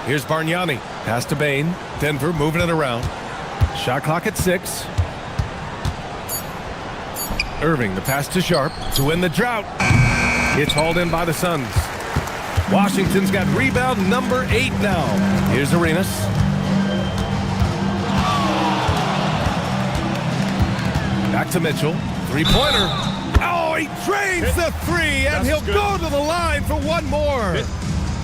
Here's Bargnani. Pass to Bane. Denver moving it around. Shot clock at 6. Irving, the pass to Sharp to win the drought. It's hauled in by the Suns. Washington's got rebound number 8 now. Here's Arenas. Back to Mitchell. Three-pointer. Oh, he drains the 3, and he'll go to the line for one more.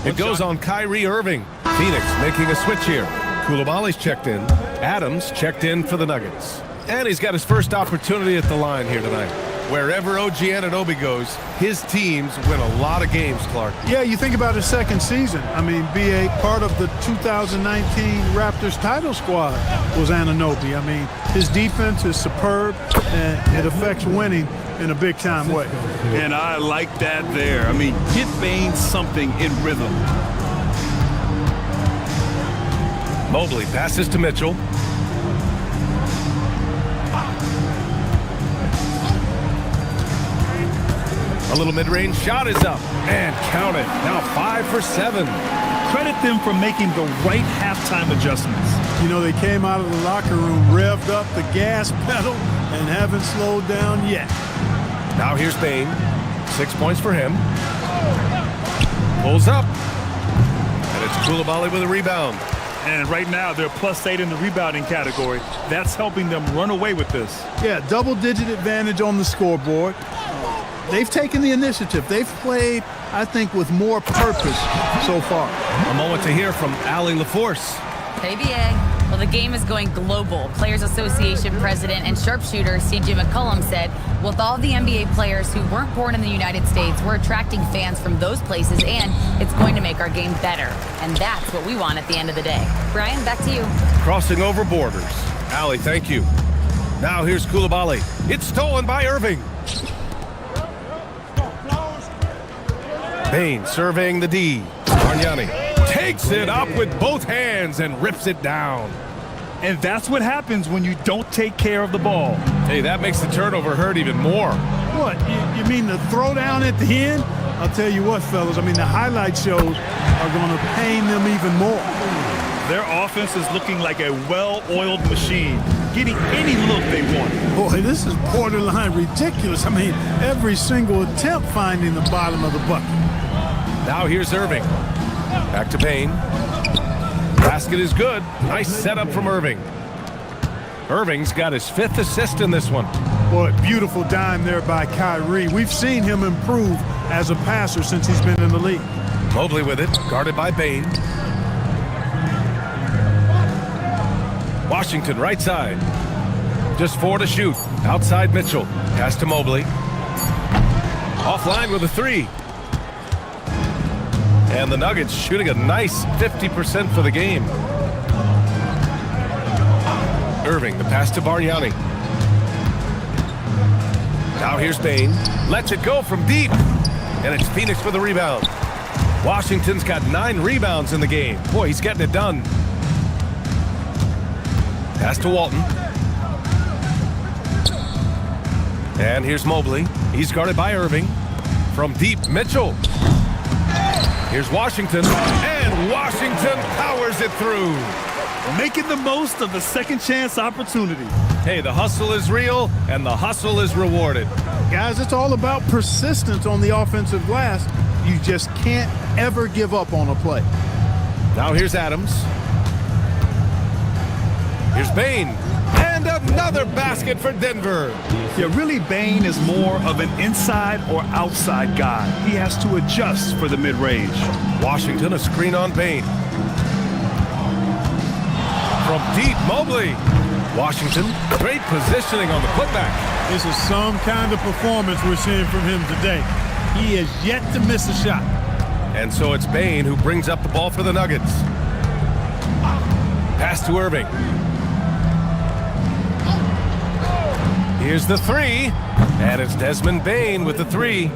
It goes on Kyrie Irving. Phoenix making a switch here. Koulibaly's checked in. Adams checked in for the Nuggets. And he's got his first opportunity at the line here tonight. Wherever OG Anunoby goes, his teams win a lot of games, Clark. Yeah, you think about his second season. I mean, BA, part of the 2019 Raptors title squad was Anunoby. I mean, his defense is superb, and it affects winning in a big-time way. And I like that there. I mean, get Baines something in rhythm. Mobley passes to Mitchell. A little mid-range shot is up and count it. Now 5 for 7. Credit them for making the right halftime adjustments. You know, they came out of the locker room, revved up the gas pedal, and haven't slowed down yet. Now here's Bain. 6 points for him. Pulls up. And it's Coulibaly with a rebound. And right now, they're +8 in the rebounding category. That's helping them run away with this. Yeah, double-digit advantage on the scoreboard. They've taken the initiative. They've played, I think, with more purpose so far. A moment to hear from Allie LaForce. Hey, BA. Well, the game is going global. Players Association president and sharpshooter C.J. McCollum said, with all the NBA players who weren't born in the United States, we're attracting fans from those places, and it's going to make our game better. And that's what we want at the end of the day. Brian, back to you. Crossing over borders. Allie, thank you. Now here's Coulibaly. It's stolen by Irving. Bain surveying the D. Bargnani takes it up with both hands and rips it down. And that's what happens when you don't take care of the ball. Hey, that makes the turnover hurt even more. What, you mean the throwdown at the end? I'll tell you what, fellas, I mean, the highlight shows are going to pain them even more. Their offense is looking like a well-oiled machine, getting any look they want. Boy, this is borderline ridiculous. I mean, every single attempt finding the bottom of the bucket. Now here's Irving. Back to Bain. Basket is good. Nice setup from Irving. Irving's got his 5th assist in this one. Boy, beautiful dime there by Kyrie. We've seen him improve as a passer since he's been in the league. Mobley with it, guarded by Bain. Washington right side. Just 4 to shoot. Outside Mitchell. Pass to Mobley. Offline with a 3. And the Nuggets shooting a nice 50% for the game. Irving, the pass to Bargnani. Now here's Bain. Lets it go from deep. And it's Phoenix for the rebound. Washington's got 9 rebounds in the game. Boy, he's getting it done. Pass to Walton. And here's Mobley. He's guarded by Irving. From deep, Mitchell. Here's Washington, and Washington powers it through. Making the most of the second chance opportunity. Hey, the hustle is real, and the hustle is rewarded. Guys, it's all about persistence on the offensive glass. You just can't ever give up on a play. Now here's Adams. Here's Bain. And another basket for Denver. Yeah, really, Bain is more of an inside or outside guy. He has to adjust for the mid-range. Washington, a screen on Bain. From deep, Mobley. Washington, great positioning on the putback. This is some kind of performance we're seeing from him today. He has yet to miss a shot. And so it's Bain who brings up the ball for the Nuggets. Pass to Irving. Here's the 3, and it's Desmond Bain with the 3.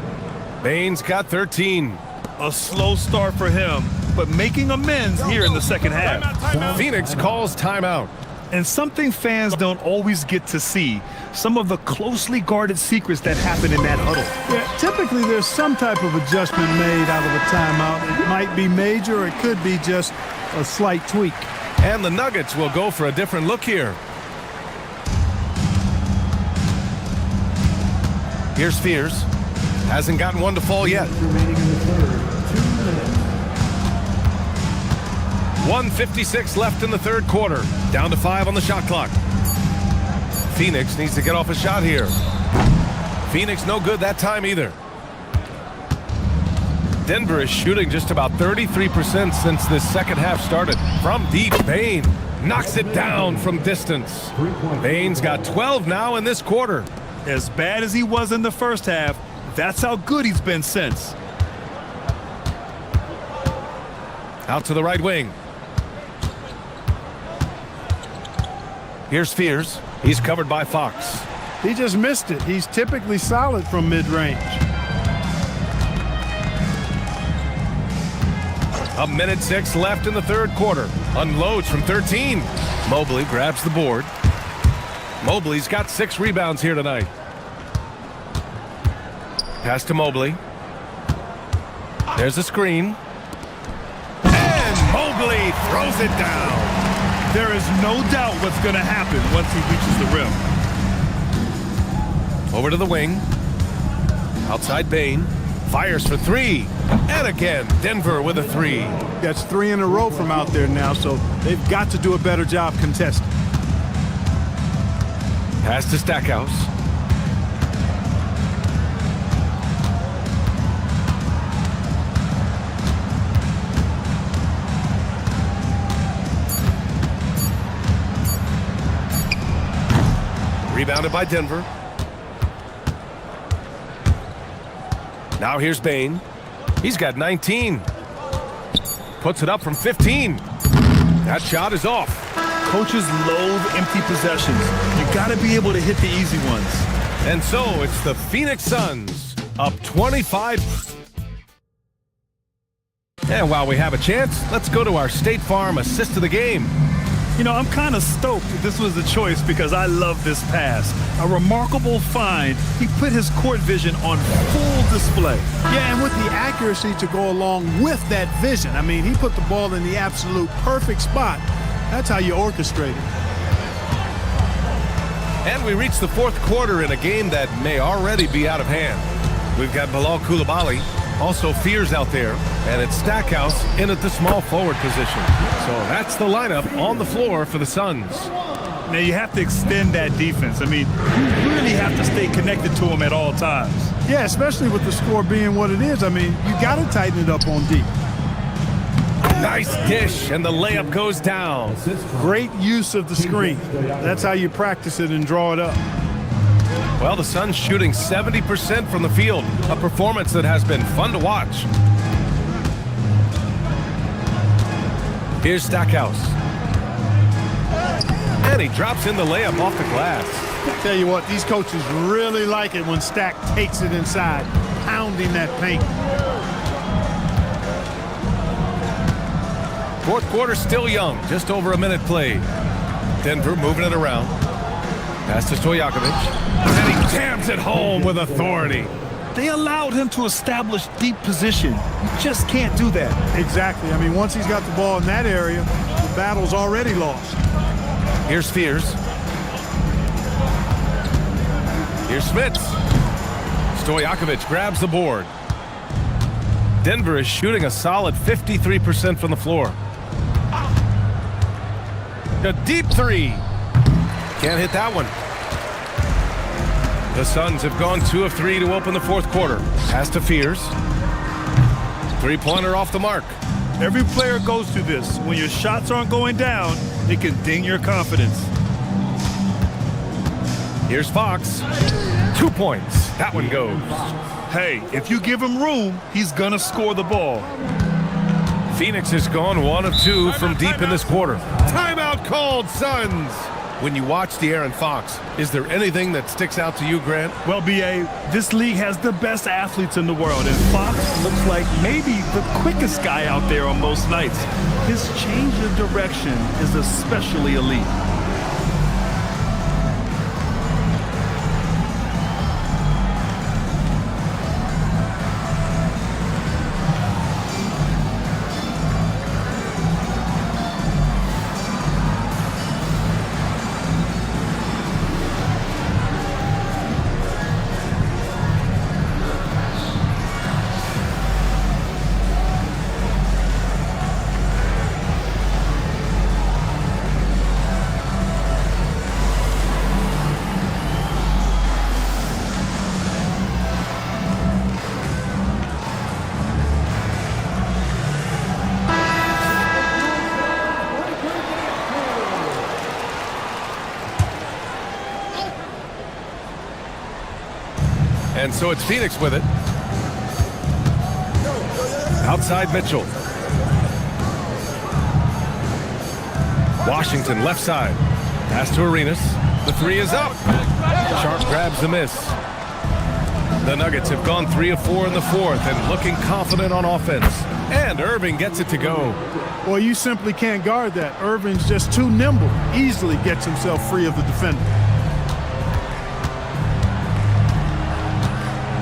Bain's got 13. A slow start for him, but making amends here in the second half. Phoenix calls timeout. And something fans don't always get to see, some of the closely guarded secrets that happen in that huddle. Yeah, typically there's some type of adjustment made out of a timeout. It might be major, or it could be just a slight tweak. And the Nuggets will go for a different look here. Here's Fears. Hasn't gotten one to fall yet. 1:56 left in the third quarter. Down to 5 on the shot clock. Phoenix needs to get off a shot here. Phoenix no good that time either. Denver is shooting just about 33% since this second half started. From deep, Bain knocks it down from distance. Bain's got 12 now in this quarter. As bad as he was in the first half, that's how good he's been since. Out to the right wing. Here's Fears. He's covered by Fox. He just missed it. He's typically solid from mid-range. 1:06 left in the third quarter. Unloads from 13. Mobley grabs the board. Mobley's got 6 rebounds here tonight. Pass to Mobley. There's a screen. And Mobley throws it down. There is no doubt what's going to happen once he reaches the rim. Over to the wing. Outside Bane. Fires for 3. And again, Denver with a 3. That's 3 in a row from out there now, so they've got to do a better job contesting. Pass to Stackhouse. Rebounded by Denver. Now here's Bane. He's got 19. Puts it up from 15. That shot is off. Coaches loathe empty possessions. You got to be able to hit the easy ones. And so it's the Phoenix Suns up 25. And while we have a chance, let's go to our State Farm assist of the game. You know, I'm kind of stoked this was the choice because I love this pass. A remarkable find. He put his court vision on full display. Yeah, and with the accuracy to go along with that vision. I mean, he put the ball in the absolute perfect spot. That's how you orchestrate it. And we reach the fourth quarter in a game that may already be out of hand. We've got Bilal Coulibaly, also Fears out there, and it's Stackhouse in at the small forward position. So that's the lineup on the floor for the Suns. Now you have to extend that defense. I mean, you really have to stay connected to them at all times. Yeah, especially with the score being what it is. I mean, you got to tighten it up on deep. Nice dish, and the layup goes down. Great use of the screen. That's how you practice it and draw it up. Well, the Suns shooting 70% from the field, a performance that has been fun to watch. Here's Stackhouse. And he drops in the layup off the glass. I tell you what, these coaches really like it when Stack takes it inside, pounding that paint. Fourth quarter still young, just over a minute played. Denver moving it around. Pass to Stojakovic. And he jams it home with authority. They allowed him to establish deep position. You just can't do that. Exactly. I mean, once he's got the ball in that area, the battle's already lost. Here's Fears. Here's Smits. Stojakovic grabs the board. Denver is shooting a solid 53% from the floor. A deep 3. Can't hit that one. The Suns have gone 2 of 3 to open the fourth quarter. Pass to Fears. 3-pointer off the mark. Every player goes through this. When your shots aren't going down, it can ding your confidence. Here's Fox. 2 points. That one goes. Hey, if you give him room, he's gonna score the ball. Phoenix has gone 1 of 2 from deep in this quarter. Timeout called, Suns. When you watch De'Aaron Fox, is there anything that sticks out to you, Grant? Well, B.A., this league has the best athletes in the world, and Fox looks like maybe the quickest guy out there on most nights. His change of direction is especially elite. And so it's Phoenix with it. Outside Mitchell. Washington left side. Pass to Arenas. The 3 is up. Sharp grabs the miss. The Nuggets have gone 3 of 4 in the fourth and looking confident on offense. And Irving gets it to go. Well, you simply can't guard that. Irving's just too nimble. Easily gets himself free of the defender.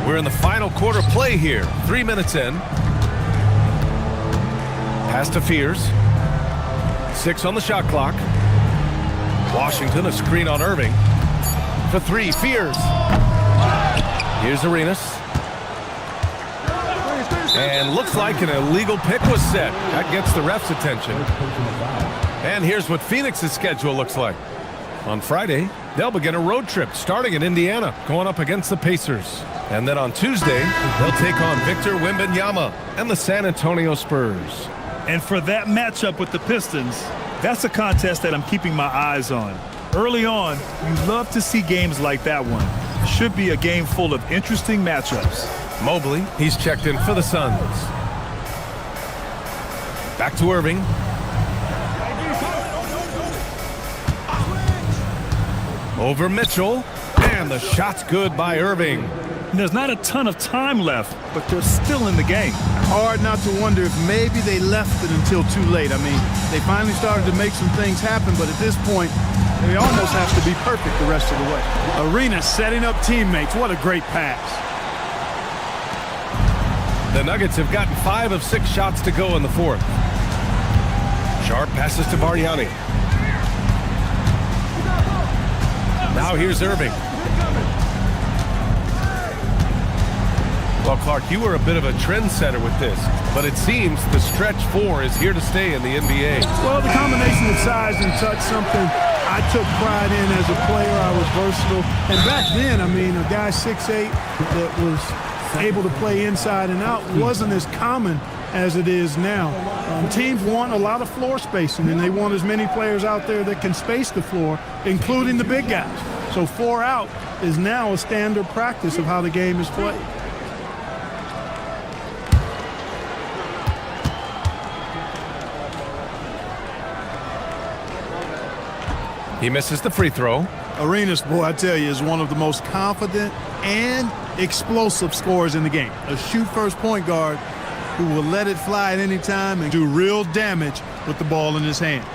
We're in the final quarter play here. 3 minutes in. Pass to Fears. 6 on the shot clock. Washington, a screen on Irving. For 3, Fears. Here's Arenas. And looks like an illegal pick was set. That gets the ref's attention. And here's what Phoenix's schedule looks like. On Friday, they'll begin a road trip starting in Indiana, going up against the Pacers. And then on Tuesday, they'll take on Victor Wembanyama and the San Antonio Spurs. And for that matchup with the Pistons, that's a contest that I'm keeping my eyes on. Early on, you love to see games like that one. Should be a game full of interesting matchups. Mobley, he's checked in for the Suns. Back to Irving. Over Mitchell, and the shot's good by Irving. There's not a ton of time left, but they're still in the game. Hard not to wonder if maybe they left it until too late. I mean, they finally started to make some things happen, but at this point, they almost have to be perfect the rest of the way. Arenas setting up teammates. What a great pass. The Nuggets have gotten 5 of 6 shots to go in the fourth. Sharp passes to Bargnani. Now here's Irving. Well, Clark, you were a bit of a trendsetter with this, but it seems the stretch 4 is here to stay in the NBA. Well, the combination of size and touch, something I took pride in as a player. I was versatile. And back then, I mean, a guy 6'8" that was able to play inside and out wasn't as common as it is now. Teams want a lot of floor spacing, and they want as many players out there that can space the floor, including the big guys. So 4 out is now a standard practice of how the game is played. He misses the free throw. Arenas, boy, I tell you, is one of the most confident and explosive scorers in the game. A shoot-first point guard who will let it fly at any time and do real damage with the ball in his hands.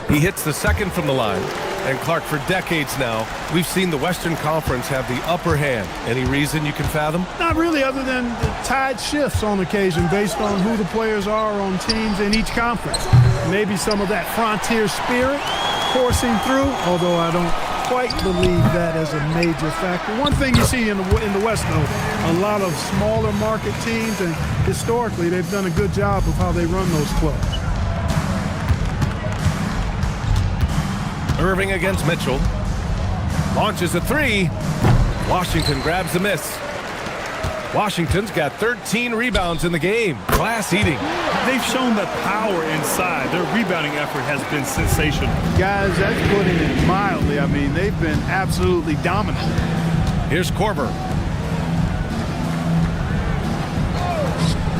He hits the second from the line. And Clark, for decades now, we've seen the Western Conference have the upper hand. Any reason you can fathom? Not really, other than the tide shifts on occasion based on who the players are on teams in each conference. Maybe some of that frontier spirit coursing through, although I don't quite believe that as a major factor. One thing you see in the West, though, a lot of smaller market teams, and historically they've done a good job of how they run those clubs. Irving against Mitchell. Launches a 3. Washington grabs the miss. Washington's got 13 rebounds in the game. Class eating. They've shown that power inside. Their rebounding effort has been sensational. Guys, that's putting it mildly. I mean, they've been absolutely dominant. Here's Korver.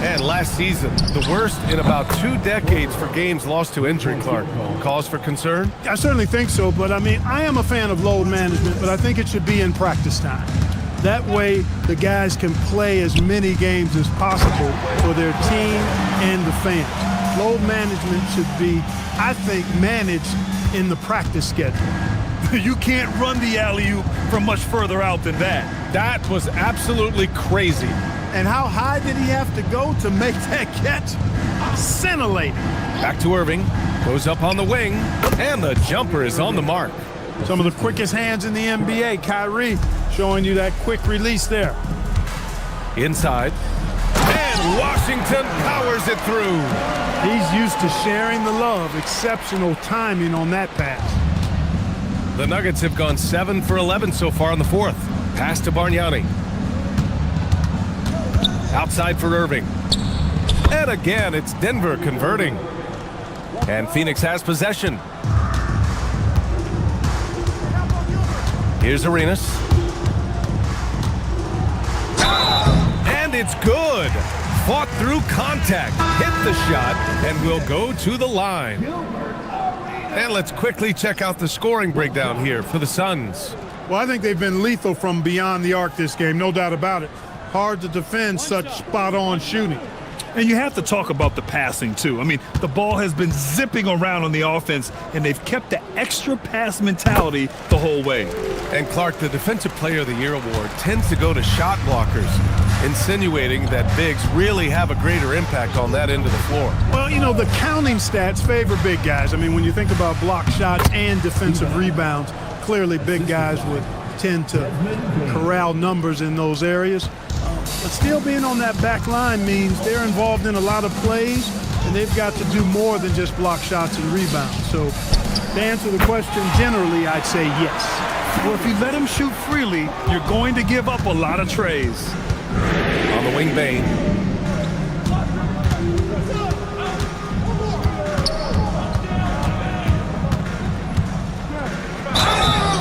And last season, the worst in about 2 decades for games lost to injury, Clark. Cause for concern? I certainly think so, but I mean, I am a fan of load management, but I think it should be in practice time. That way, the guys can play as many games as possible for their team and the fans. Load management should be, I think, managed in the practice schedule. You can't run the alley-oop from much further out than that. That was absolutely crazy. And how high did he have to go to make that catch? Scintillating. Back to Irving. Goes up on the wing. And the jumper is on the mark. Some of the quickest hands in the NBA. Kyrie showing you that quick release there. Inside. And Washington powers it through. He's used to sharing the love. Exceptional timing on that pass. The Nuggets have gone 7 for 11 so far in the fourth. Pass to Bargnani. Outside for Irving. And again, it's Denver converting. And Phoenix has possession. Here's Arenas. And it's good. Fought through contact, hit the shot, and will go to the line. And let's quickly check out the scoring breakdown here for the Suns. Well, I think they've been lethal from beyond the arc this game, no doubt about it. Hard to defend such spot-on shooting. And you have to talk about the passing, too. I mean, the ball has been zipping around on the offense, and they've kept the extra pass mentality the whole way. And Clark, the Defensive Player of the Year award tends to go to shot blockers, insinuating that bigs really have a greater impact on that end of the floor. Well, you know, the counting stats favor big guys. I mean, when you think about block shots and defensive rebounds, clearly big guys would tend to corral numbers in those areas. But still being on that back line means they're involved in a lot of plays, and they've got to do more than just block shots and rebounds. So to answer the question, generally, I'd say yes. Well, if you let him shoot freely, you're going to give up a lot of trays. On the wing, Bane.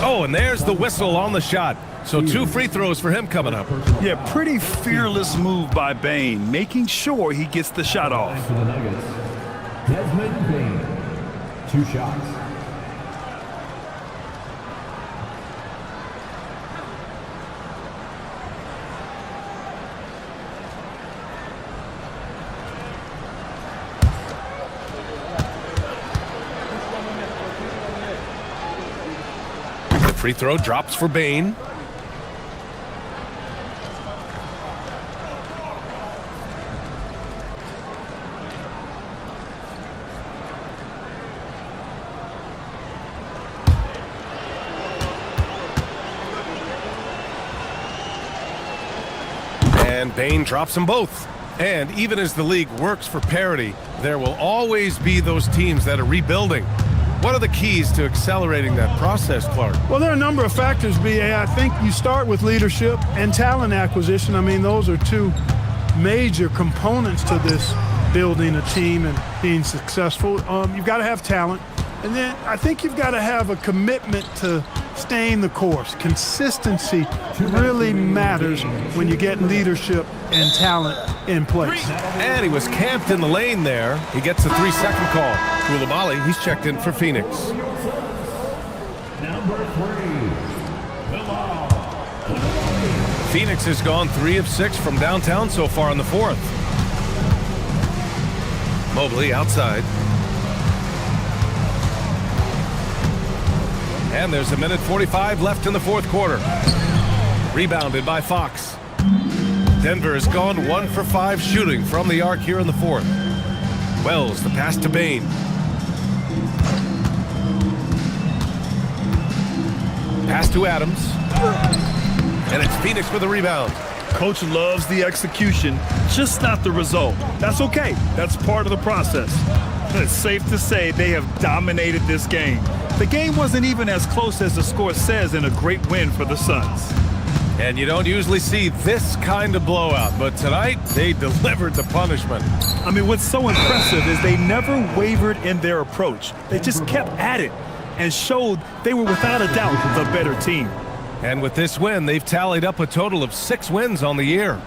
Oh, and there's the whistle on the shot. So 2 free throws for him coming up. Yeah, pretty fearless move by Bane, making sure he gets the shot off. For the Nuggets, Desmond Bane, 2 shots. The free throw drops for Bane. And Bane drops them both. And even as the league works for parity, there will always be those teams that are rebuilding. What are the keys to accelerating that process, Clark? Well, there are a number of factors, B.A. I think you start with leadership and talent acquisition. I mean, those are 2 major components to this building a team and being successful. You've got to have talent. And then I think you've got to have a commitment to staying the course. Consistency really matters when you get leadership and talent in place. And he was camped in the lane there. He gets a 3-second call. Koulibaly, he's checked in for Phoenix. Number 3, Phoenix has gone 3 of 6 from downtown so far in the 4th. Mobley outside. And there's 1:45 left in the 4th quarter. Rebounded by Fox. Denver has gone 1 for 5 shooting from the arc here in the 4th. Wells, the pass to Bane. Pass to Adams. And it's Phoenix with the rebound. Coach loves the execution, just not the result. That's okay. That's part of the process. It's safe to say they have dominated this game. The game wasn't even as close as the score says in a great win for the Suns. And you don't usually see this kind of blowout, but tonight they delivered the punishment. I mean, what's so impressive is they never wavered in their approach. They just kept at it and showed they were without a doubt the better team. And with this win, they've tallied up a total of 6 wins on the year.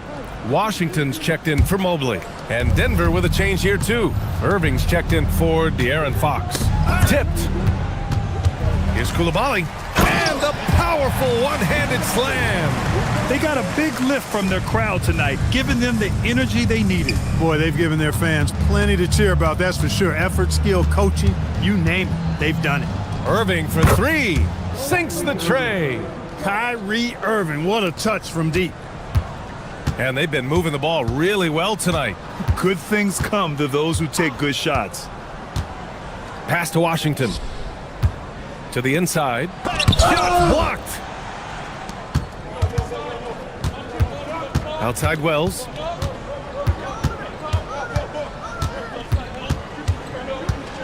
Washington's checked in for Mobley. And Denver with a change here, too. Irving's checked in for De'Aaron Fox. Tipped. Here's Koulibaly. And the powerful one-handed slam. They got a big lift from their crowd tonight, giving them the energy they needed. Boy, they've given their fans plenty to cheer about, that's for sure. Effort, skill, coaching, you name it, they've done it. Irving for 3. Sinks the tray. Kyrie Irving, what a touch from deep. And they've been moving the ball really well tonight. Good things come to those who take good shots. Pass to Washington. To the inside. Shot blocked. Outside Wells.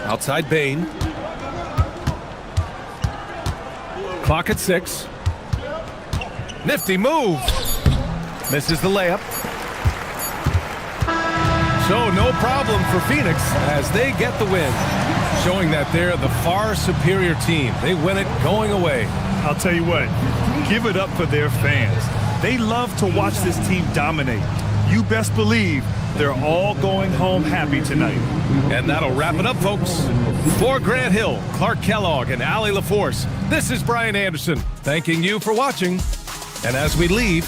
Outside Bane. Clock at 6. Nifty move. Misses the layup. So no problem for Phoenix as they get the win, showing that they're the far superior team. They win it going away. I'll tell you what, give it up for their fans. They love to watch this team dominate. you best believe they're all going home happy tonight. And that'll wrap it up, folks. For Grant Hill, Clark Kellogg, and Allie LaForce, this is Brian Anderson, thanking you for watching. And as we leave,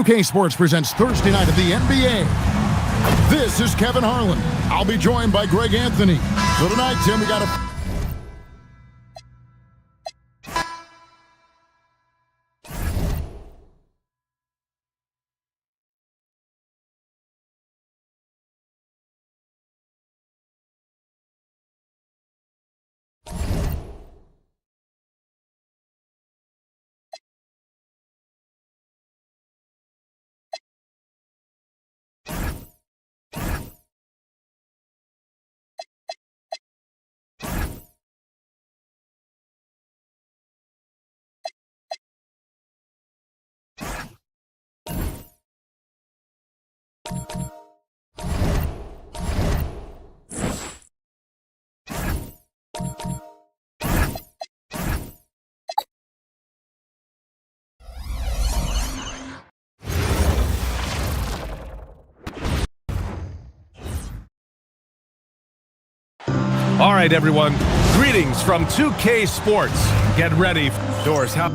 K Sports presents Thursday night of the NBA. This is Kevin Harlan. I'll be joined by Greg Anthony. So tonight, Tim, we got a... all right, everyone. Greetings from 2K Sports. Get ready. Doors. How?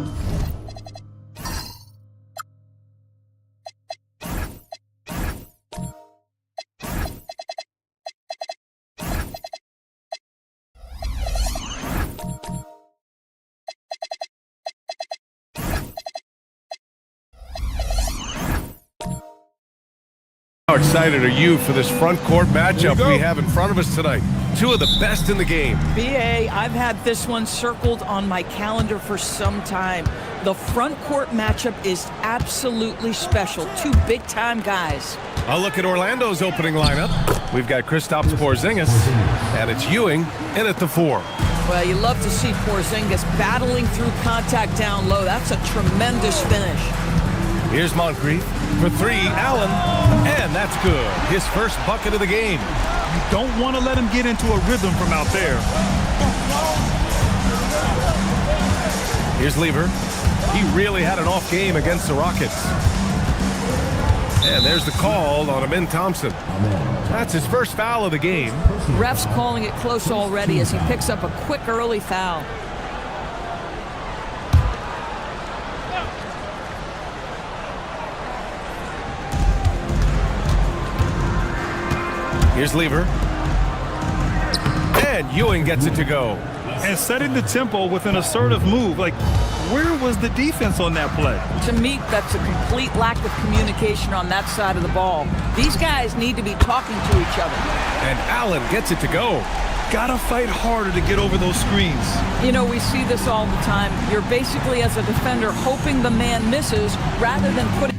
How excited are you for this front court matchup we have in front of us tonight? Two of the best in the game. BA, I've had this one circled on my calendar for some time. The front court matchup is absolutely special. Two big-time guys. I'll look at Orlando's opening lineup. We've got Kristaps Porzingis, and it's Ewing in at the 4. Well, you love to see Porzingis battling through contact down low. That's a tremendous finish. Here's Moncrief for 3, Allen, and that's good. His first bucket of the game. You don't want to let him get into a rhythm from out there. Here's Lever. He really had an off game against the Rockets. And there's the call on Amin Thompson. That's his first foul of the game. Ref's calling it close already as he picks up a quick early foul. Here's Lever. And Ewing gets it to go. And setting the tempo with an assertive move. Like, where was the defense on that play? To me, that's a complete lack of communication on that side of the ball. These guys need to be talking to each other. And Allen gets it to go. Gotta fight harder to get over those screens. You know, we see this all the time. You're basically, as a defender, hoping the man misses rather than putting...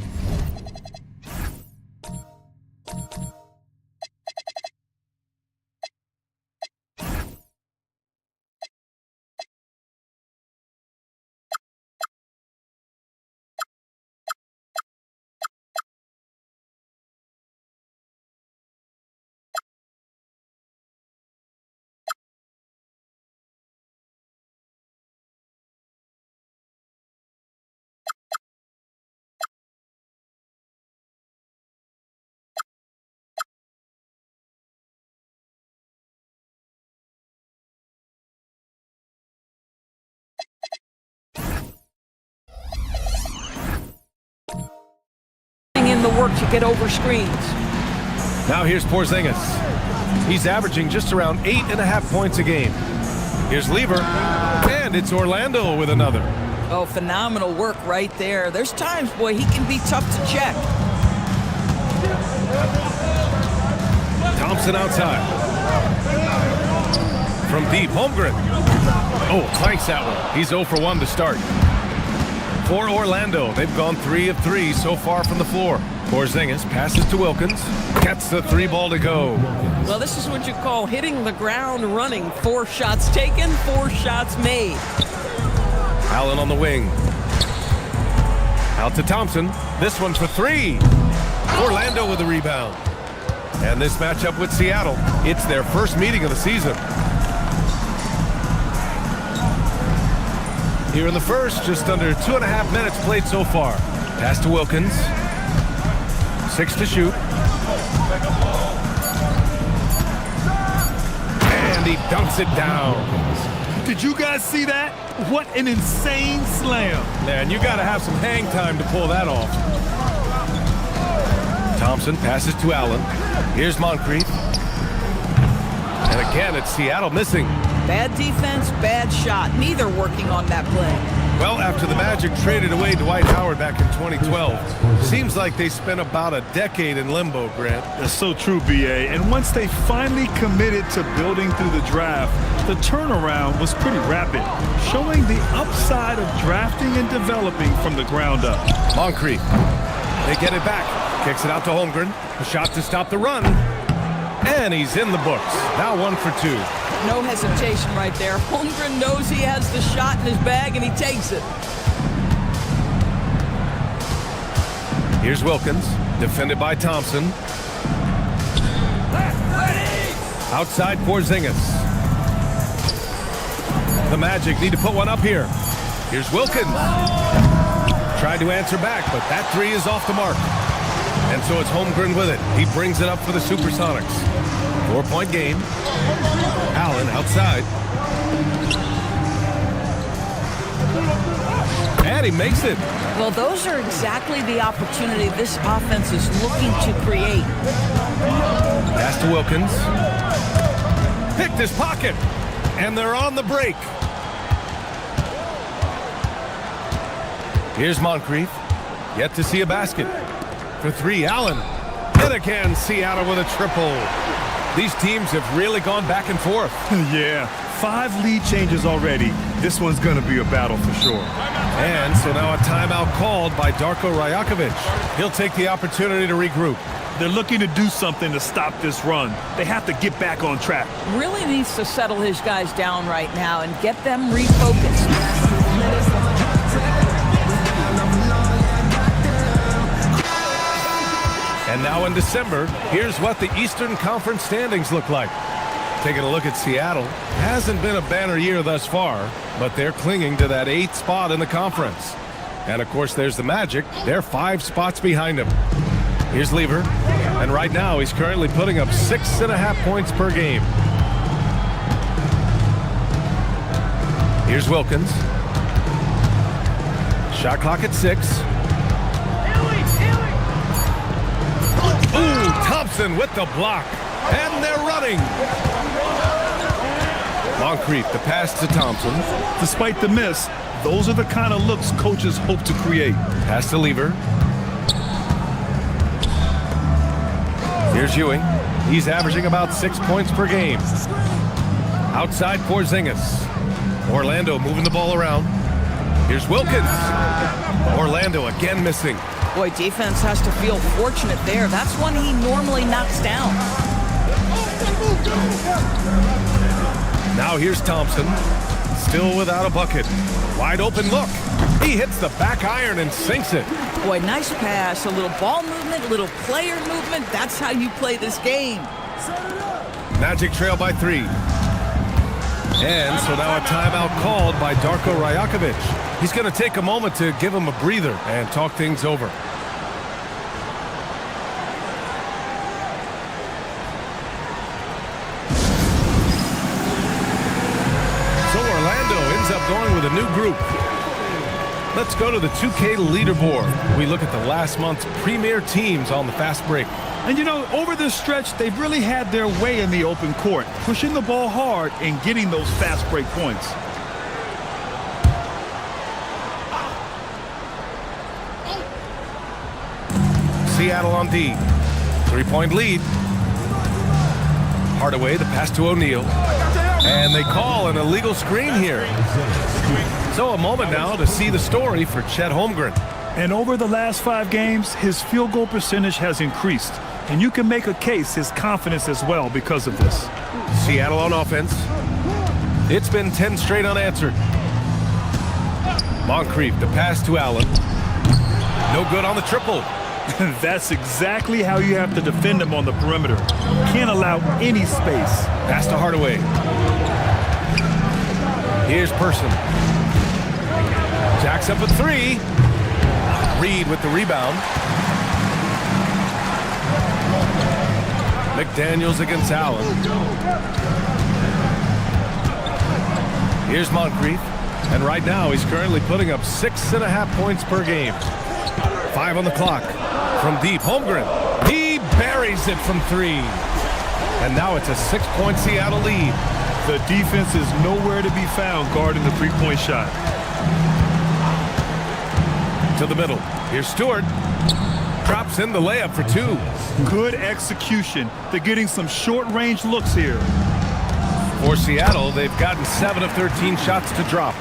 in the work to get over screens. Now here's Porzingis. He's averaging just around 8.5 points a game. Here's Lever, and it's Orlando with another. Oh, phenomenal work right there. There's times, boy, he can be tough to check. Thompson outside. From deep, Holmgren. Oh, clanks that one. He's 0 for 1 to start. For Orlando, they've gone 3 of 3 so far from the floor. Porzingis passes to Wilkins. Gets the 3 ball to go. Well, this is what you call hitting the ground running. 4 shots taken, 4 shots made. Allen on the wing. Out to Thompson. This one for 3. Orlando with the rebound. And this matchup with Seattle, it's their first meeting of the season. Here in the first, just under 2.5 minutes played so far. Pass to Wilkins. 6 to shoot. And he dunks it down. Did you guys see that? What an insane slam. Man, you got to have some hang time to pull that off. Thompson passes to Allen. Here's Moncrief. And again, it's Seattle missing. Bad defense, bad shot. Neither working on that play. Well, after the Magic traded away Dwight Howard back in 2012, seems like they spent about a decade in limbo, Grant. That's so true, BA. And once they finally committed to building through the draft, the turnaround was pretty rapid, showing the upside of drafting and developing from the ground up. Moncrief. They get it back. Kicks it out to Holmgren. A shot to stop the run. And he's in the books. Now 1 for 2. No hesitation right there. Holmgren knows he has the shot in his bag, and he takes it. Here's Wilkins, defended by Thompson. Outside Porzingis. The Magic need to put one up here. Here's Wilkins. Tried to answer back, but that 3 is off the mark. And so it's Holmgren with it. He brings it up for the Supersonics. 4-point game. Allen outside. And he makes it. Well, those are exactly the opportunity this offense is looking to create. Pass to Wilkins. Picked his pocket. And they're on the break. Here's Moncrief. Yet to see a basket. For 3, Allen. And again, Seattle with a triple. These teams have really gone back and forth. Yeah, 5 lead changes already. This one's going to be a battle for sure. And so now a timeout called by Darko Rajakovic. He'll take the opportunity to regroup. They're looking to do something to stop this run. They have to get back on track. Really needs to settle his guys down right now and get them refocused. And now in December, here's what the Eastern Conference standings look like. Taking a look at Seattle. Hasn't been a banner year thus far, but they're clinging to that 8th spot in the conference. And of course, there's the Magic. They're 5 spots behind him. Here's Lever. And right now, he's currently putting up 6.5 points per game. Here's Wilkins. Shot clock at 6. Ooh, Thompson with the block. And they're running. Moncrief, the pass to Thompson. Despite the miss, those are the kind of looks coaches hope to create. Pass to Lever. Here's Ewing. He's averaging about 6 points per game. Outside Porzingis. Orlando moving the ball around. Here's Wilkins. Orlando again missing. Boy, defense has to feel fortunate there. That's one he normally knocks down. Now here's Thompson. Still without a bucket. Wide open look. He hits the back iron and sinks it. Boy, nice pass. A little ball movement, a little player movement. That's how you play this game. Magic trail by 3. And so now a timeout called by Darko Rajakovic. He's going to take a moment to give him a breather and talk things over. So Orlando ends up going with a new group. Let's go to the 2K leaderboard. We look at the last month's premier teams on the fast break. And you know, over this stretch, they've really had their way in the open court, pushing the ball hard and getting those fast break points. Seattle on D. 3-point lead. Hardaway, the pass to O'Neal. And they call an illegal screen here. So a moment now to see the story for Chet Holmgren. And over the last 5 games, his field goal percentage has increased. And you can make a case his confidence as well because of this. Seattle on offense. It's been 10 straight unanswered. Moncrief, the pass to Allen. No good on the triple. That's exactly how you have to defend him on the perimeter. Can't allow any space. Pass to Hardaway. Here's Person. Jacks up a 3. Reed with the rebound. McDaniels against Allen. Here's Moncrief. And right now he's currently putting up 6.5 points per game. 5 on the clock. From deep, Holmgren. He buries it from 3. And now it's a 6-point Seattle lead. The defense is nowhere to be found guarding the 3-point shot. To the middle. Here's Stewart. Drops in the layup for 2. Good execution. They're getting some short-range looks here. For Seattle, they've gotten 7 of 13 shots to drop.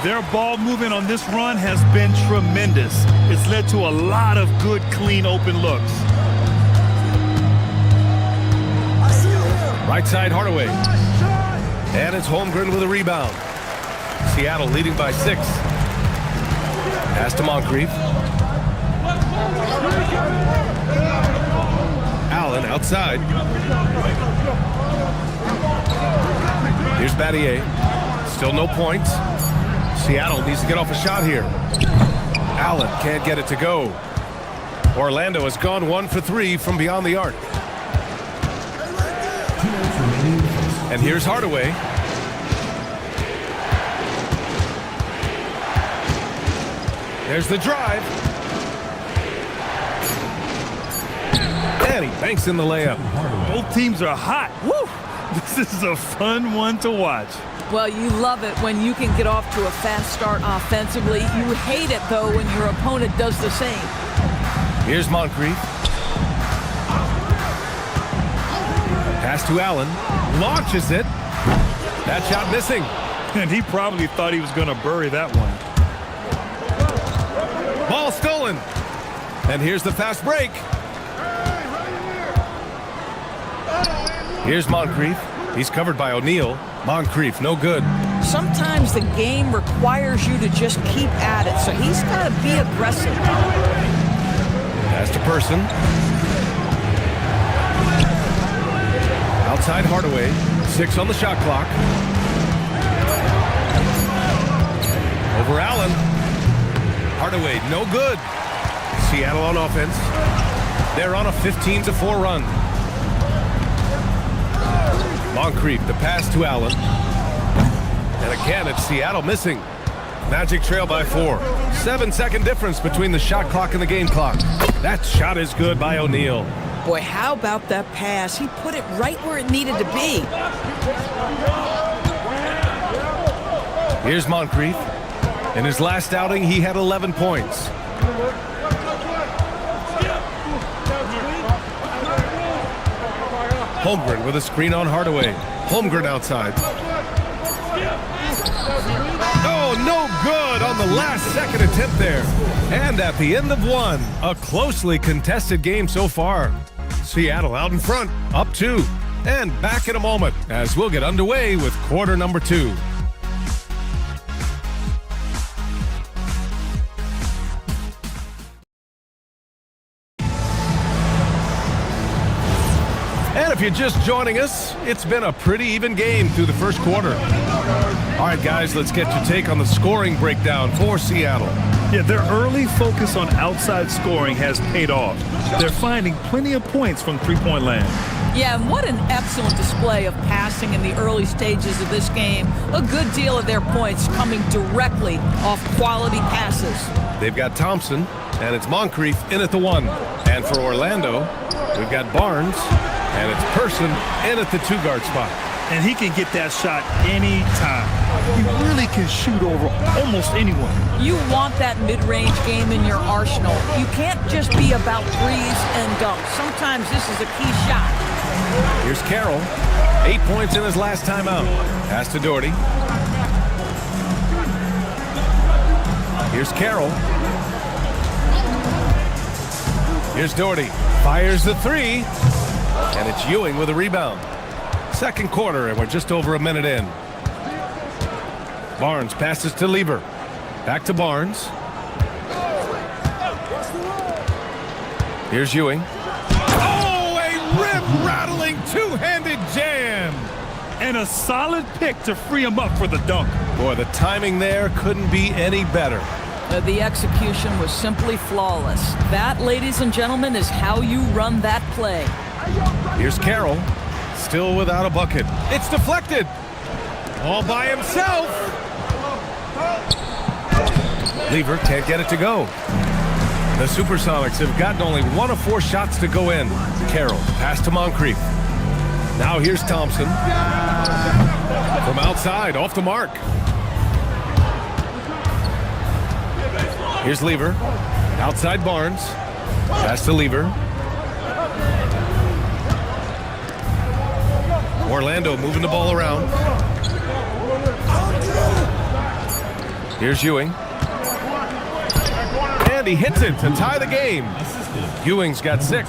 Their ball movement on this run has been tremendous. It's led to a lot of good, clean, open looks. Right side, Hardaway. And it's Holmgren with a rebound. Seattle leading by 6. Pass to Moncrief. Allen outside. Here's Battier. Still no points. Seattle needs to get off a shot here. Allen can't get it to go. Orlando has gone 1 for 3 from beyond the arc. And here's Hardaway. There's the drive. And he banks in the layup. Both teams are hot. Woo! This is a fun one to watch. Well, you love it when you can get off to a fast start offensively. You hate it, though, when your opponent does the same. Here's Moncrief. Pass to Allen. Launches it. That shot missing. And he probably thought he was going to bury that one. Ball stolen. And here's the fast break. Here's Moncrief. He's covered by O'Neal. Moncrief, no good. Sometimes the game requires you to just keep at it, so he's got to be aggressive. Pass to Person. Outside Hardaway. 6 on the shot clock. Over Allen. Hardaway, no good. Seattle on offense. They're on a 15-4 run. Moncrief, the pass to Allen. And again, it's Seattle missing. Magic trail by 4. 7-second difference between the shot clock and the game clock. That shot is good by O'Neal. Boy, how about that pass? He put it right where it needed to be. Here's Moncrief. In his last outing, he had 11 points. Holmgren with a screen on Hardaway. Holmgren outside. Oh, no good on the last second attempt there. And at the end of one, a closely contested game so far. Seattle out in front, up 2. And back in a moment as we'll get underway with quarter number 2. And if you're just joining us, it's been a pretty even game through the first quarter. All right, guys, let's get your take on the scoring breakdown for Seattle. Yeah, their early focus on outside scoring has paid off. They're finding plenty of points from three-point land. Yeah, and what an excellent display of passing in the early stages of this game. A good deal of their points coming directly off quality passes. They've got Thompson, and it's Moncrief in at the 1. And for Orlando, we've got Barnes, and it's Person in at the 2-guard spot. And he can get that shot anytime. He really can shoot over almost anyone. You want that mid-range game in your arsenal. You can't just be about threes and dunks. Sometimes this is a key shot. Here's Carroll. 8 points in his last time out. Pass to Doherty. Here's Carroll. Here's Doherty. Fires the 3. And it's Ewing with a rebound. Second quarter, and we're just over a minute in. Barnes passes to Lever. Back to Barnes. Here's Ewing. Oh, a rib-rattling two-handed jam. And a solid pick to free him up for the dunk. Boy, the timing there couldn't be any better. The execution was simply flawless. That, ladies and gentlemen, is how you run that play. Here's Carroll. Still without a bucket. It's deflected. All by himself. Lever can't get it to go. The Supersonics have gotten only 1 of 4 shots to go in. Carroll, pass to Moncrief. Now here's Thompson. From outside, off the mark. Here's Lever. Outside Barnes. Pass to Lever. Orlando moving the ball around. Here's Ewing. And he hits it to tie the game. Ewing's got 6.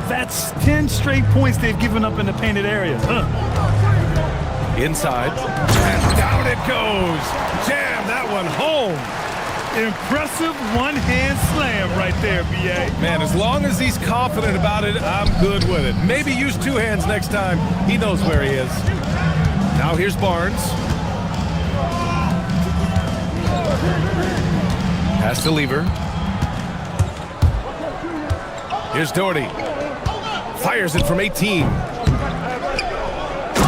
That's 10 straight points they've given up in the painted area. Inside. And down it goes. Jam that one home. Impressive one-hand slam right there, B.A. Man, as long as he's confident about it, I'm good with it. Maybe use 2 hands next time. He knows where he is. Now here's Barnes. Pass to Lever. Here's Doherty. Fires it from 18.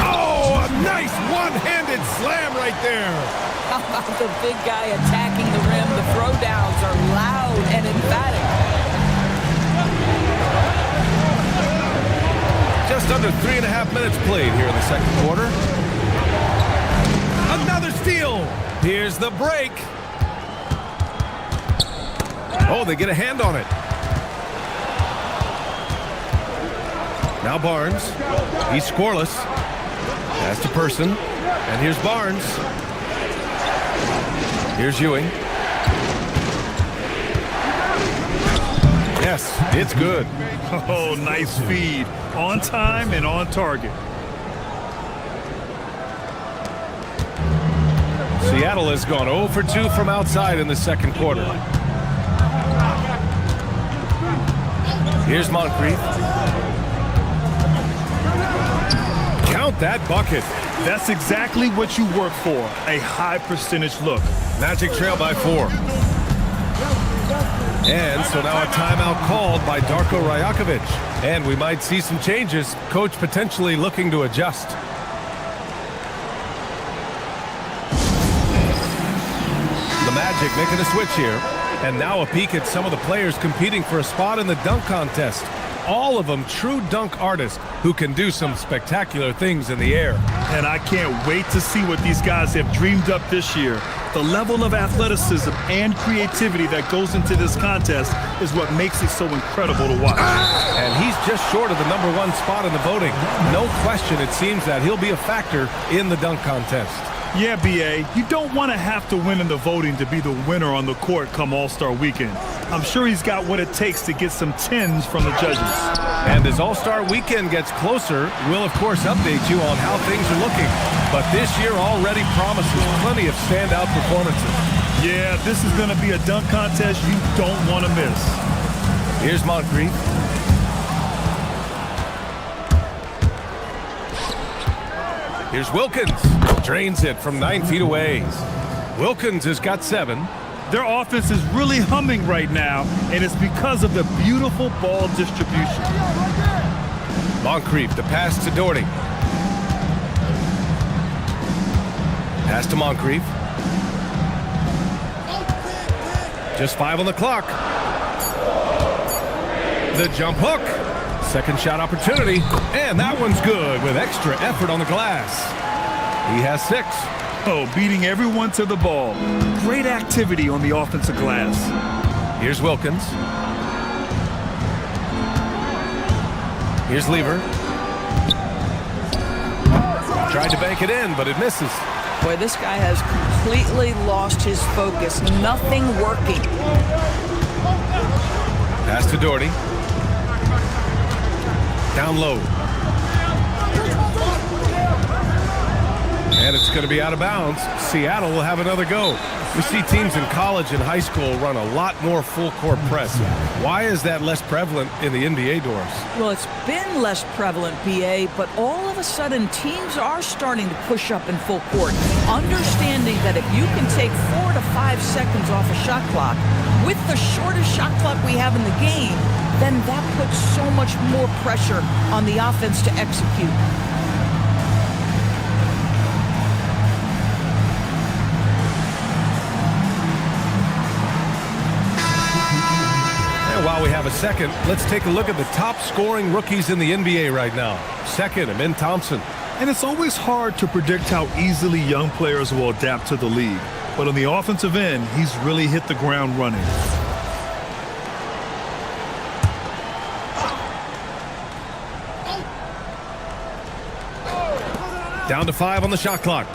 Oh, a nice one-handed slam right there. How about the big guy attacking the rim? The throwdowns are loud and emphatic. Just under 3.5 minutes played here in the second quarter. Another steal. Here's the break. Oh, they get a hand on it. Now Barnes. He's scoreless. Pass to Person. And here's Barnes. Here's Ewing. Yes, it's good. Oh, nice feed. On time and on target. Seattle has gone 0 for 2 from outside in the second quarter. Here's Moncrief. Count that bucket. That's exactly what you work for, a high percentage look. Magic trail by 4. And so now a timeout called by Darko Rajakovic. And we might see some changes. Coach potentially looking to adjust. The Magic making a switch here. And now a peek at some of the players competing for a spot in the dunk contest. All of them true dunk artists who can do some spectacular things in the air. And I can't wait to see what these guys have dreamed up this year. The level of athleticism and creativity that goes into this contest is what makes it so incredible to watch. And he's just short of the #1 spot in the voting. No question, it seems that he'll be a factor in the dunk contest. Yeah, B.A., you don't want to have to win in the voting to be the winner on the court come All-Star Weekend. I'm sure he's got what it takes to get some 10s from the judges. And as All-Star Weekend gets closer, we'll of course update you on how things are looking. But this year already promises plenty of standout performances. Yeah, this is going to be a dunk contest you don't want to miss. Here's Moncrief. Here's Wilkins. Drains it from 9 feet away. Wilkins has got 7. Their offense is really humming right now, and it's because of the beautiful ball distribution. Moncrief, the pass to Doherty. Pass to Moncrief. Just 5 on the clock. The jump hook. Second shot opportunity, and that one's good with extra effort on the glass. He has 6. Oh, beating everyone to the ball. Great activity on the offensive glass. Here's Wilkins. Here's Lever. Tried to bank it in, but it misses. Boy, this guy has completely lost his focus. Nothing working. Pass to Doherty. Down low. And it's going to be out of bounds. Seattle will have another go. We see teams in college and high school run a lot more full-court press. Why is that less prevalent in the NBA doors? Well, it's been less prevalent, BA, but all of a sudden teams are starting to push up in full court, understanding that if you can take 4 to 5 seconds off a shot clock with the shortest shot clock we have in the game, then that puts so much more pressure on the offense to execute. While we have a second, let's take a look at the top scoring rookies in the NBA right now. Second, Amin Thompson. And it's always hard to predict how easily young players will adapt to the league. But on the offensive end, he's really hit the ground running. Down to 5 on the shot clock.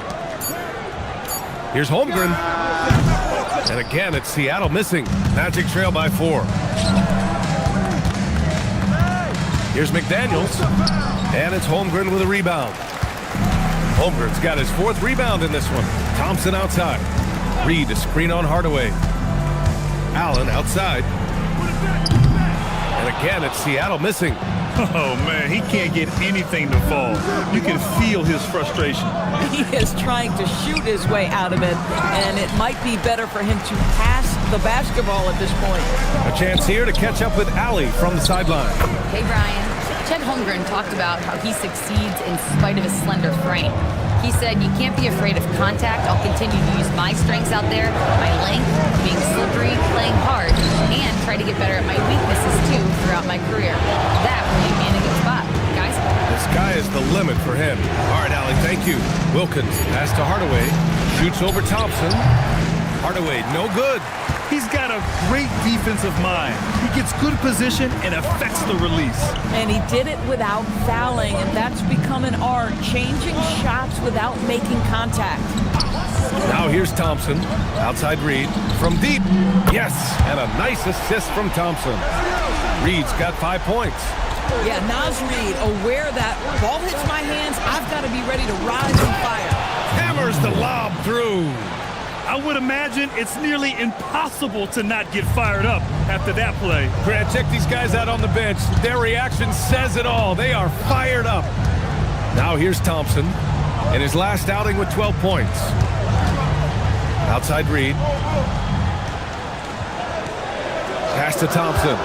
Here's Holmgren. And again, it's Seattle missing. Magic trail by 4. Here's McDaniels. And it's Holmgren with a rebound. Holmgren's got his 4th rebound in this one. Thompson outside. Reed to screen on Hardaway. Allen outside. And again, it's Seattle missing. Oh, man, he can't get anything to fall. You can feel his frustration. He is trying to shoot his way out of it, and it might be better for him to pass the basketball at this point. A chance here to catch up with Allie from the sideline. Hey, Brian. Chet Holmgren talked about how he succeeds in spite of his slender frame. He said, "You can't be afraid of contact. I'll continue to use my strengths out there, my length, being slippery, playing hard, and try to get better at my weaknesses, too, throughout my career. That will leave me in a good spot." Guys? The sky is the limit for him. All right, Allie, thank you. Wilkins, pass to Hardaway. Shoots over Thompson. Hardaway, no good. He's got a great defensive mind. He gets good position and affects the release. And he did it without fouling, and that's become an art, changing shots without making contact. Now here's Thompson. Outside Reed. From deep. Yes, and a nice assist from Thompson. Reed's got 5 points. Yeah, Naz Reid, aware that ball hits my hands, I've got to be ready to rise and fire. Hammers the lob through. I would imagine it's nearly impossible to not get fired up after that play. Grant, check these guys out on the bench. Their reaction says it all. They are fired up. Now here's Thompson in his last outing with 12 points. Outside Reed. Pass to Thompson.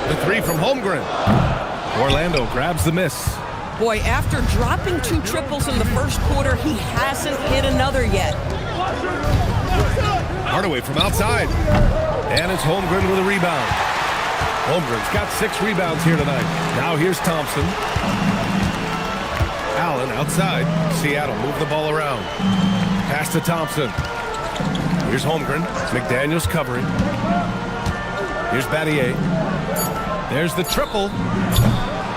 The three from Holmgren. Orlando grabs the miss. Boy, after dropping 2 triples in the first quarter, he hasn't hit another yet. Hardaway from outside. And it's Holmgren with a rebound. Holmgren's got 6 rebounds here tonight. Now here's Thompson. Allen outside. Seattle move the ball around. Pass to Thompson. Here's Holmgren. McDaniels covering. Here's Battier. There's the triple.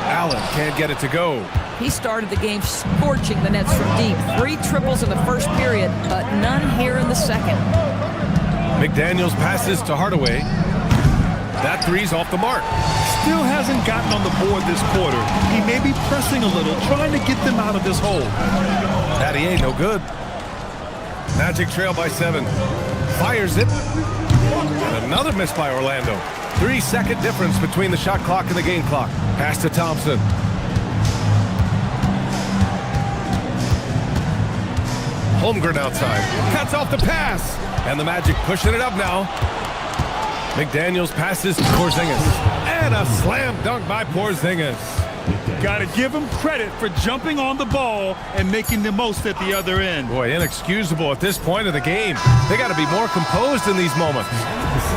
Allen can't get it to go. He started the game scorching the nets from deep. 3 triples in the first period, but none here in the second. McDaniels passes to Hardaway. That three's off the mark. Still hasn't gotten on the board this quarter. He may be pressing a little, trying to get them out of this hole. Battier, no good. Magic trail by 7. Fires it. And another miss by Orlando. 3-second difference between the shot clock and the game clock. Pass to Thompson. Holmgren outside. Cuts off the pass. And the Magic pushing it up now. McDaniels passes to Porzingis. And a slam dunk by Porzingis. Got to give him credit for jumping on the ball and making the most at the other end. Boy, inexcusable at this point of the game. They got to be more composed in these moments.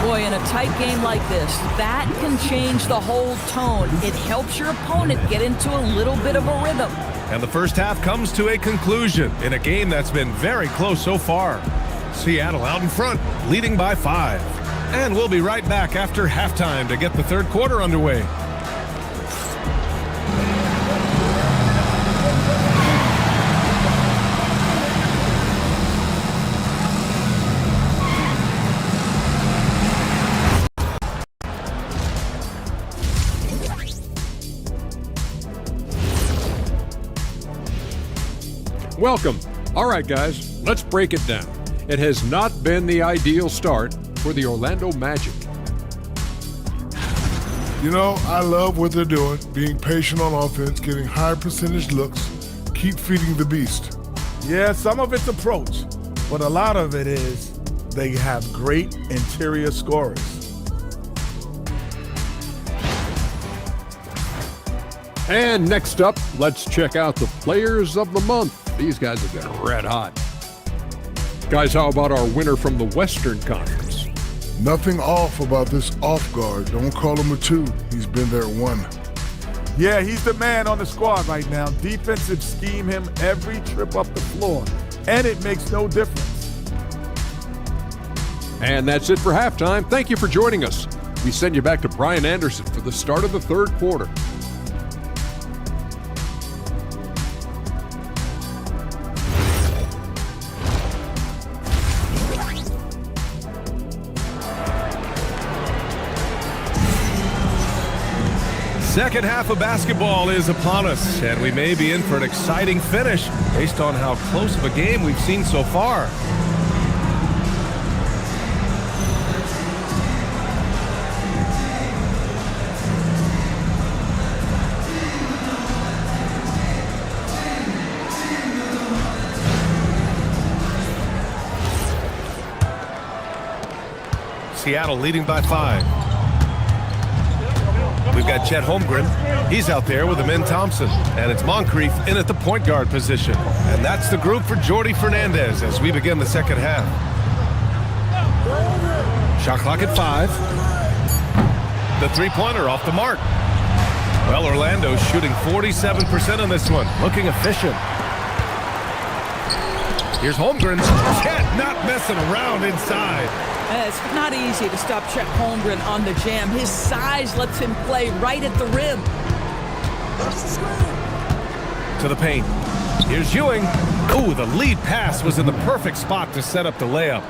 Boy, in a tight game like this, that can change the whole tone. It helps your opponent get into a little bit of a rhythm. And the first half comes to a conclusion in a game that's been very close so far. Seattle out in front, leading by 5. And we'll be right back after halftime to get the third quarter underway. Welcome. All right, guys, let's break it down. It has not been the ideal start for the Orlando Magic. You know, I love what they're doing, being patient on offense, getting high percentage looks, keep feeding the beast. Yeah, some of it's approach, but a lot of it is they have great interior scorers. And next up, let's check out the Players of the Month. These guys have been red hot. Guys, how about our winner from the Western Conference? Nothing off about this off guard. Don't call him a 2. He's been there 1. Yeah, he's the man on the squad right now. Defensive scheme him every trip up the floor, and it makes no difference. And that's it for halftime. Thank you for joining us. We send you back to Brian Anderson for the start of the third quarter. Second half of basketball is upon us, and we may be in for an exciting finish based on how close of a game we've seen so far. Seattle leading by 5. We've got Chet Holmgren. He's out there with Amin Thompson. And it's Moncrief in at the point guard position. And that's the group for Jordi Fernandez as we begin the second half. Shot clock at 5. The three-pointer off the mark. Well, Orlando's shooting 47% on this one. Looking efficient. Here's Holmgren. Chet not messing around inside. It's not easy to stop Chet Holmgren on the jam. His size lets him play right at the rim. To the paint. Here's Ewing. Ooh, the lead pass was in the perfect spot to set up the layup.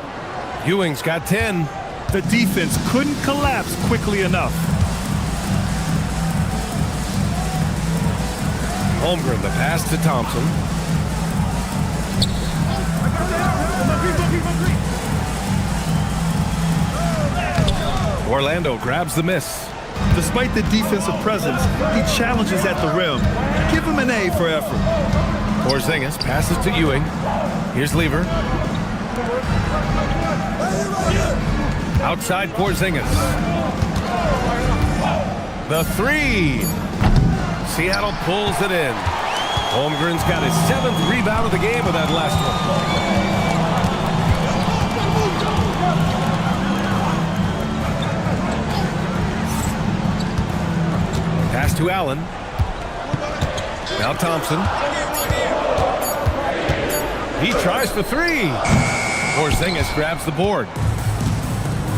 Ewing's got 10. The defense couldn't collapse quickly enough. Holmgren, the pass to Thompson. Orlando grabs the miss. Despite the defensive presence, he challenges at the rim. Give him an A for effort. Porzingis passes to Ewing. Here's Lever. Outside Porzingis. The three. Seattle pulls it in. Holmgren's got his 7th rebound of the game with that last one. Pass to Allen. Now Thompson. He tries for three. Porzingis grabs the board.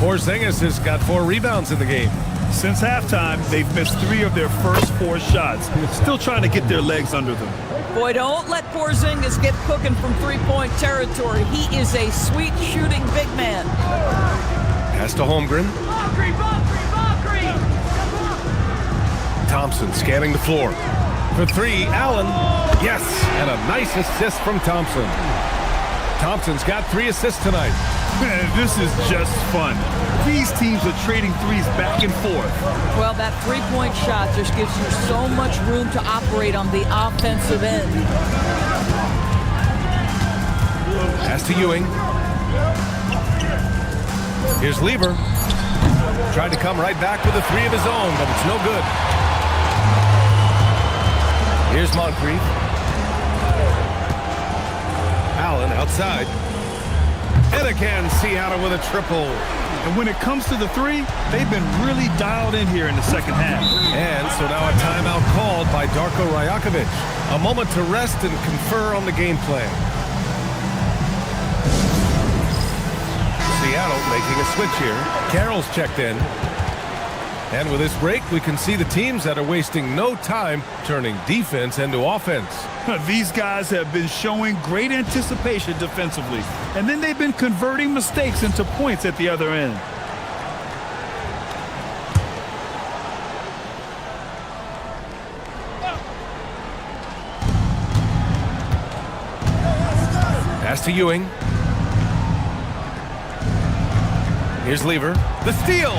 Porzingis has got 4 rebounds in the game. Since halftime, they've missed 3 of their first 4 shots. Still trying to get their legs under them. Boy, don't let Porzingis get cooking from three-point territory. He is a sweet shooting big man. Pass to Holmgren. Thompson scanning the floor. For 3, Allen. Yes, and a nice assist from Thompson. Thompson's got 3 assists tonight. This is just fun. These teams are trading threes back and forth. Well, that three-point shot just gives you so much room to operate on the offensive end. Pass to Ewing. Here's Lever. Tried to come right back with a 3 of his own, but it's no good. Here's Moncrief. Allen outside. And again, Seattle with a triple. And when it comes to the 3, they've been really dialed in here in the second half. And so now a timeout called by Darko Rajakovic. A moment to rest and confer on the game plan. Seattle making a switch here. Carroll's checked in. And with this break, we can see the teams that are wasting no time turning defense into offense. These guys have been showing great anticipation defensively, and then they've been converting mistakes into points at the other end. Pass to Ewing. Here's Lever. The steal.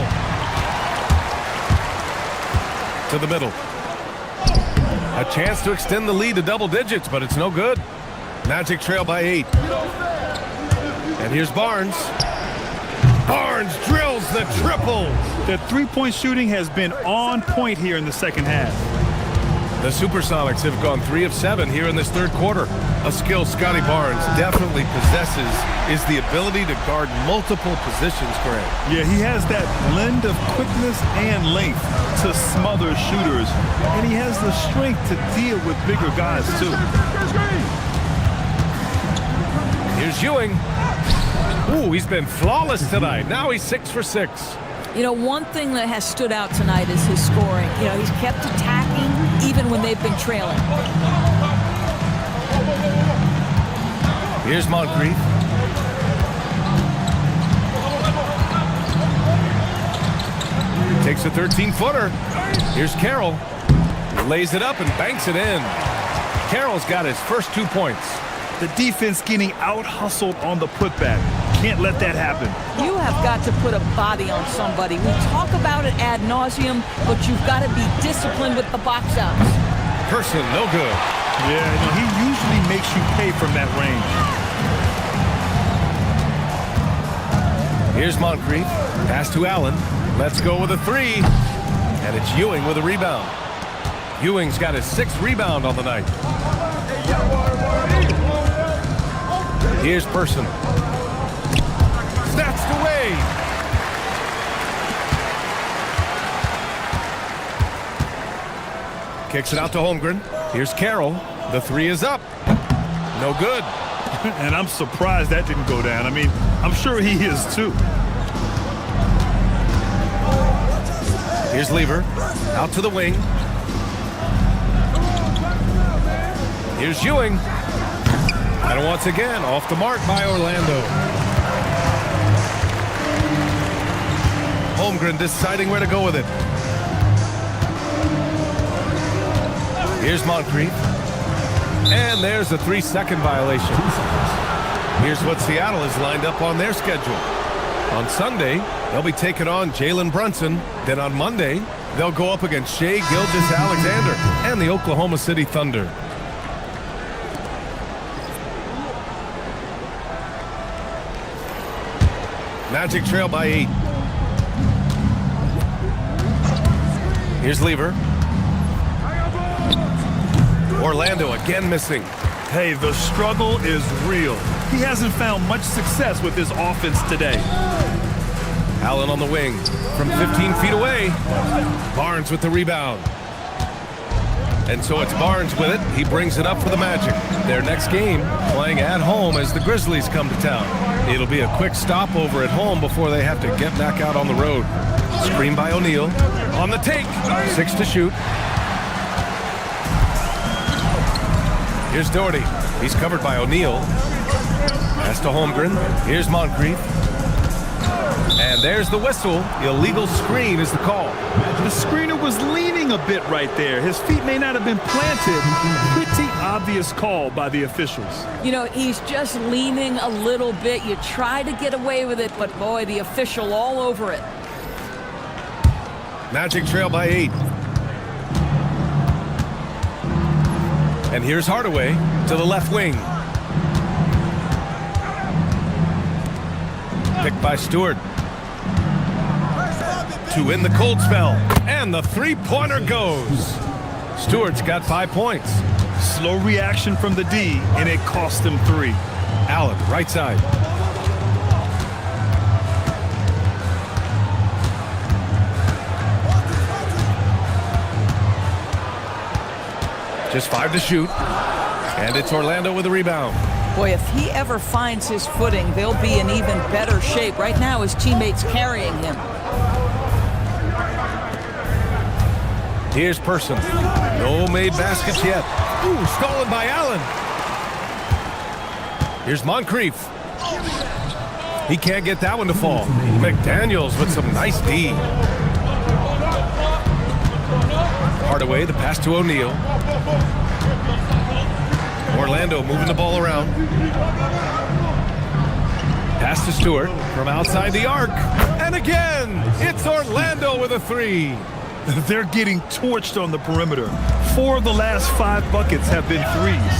To the middle. A chance to extend the lead to double digits, but it's no good. Magic trail by 8. And here's Barnes. Barnes drills the triple. The three-point shooting has been on point here in the second half. The Supersonics have gone 3 of 7 here in this third quarter. A skill Scotty Barnes definitely possesses is the ability to guard multiple positions, Grant. Yeah, he has that blend of quickness and length to smother shooters, and he has the strength to deal with bigger guys, too. Here's Ewing. Ooh, he's been flawless tonight. Now he's 6 for 6. You know, one thing that has stood out tonight is his scoring. You know, he's kept attacking even when they've been trailing. Here's Moncrief. Takes a 13-footer. Here's Carroll. Lays it up and banks it in. Carroll's got his first 2 points. The defense getting out-hustled on the putback. Can't let that happen. You have got to put a body on somebody. We talk about it ad nauseum, but you've got to be disciplined with the box outs. Person, no good. Yeah, he usually makes you pay from that range. Here's Moncrief. Pass to Allen. Let's go with a 3. And it's Ewing with a rebound. Ewing's got his 6th rebound on the night. Here's Person. Snatched away. Kicks it out to Holmgren. Here's Carroll. The 3 is up. No good. And I'm surprised that didn't go down. I mean, I'm sure he is too. Here's Lever, out to the wing. Here's Ewing. And once again, off the mark by Orlando. Holmgren deciding where to go with it. Here's Moncrief. And there's a 3-second violation. Here's what Seattle has lined up on their schedule. On Sunday, they'll be taking on Jalen Brunson. Then on Monday, they'll go up against Shai Gilgeous-Alexander and the Oklahoma City Thunder. Magic trail by 8. Here's Lever. Orlando again missing. Hey, the struggle is real. He hasn't found much success with his offense today. Allen on the wing from 15 feet away. Barnes with the rebound. And so it's Barnes with it. He brings it up for the Magic. Their next game playing at home as the Grizzlies come to town. It'll be a quick stopover at home before they have to get back out on the road. Screen by O'Neal. On the take. 6 to shoot. Here's Doherty. He's covered by O'Neal. Pass to Holmgren. Here's Moncrief. And there's the whistle. Illegal screen is the call. The screener was leaning a bit right there. His feet may not have been planted. Pretty obvious call by the officials. You know, he's just leaning a little bit. You try to get away with it, but boy, the official all over it. Magic trail by 8. And here's Hardaway to the left wing. Picked by Stewart. To win the cold spell. And the three-pointer goes. Stewart's got 5 points. Slow reaction from the D, and it cost him 3. Allen, right side. Just 5 to shoot. And it's Orlando with a rebound. Boy, if he ever finds his footing, they'll be in even better shape. Right now, his teammates carrying him. Here's Person. No made baskets yet. Ooh, stolen by Allen. Here's Moncrief. He can't get that one to fall. McDaniels with some nice D. Hardaway, the pass to O'Neal. Orlando moving the ball around. Pass to Stewart from outside the arc. And again, it's Orlando with a 3. They're getting torched on the perimeter. 4 of the last 5 buckets have been 3s.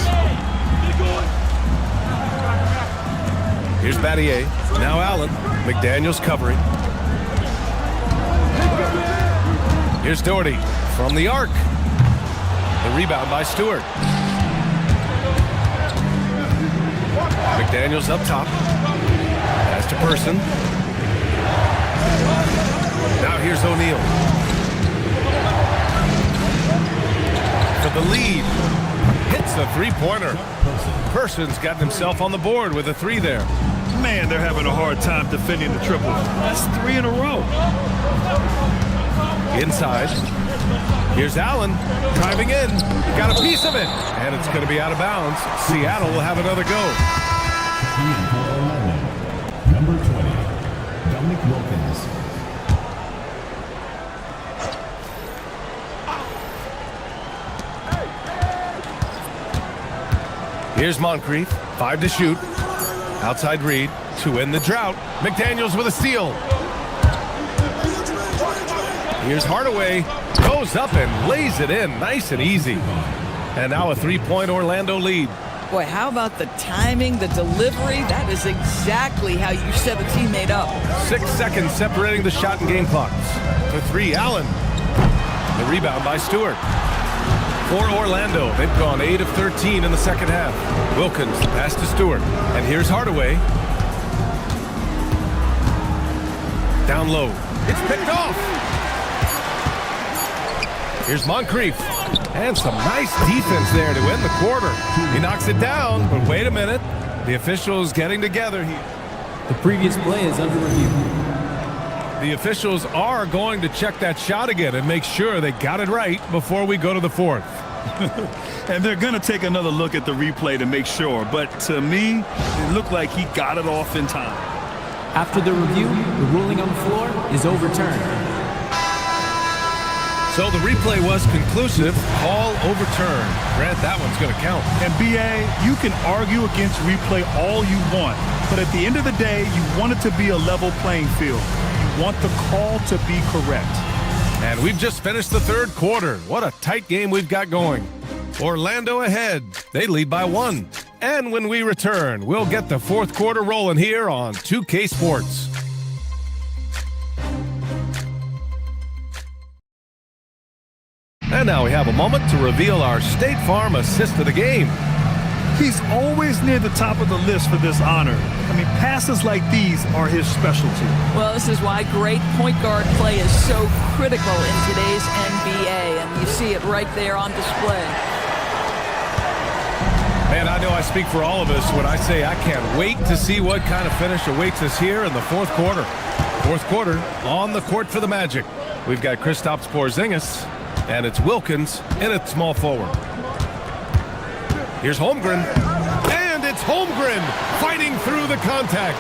Here's Battier. Now Allen. McDaniels covering. Here's Doherty from the arc. The rebound by Stewart. McDaniels up top. Pass to Person. Now here's O'Neal. For the lead. Hits a three-pointer. Person's gotten himself on the board with a 3 there. Man, they're having a hard time defending the triple. That's 3 in a row. Inside. Here's Allen driving in. Got a piece of it. And it's going to be out of bounds. Seattle will have another go. Number 20, Dominic Wilkins. Here's Moncrief. 5 to shoot. Outside Reed to end the drought. McDaniels with a steal. Here's Hardaway. Goes up and lays it in. Nice and easy. And now a 3-point Orlando lead. Boy, how about the timing, the delivery? That is exactly how you set a teammate up. 6 seconds separating the shot and game clocks. For 3, Allen. The rebound by Stewart. For Orlando, they've gone 8 of 13 in the second half. Wilkins, the pass to Stewart. And here's Hardaway. Down low. It's picked off. Here's Moncrief. And some nice defense there to end the quarter. He knocks it down, but wait a minute. The officials getting together here. The previous play is under review. The officials are going to check that shot again and make sure they got it right before we go to the fourth. And they're going to take another look at the replay to make sure. But to me, it looked like he got it off in time. After the review, the ruling on the floor is overturned. So the replay was conclusive. Call overturned. Grant, that one's going to count. And BA, you can argue against replay all you want. But at the end of the day, you want it to be a level playing field. You want the call to be correct. And we've just finished the third quarter. What a tight game we've got going. Orlando ahead. They lead by 1. And when we return, we'll get the fourth quarter rolling here on 2K Sports. And now we have a moment to reveal our State Farm assist of the game. He's always near the top of the list for this honor. I mean, passes like these are his specialty. Well, this is why great point guard play is so critical in today's NBA, and you see it right there on display. Man, I know I speak for all of us when I say I can't wait to see what kind of finish awaits us here in the fourth quarter. Fourth quarter on the court for the Magic. We've got Kristaps Porzingis, and it's Wilkins in at small forward. Here's Holmgren, and it's Holmgren fighting through the contact.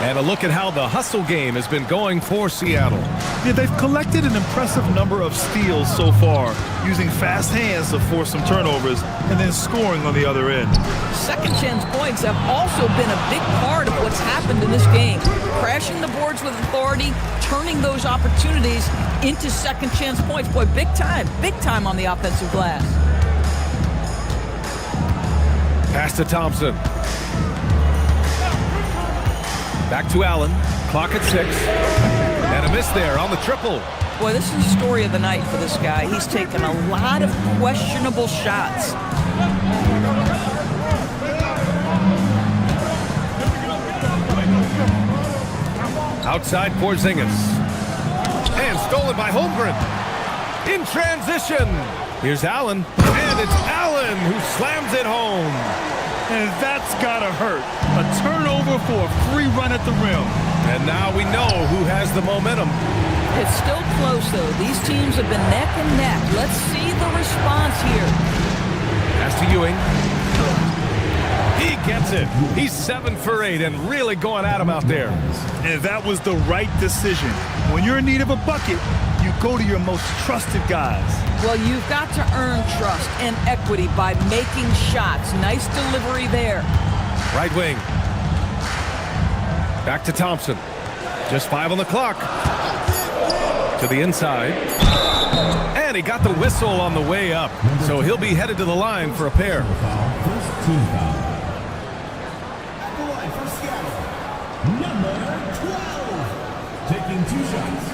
And a look at how the hustle game has been going for Seattle. Yeah, they've collected an impressive number of steals so far, using fast hands to force some turnovers and then scoring on the other end. Second chance points have also been a big part of what's happened in this game. Crashing the boards with authority, turning those opportunities into second chance points. Boy, big time on the offensive glass. Pass to Thompson. Back to Allen. Clock at 6. And a miss there on the triple. Boy, this is the story of the night for this guy. He's taken a lot of questionable shots. Outside Porzingis. And stolen by Holmgren. In transition. Here's Allen. And it's Allen who slams it home. And that's gotta hurt. A turnover for a free run at the rim. And now we know who has the momentum. It's still close, though. These teams have been neck and neck. Let's see the response here. Pass to Ewing. He gets it. He's 7 for 8 and really going at him out there. And that was the right decision. When you're in need of a bucket, you go to your most trusted guys. Well, you've got to earn trust and equity by making shots. Nice delivery there. Right wing. Back to Thompson. Just 5 on the clock. To the inside. And he got the whistle on the way up. So he'll be headed to the line for a pair. First team foul. At the line for Seattle, number 12. Taking 2 shots.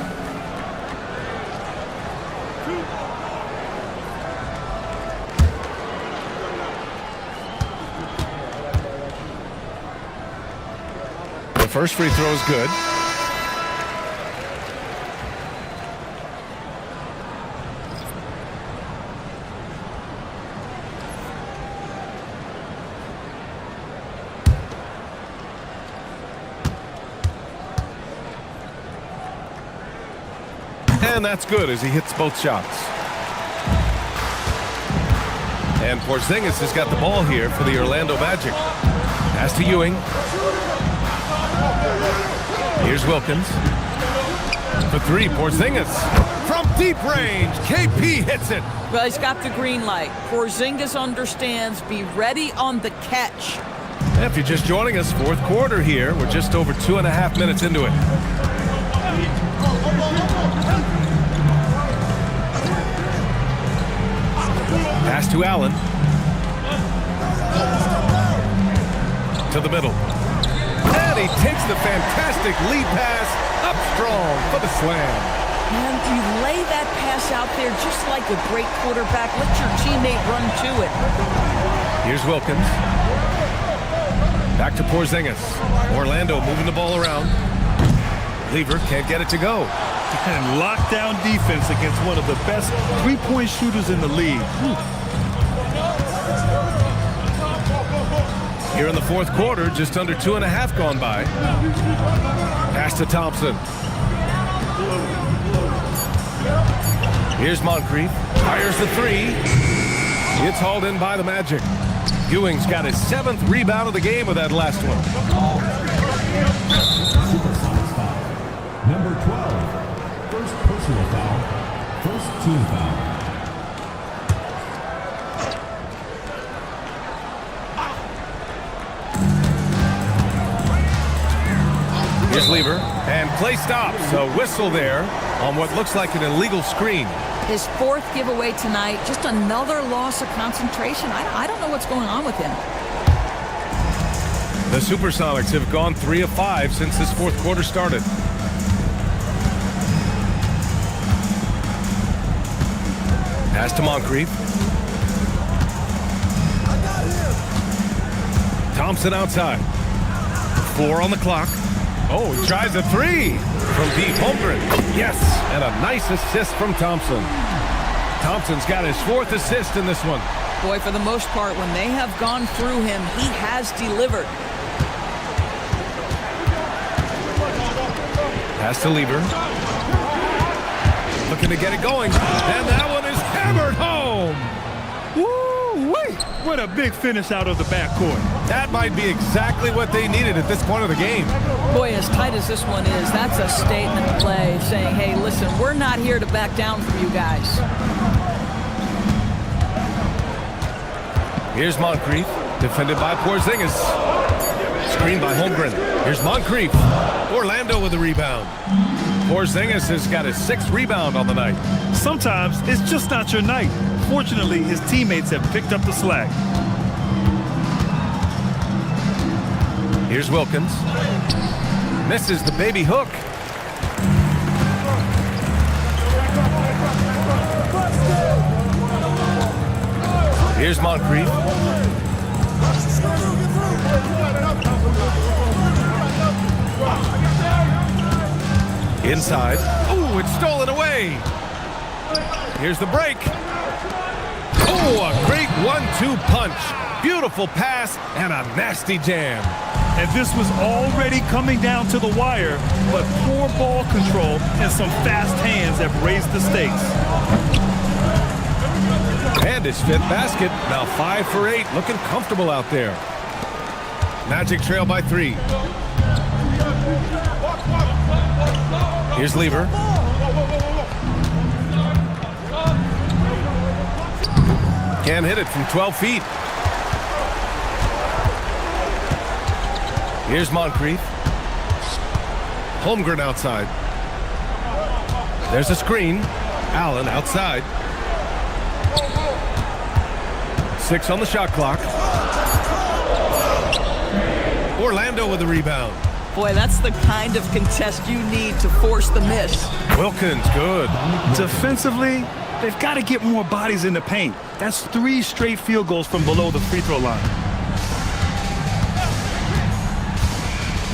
The first free throw is good. And that's good as he hits both shots. And Porzingis has got the ball here for the Orlando Magic. Pass to Ewing. Here's Wilkins. For 3, Porzingis. From deep range, KP hits it. Well, he's got the green light. Porzingis understands. Be ready on the catch. If you're just joining us, fourth quarter here. We're just over 2.5 minutes into it. Pass to Allen. To the middle. And he takes the fantastic lead pass up strong for the slam. And you lay that pass out there just like a great quarterback. Let your teammate run to it. Here's Wilkins. Back to Porzingis. Orlando moving the ball around. Lever can't get it to go. And lockdown defense against one of the best three-point shooters in the league. Here in the fourth quarter, just under 2.5 gone by. Pass to Thompson. Here's Moncrief. Fires the three. It's hauled in by the Magic. Ewing's got his 7th rebound of the game with that last one. Supersonics foul. Number 12. First personal foul. First team foul. Here's Lever, and play stops. A whistle there on what looks like an illegal screen. His 4th giveaway tonight, just another loss of concentration. I don't know what's going on with him. The Supersonics have gone 3 of 5 since this fourth quarter started. Pass to Moncrief. Thompson outside. 4 on the clock. Oh, he tries a 3 from deep. Holmgren. Yes, and a nice assist from Thompson. Thompson's got his 4th assist in this one. Boy, for the most part, when they have gone through him, he has delivered. Pass to Lever. Looking to get it going. And that one is hammered home. Woo-wee! What a big finish out of the backcourt. That might be exactly what they needed at this point of the game. Boy, as tight as this one is, that's a statement play saying, hey, listen, we're not here to back down from you guys. Here's Moncrief, defended by Porzingis. Screen by Holmgren. Here's Moncrief. Orlando with the rebound. Porzingis has got his 6th rebound on the night. Sometimes it's just not your night. Fortunately, his teammates have picked up the slack. Here's Wilkins. Misses the baby hook. Here's Moncrief. Inside. Ooh, it's stolen away. Here's the break. Oh, a great 1-2 punch. Beautiful pass and a nasty jam. And this was already coming down to the wire, but poor ball control and some fast hands have raised the stakes. And his 5th basket, now 5 for 8, looking comfortable out there. Magic trail by 3. Here's Lever. Can't hit it from 12 feet. Here's Moncrief. Holmgren outside. There's a screen. Allen outside. 6 on the shot clock. Orlando with the rebound. Boy, that's the kind of contest you need to force the miss. Wilkins, good. Defensively, they've got to get more bodies in the paint. That's 3 straight field goals from below the free throw line.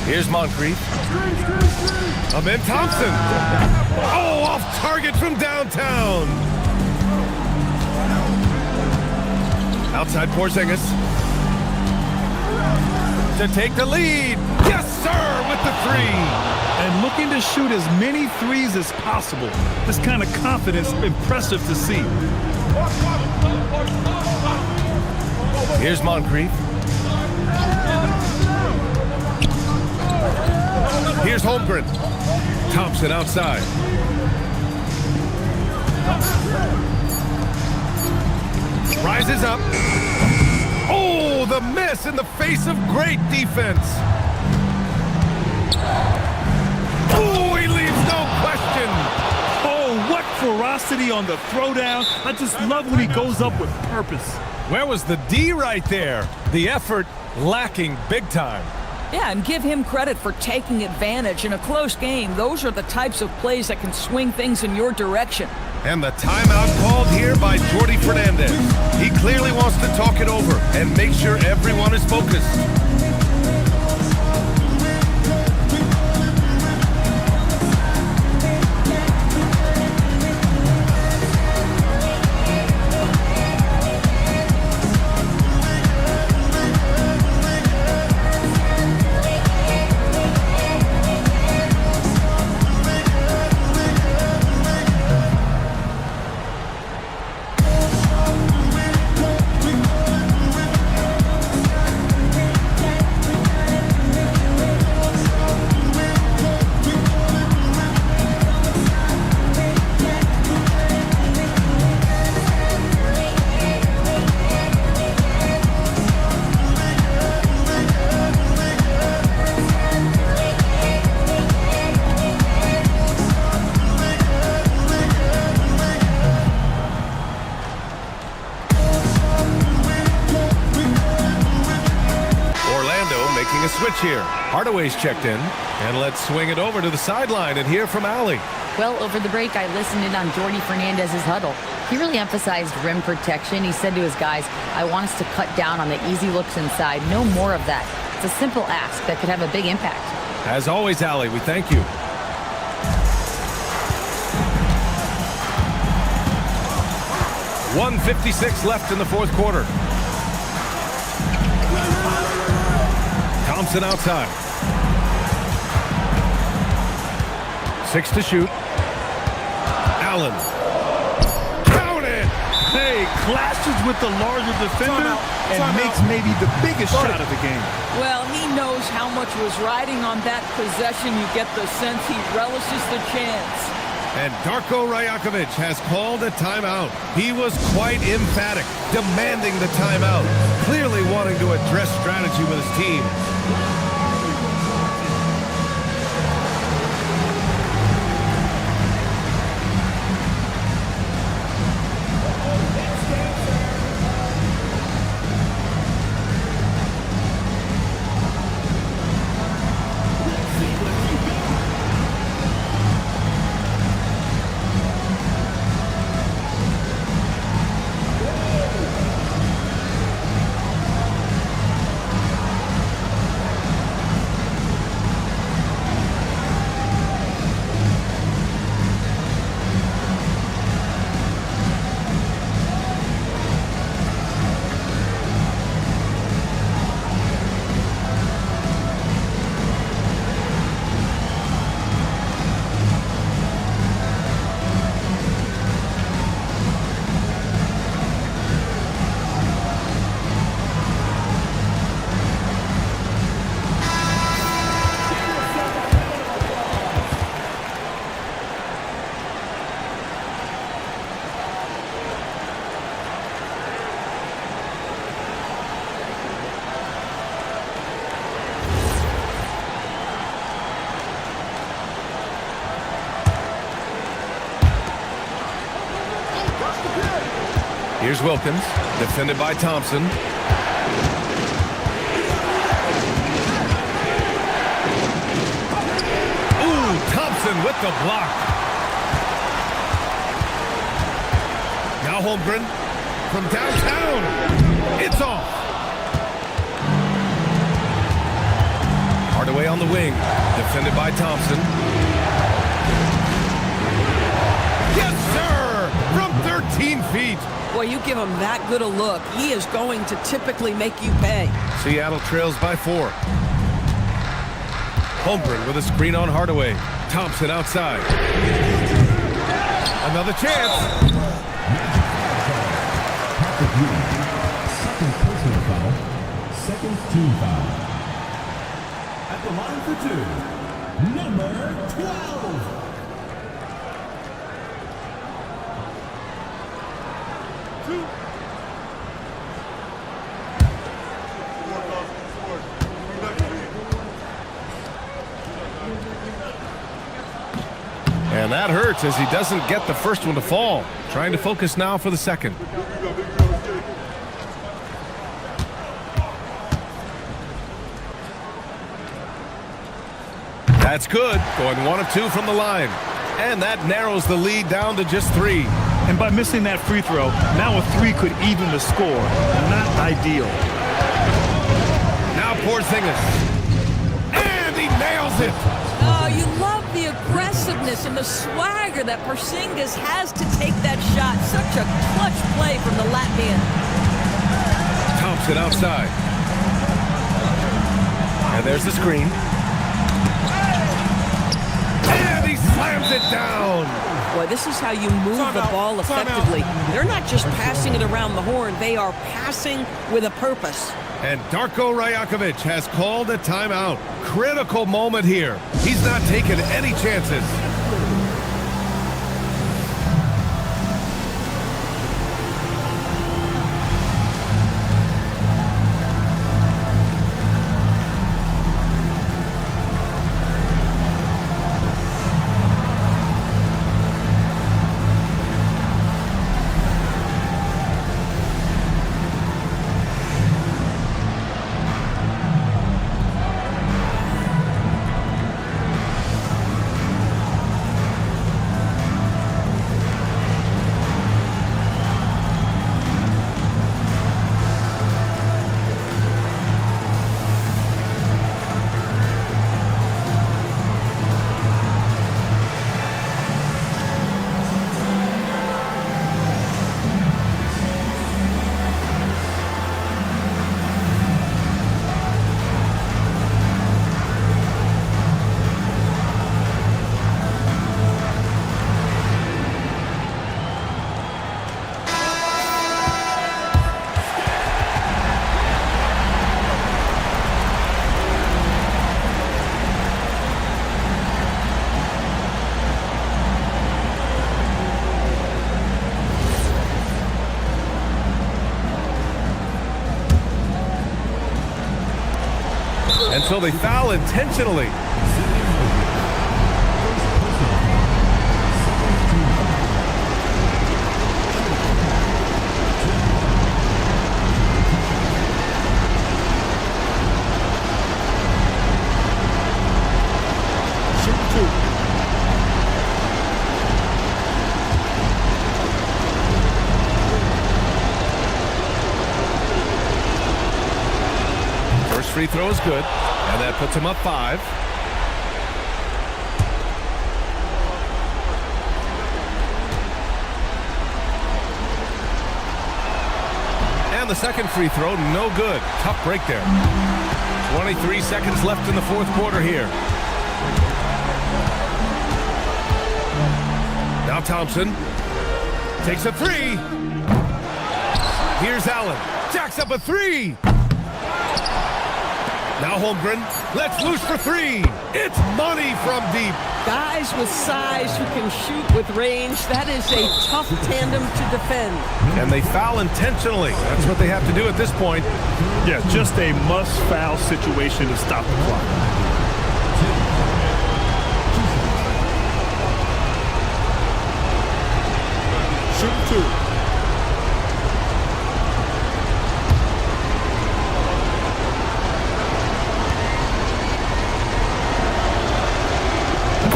Here's Moncrief. Amen Thompson. Oh, off target from downtown. Outside Porzingis. To take the lead. Yes, sir, with the 3. And looking to shoot as many threes as possible. This kind of confidence, impressive to see. Here's Moncrief. Here's Holmgren. Thompson outside. Rises up. Oh, the miss in the face of great defense. Oh, he leaves no question. Oh, what ferocity on the throwdown. I just love when he goes up with purpose. Where was the D right there? The effort lacking big time. Yeah, and give him credit for taking advantage in a close game. Those are the types of plays that can swing things in your direction. And the timeout called here by Jordi Fernandez. He clearly wants to talk it over and make sure everyone is focused. switch here. Hardaway's checked in. And let's swing it over to the sideline and hear from Allie. Well, over the break, I listened in on Jordy Fernandez's huddle. He really emphasized rim protection. He said to his guys, I want us to cut down on the easy looks inside. No more of that. It's a simple ask that could have a big impact. As always, Allie, we thank you. .156 left in the fourth quarter. Thompson outside. 6 to shoot. Allen. Count it! Hey, clashes with the larger defender and makes maybe the biggest shot of the game. Well, he knows how much was riding on that possession. You get the sense he relishes the chance. And Darko Rajakovic has called a timeout. He was quite emphatic, demanding the timeout, clearly wanting to address strategy with his team. Here's Wilkins, defended by Thompson. Ooh, Thompson with the block. Now Holmgren from downtown. It's off. Hardaway on the wing, defended by Thompson. Yes, sir! From 13 feet. Boy, you give him that good a look, he is going to typically make you pay. Seattle trails by 4. Holmgren with a screen on Hardaway. Thompson outside. Another chance. Second personal foul. Second team foul. At the line for 2, number 12. And that hurts as he doesn't get the first one to fall. Trying to focus now for the second. That's good. Going 1 of 2 from the line. And that narrows the lead down to just 3. And by missing that free throw, now a 3 could even the score. Not ideal. Now Porzingis. And he nails it. Oh, you love the aggressiveness and the swagger that Porzingis has to take that shot. Such a clutch play from the Latvian. Thompson outside. And there's the screen. And he slams it down. Boy, this is how you move the ball effectively. They're not just passing it around the horn. They are passing with a purpose. And Darko Rajakovic has called a timeout. Critical moment here. He's not taking any chances. So they foul intentionally. Free throw is good, and that puts him up 5. And the second free throw, no good. Tough break there. 23 seconds left in the fourth quarter here. Now Thompson takes a 3. Here's Allen. Jacks up a 3. Now Holmgren lets loose for 3. It's money from deep. Guys with size who can shoot with range, that is a tough tandem to defend. And they foul intentionally. That's what they have to do at this point. Yeah, just a must-foul situation to stop the clock. Shoot 2.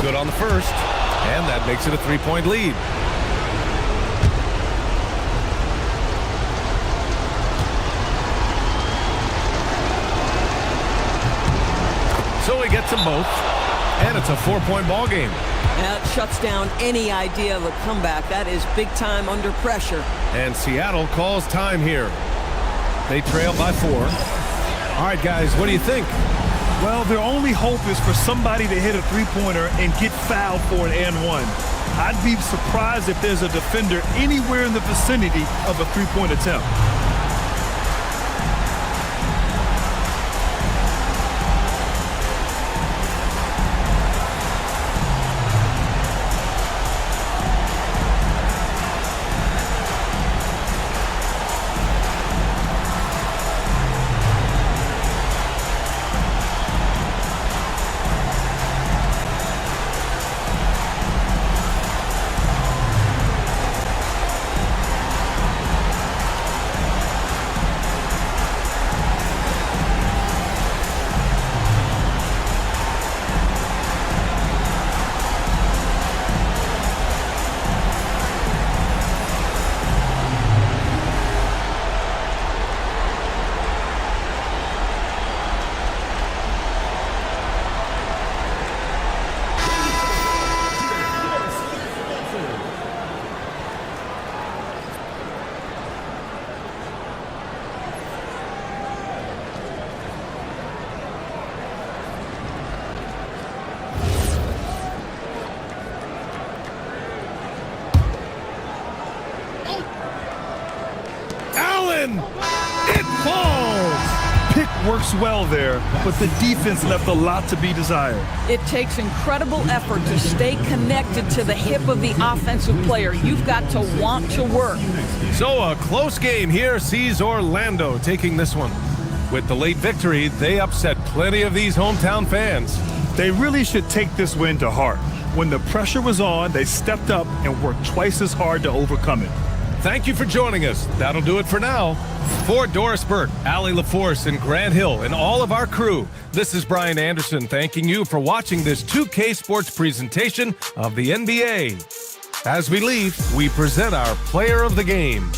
Good on the first, and that makes it a 3-point lead. So he gets them both, and it's a 4-point ball game. That shuts down any idea of a comeback. That is big time under pressure. And Seattle calls time here. They trail by 4. All right, guys, what do you think? Well, their only hope is for somebody to hit a three-pointer and get fouled for an and one. I'd be surprised if there's a defender anywhere in the vicinity of a three-point attempt. It falls! Pick works well there, but the defense left a lot to be desired. It takes incredible effort to stay connected to the hip of the offensive player. You've got to want to work. So a close game here sees Orlando taking this one. With the late victory, they upset plenty of these hometown fans. They really should take this win to heart. When the pressure was on, they stepped up and worked twice as hard to overcome it. Thank you for joining us. That'll do it for now. For Doris Burke, Allie LaForce, and Grant Hill, and all of our crew, this is Brian Anderson thanking you for watching this 2K Sports presentation of the NBA. As we leave, we present our player of the game.